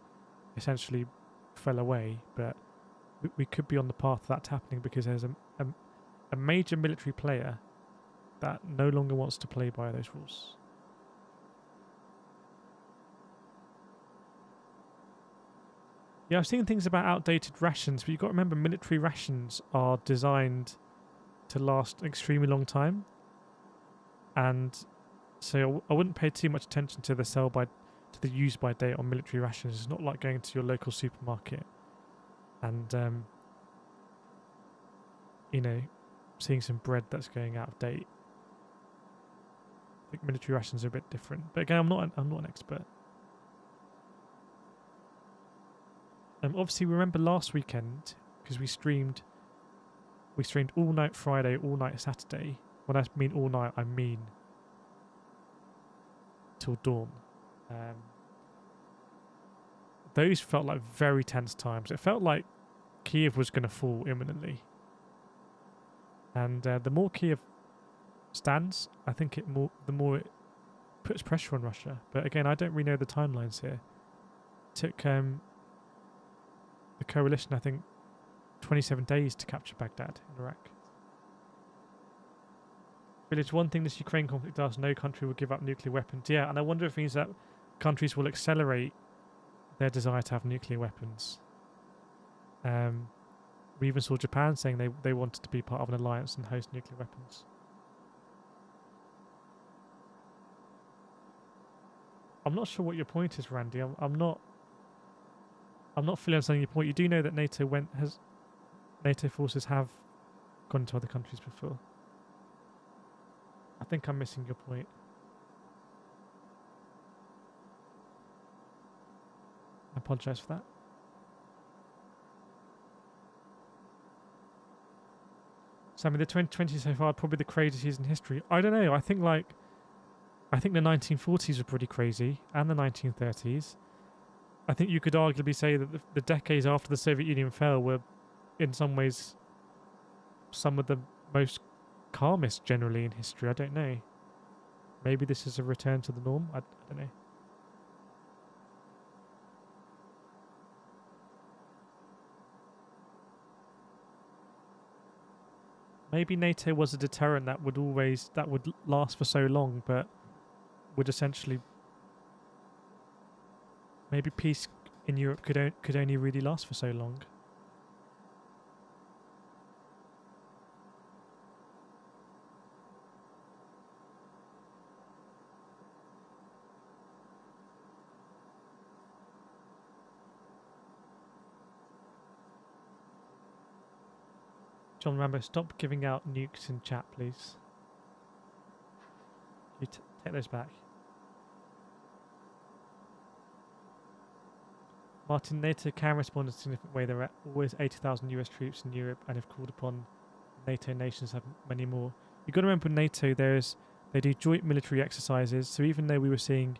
essentially fell away. But we could be on the path of that happening because there's a major military player that no longer wants to play by those rules. Yeah, I've seen things about outdated rations, but you've got to remember military rations are designed to last an extremely long time. And so I wouldn't pay too much attention to the use by date on military rations. It's not like going to your local supermarket and seeing some bread that's going out of date. I think military rations are a bit different. But again, I'm not an expert. Obviously, remember last weekend, because we streamed all night Friday, all night Saturday. When I mean all night, I mean till dawn. those felt like very tense times. It felt like Kyiv was going to fall imminently. And the more Kyiv stands, I think the more it puts pressure on Russia. But again, I don't really know the timelines here. It took the coalition, I think, 27 days to capture Baghdad in Iraq. Village, one thing this Ukraine conflict does, no country will give up nuclear weapons. Yeah, and I wonder if it means that countries will accelerate their desire to have nuclear weapons. We even saw Japan saying they wanted to be part of an alliance and host nuclear weapons. I'm not sure what your point is, Randy. I'm not fully understanding your point. You do know that NATO forces have gone to other countries before. I think I'm missing your point. I apologise for that. Sammy, the 2020 so far probably the craziest years in history. I don't know. I think the 1940s were pretty crazy, and the 1930s. I think you could arguably say that the decades after the Soviet Union fell were, in some ways, some of the most calmest generally in history. I don't know. Maybe this is a return to the norm. I don't know. Maybe NATO was a deterrent that would last for so long, but would essentially, maybe peace in Europe could only really last for so long. John Rambo, stop giving out nukes in chat, please. You take those back. Martin, NATO can respond in a significant way. There are always 80,000 US troops in Europe, and if called upon, NATO nations have many more. You've got to remember NATO, they do joint military exercises, so even though we were seeing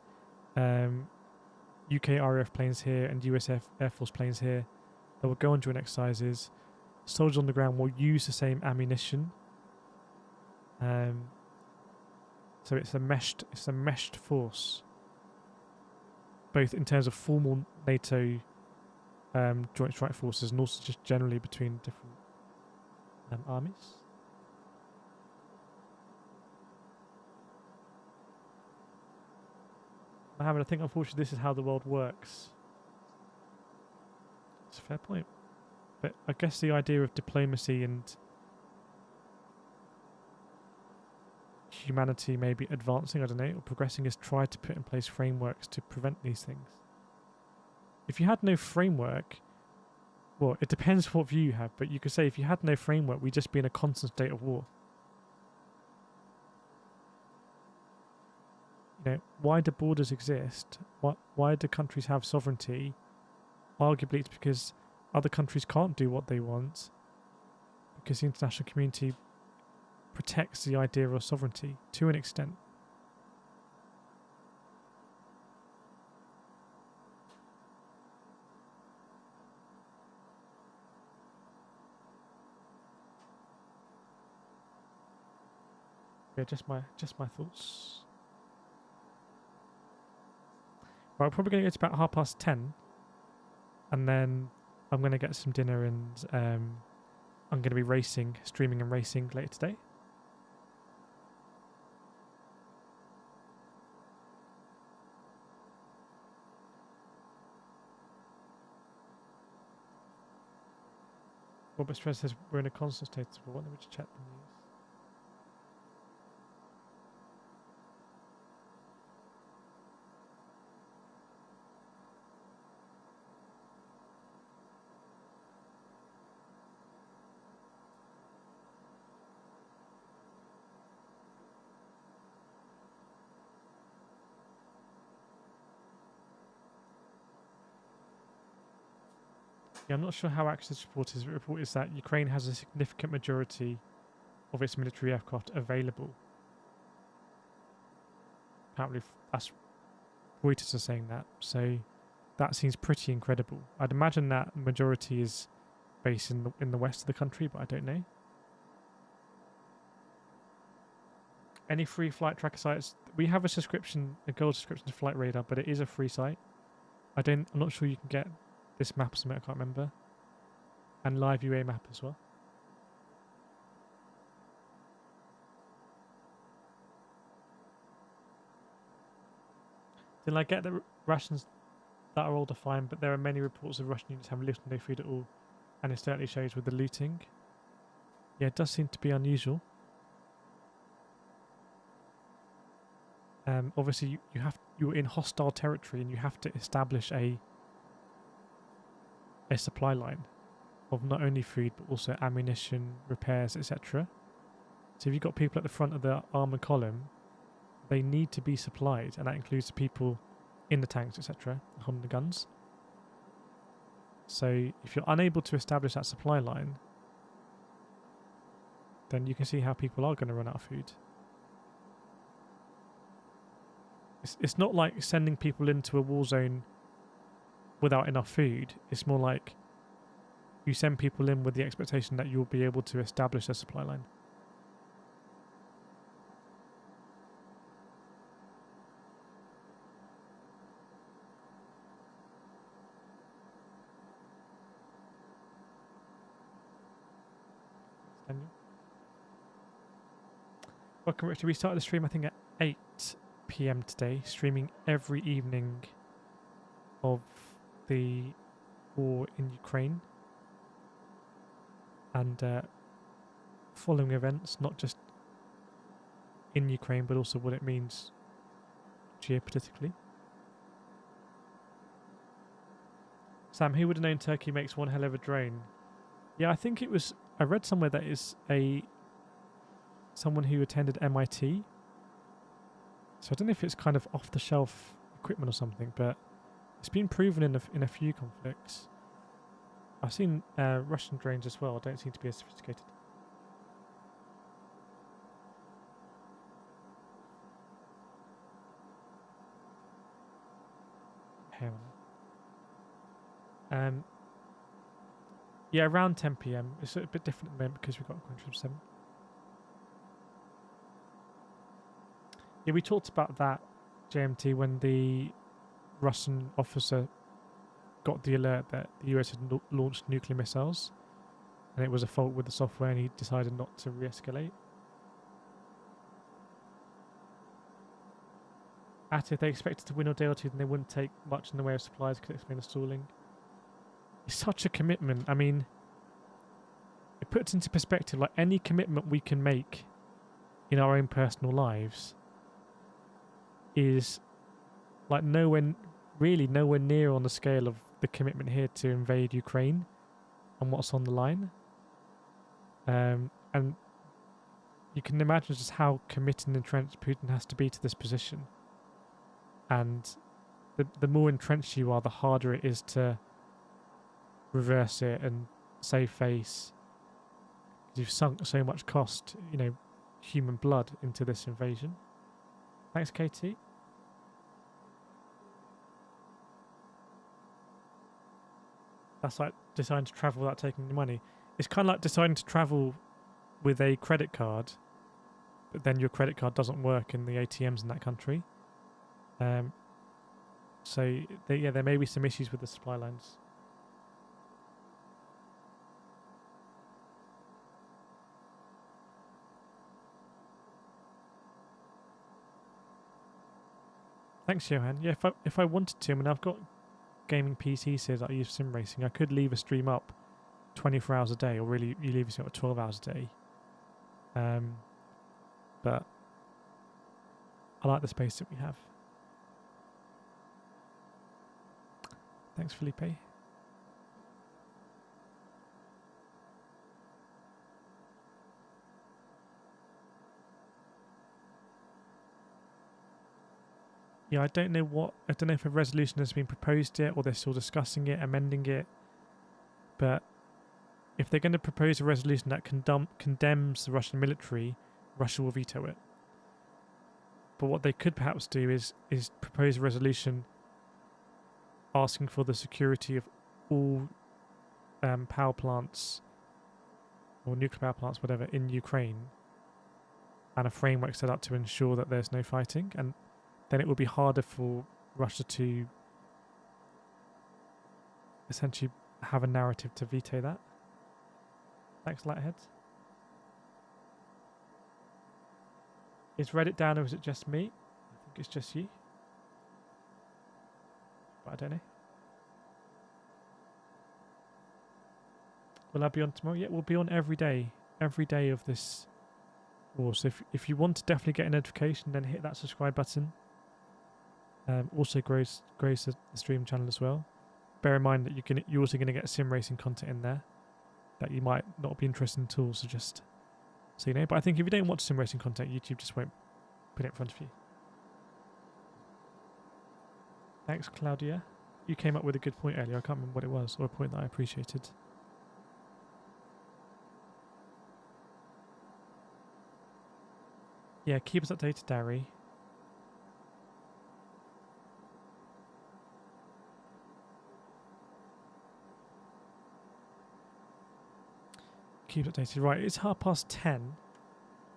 UK RAF planes here and US Air Force planes here, they will go on joint exercises. Soldiers on the ground will use the same ammunition. So it's a meshed force, both in terms of formal NATO joint strike forces and also just generally between different armies. Mohammed, I think unfortunately this is how the world works. It's a fair point. But I guess the idea of diplomacy and humanity maybe advancing, I don't know, or progressing is try to put in place frameworks to prevent these things. If you had no framework, well, it depends what view you have, but you could say if you had no framework, we'd just be in a constant state of war. You know, why do borders exist? Why do countries have sovereignty? Arguably it's because other countries can't do what they want because the international community protects the idea of sovereignty to an extent. Yeah, just my thoughts. Right, we're probably going to get to about 10:30, and then I'm going to get some dinner, and I'm going to be streaming and racing later today. Robert Stress says we're in a constant state of war. Let me just check the news. Yeah, I'm not sure how accurate this report is. The report is that Ukraine has a significant majority of its military aircraft available. Apparently, Reuters are saying that. So that seems pretty incredible. I'd imagine that majority is based in the west of the country, but I don't know. Any free flight tracker sites? We have a subscription, a gold subscription to Flight Radar, but it is a free site. I'm not sure you can get this map or something, I can't remember. And live UA map as well. Then I get that rations that are all defined, but there are many reports of Russian units having little to no food at all, and it certainly shows with the looting. Yeah, it does seem to be unusual. Obviously, you're in hostile territory, and you have to establish a supply line of not only food but also ammunition, repairs, etc. So if you've got people at the front of the armored column, they need to be supplied, and that includes the people in the tanks, etc., holding the guns. So if you're unable to establish that supply line, then you can see how people are going to run out of food. It's not like sending people into a war zone without enough food. It's more like you send people in with the expectation that you'll be able to establish a supply line. Welcome, Richard. We started the stream, I think, at 8 p.m. today, streaming every evening of the war in Ukraine and following events, not just in Ukraine, but also what it means geopolitically. Sam, who would have known Turkey makes one hell of a drone? Yeah, I think it was, I read somewhere that is someone who attended MIT. So I don't know if it's kind of off-the-shelf equipment or something, but it's been proven in a few conflicts. I've seen Russian drones as well. Don't seem to be as sophisticated. Yeah, around 10 p.m. It's a bit different at the moment because we've got a country of 7. Yeah, we talked about that, JMT, when the Russian officer got the alert that the US had launched nuclear missiles, and it was a fault with the software, and he decided not to re-escalate. If they expected to win a day or two, then they wouldn't take much in the way of supplies, could explain the stalling. It's such a commitment. I mean, it puts into perspective, like, any commitment we can make in our own personal lives is like nowhere near on the scale of the commitment here to invade Ukraine and what's on the line. And you can imagine just how committed and entrenched Putin has to be to this position. And the more entrenched you are, the harder it is to reverse it and save face. You've sunk so much cost, human blood into this invasion. Thanks, KT. That's like deciding to travel without taking the money. It's kind of like deciding to travel with a credit card, but then your credit card doesn't work in the ATMs in that country. So there may be some issues with the supply lines. Thanks, Johan. Yeah, if I wanted to, I mean, I've got gaming PCs here that I use for sim racing. I could leave a stream up 24 hours a day, or really you leave a stream up 12 hours a day. But I like the space that we have. Thanks, Felipe. Yeah, I don't know if a resolution has been proposed yet, or they're still discussing it, amending it. But if they're going to propose a resolution that condemns the Russian military, Russia will veto it. But what they could perhaps do is propose a resolution asking for the security of all power plants or nuclear power plants, whatever, in Ukraine, and a framework set up to ensure that there's no fighting, and then it will be harder for Russia to essentially have a narrative to veto that. Thanks, Lighthead. Is Reddit down or is it just me? I think it's just you. But I don't know. Will I be on tomorrow? Yeah, we'll be on every day of this war. So if you want to definitely get a notification, then hit that subscribe button. Also grows the stream channel as well. Bear in mind that you're also going to get sim racing content in there that you might not be interested in at all, so just so you know. But I think if you don't watch sim racing content, YouTube just won't put it in front of you. Thanks, Claudia. You came up with a good point earlier. I can't remember what it was, or a point that I appreciated. Yeah, keep us updated, Darry. Keep updated. Right, it's 10:30.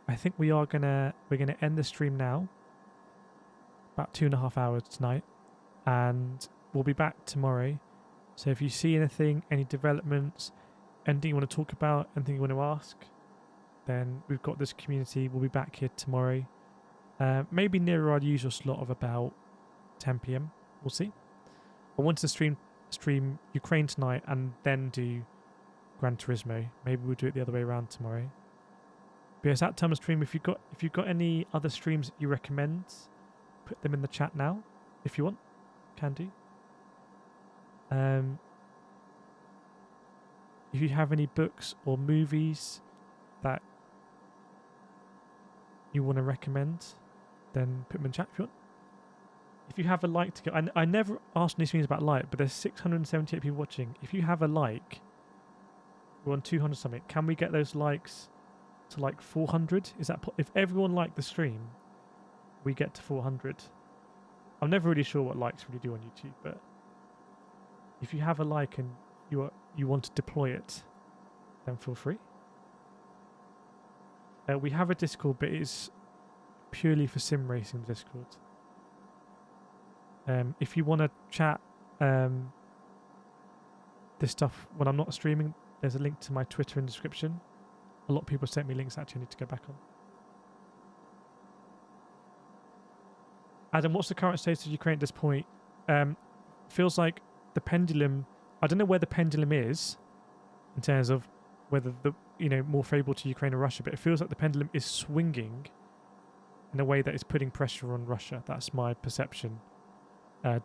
I think we're gonna end the stream now. About 2.5 hours tonight, and we'll be back tomorrow. So if you see anything, any developments, anything you want to talk about, anything you want to ask, then we've got this community. We'll be back here tomorrow, maybe nearer our usual slot of about 10 p.m. We'll see. I wanted to stream Ukraine tonight and then do Gran Turismo. Maybe we'll do it the other way around tomorrow. But it's that time of stream. If you've got any other streams that you recommend, put them in the chat now. If you want, can do. If you have any books or movies that you want to recommend, then put them in chat if you want. If you have a like to go, I never asked any streams about like, but there's 678 people watching. If you have a like, we're on 200 something. Can we get those likes to like 400? Is that if everyone liked the stream, we get to 400? I'm never really sure what likes really do on YouTube, but if you have a like and you want to deploy it, then feel free. We have a Discord, but it's purely for sim racing Discord. If you want to chat this stuff when I'm not streaming, there's a link to my Twitter in the description. A lot of people sent me links actually I need to go back on. Adam, what's the current status of Ukraine at this point? Feels like the pendulum, I don't know where the pendulum is in terms of whether more favourable to Ukraine or Russia, but it feels like the pendulum is swinging in a way that is putting pressure on Russia. That's my perception.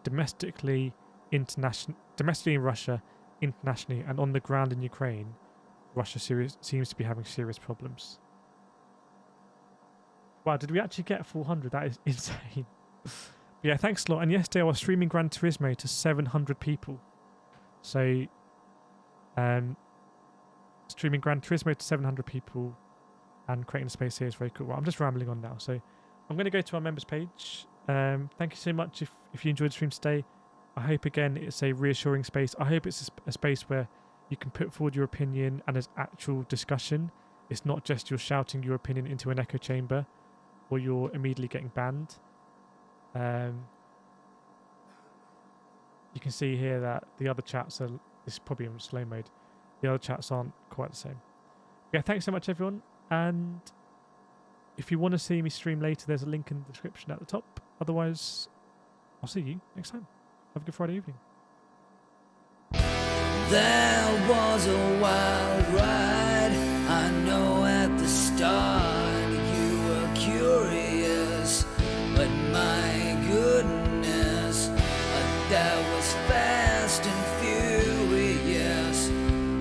Domestically in Russia, internationally, and on the ground in Ukraine, Russia seems to be having serious problems. Wow, did we actually get 400? That is insane. Yeah, thanks a lot. And yesterday I was streaming Gran Turismo to 700 people. So, streaming Gran Turismo to 700 people and creating a space here is very cool. Well, I'm just rambling on now. So, I'm going to go to our members page. Thank you so much if you enjoyed the stream today. I hope, again, it's a reassuring space. I hope it's a space where you can put forward your opinion and there's actual discussion. It's not just you're shouting your opinion into an echo chamber or you're immediately getting banned. You can see here that the other chats are, this is probably in slow mode, the other chats aren't quite the same. Yeah, thanks so much everyone, and if you want to see me stream later, there's a link in the description at the top. Otherwise, I'll see you next time. Have a good Friday evening. There was a wild ride, I know at the start you were curious, but my goodness, that was fast and furious.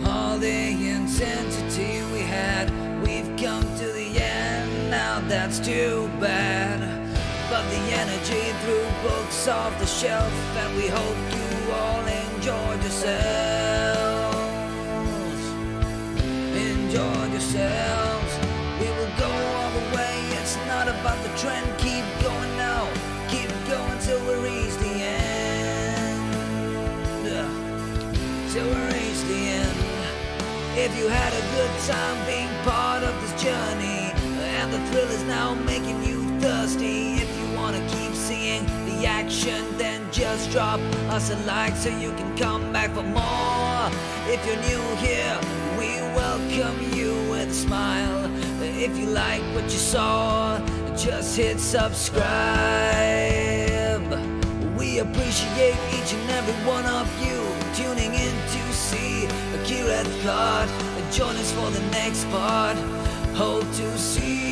All the intensity we had, we've come to the end, now that's too bad. But the energy threw books off the shelf, and we hope you all enjoyed yourselves. Enjoy yourselves. We will go all the way, it's not about the trend. Keep going now, keep going till we reach the end. If you had a good time being part of this journey, and the thrill is now making you thirsty, if you wanna keep seeing the action, then just drop us a like so you can come back for more. If you're new here, we welcome you with a smile. If you like what you saw, just hit subscribe. We appreciate each and every one of you tuning in to see a Kyiv card. Join us for the next part. Hope to see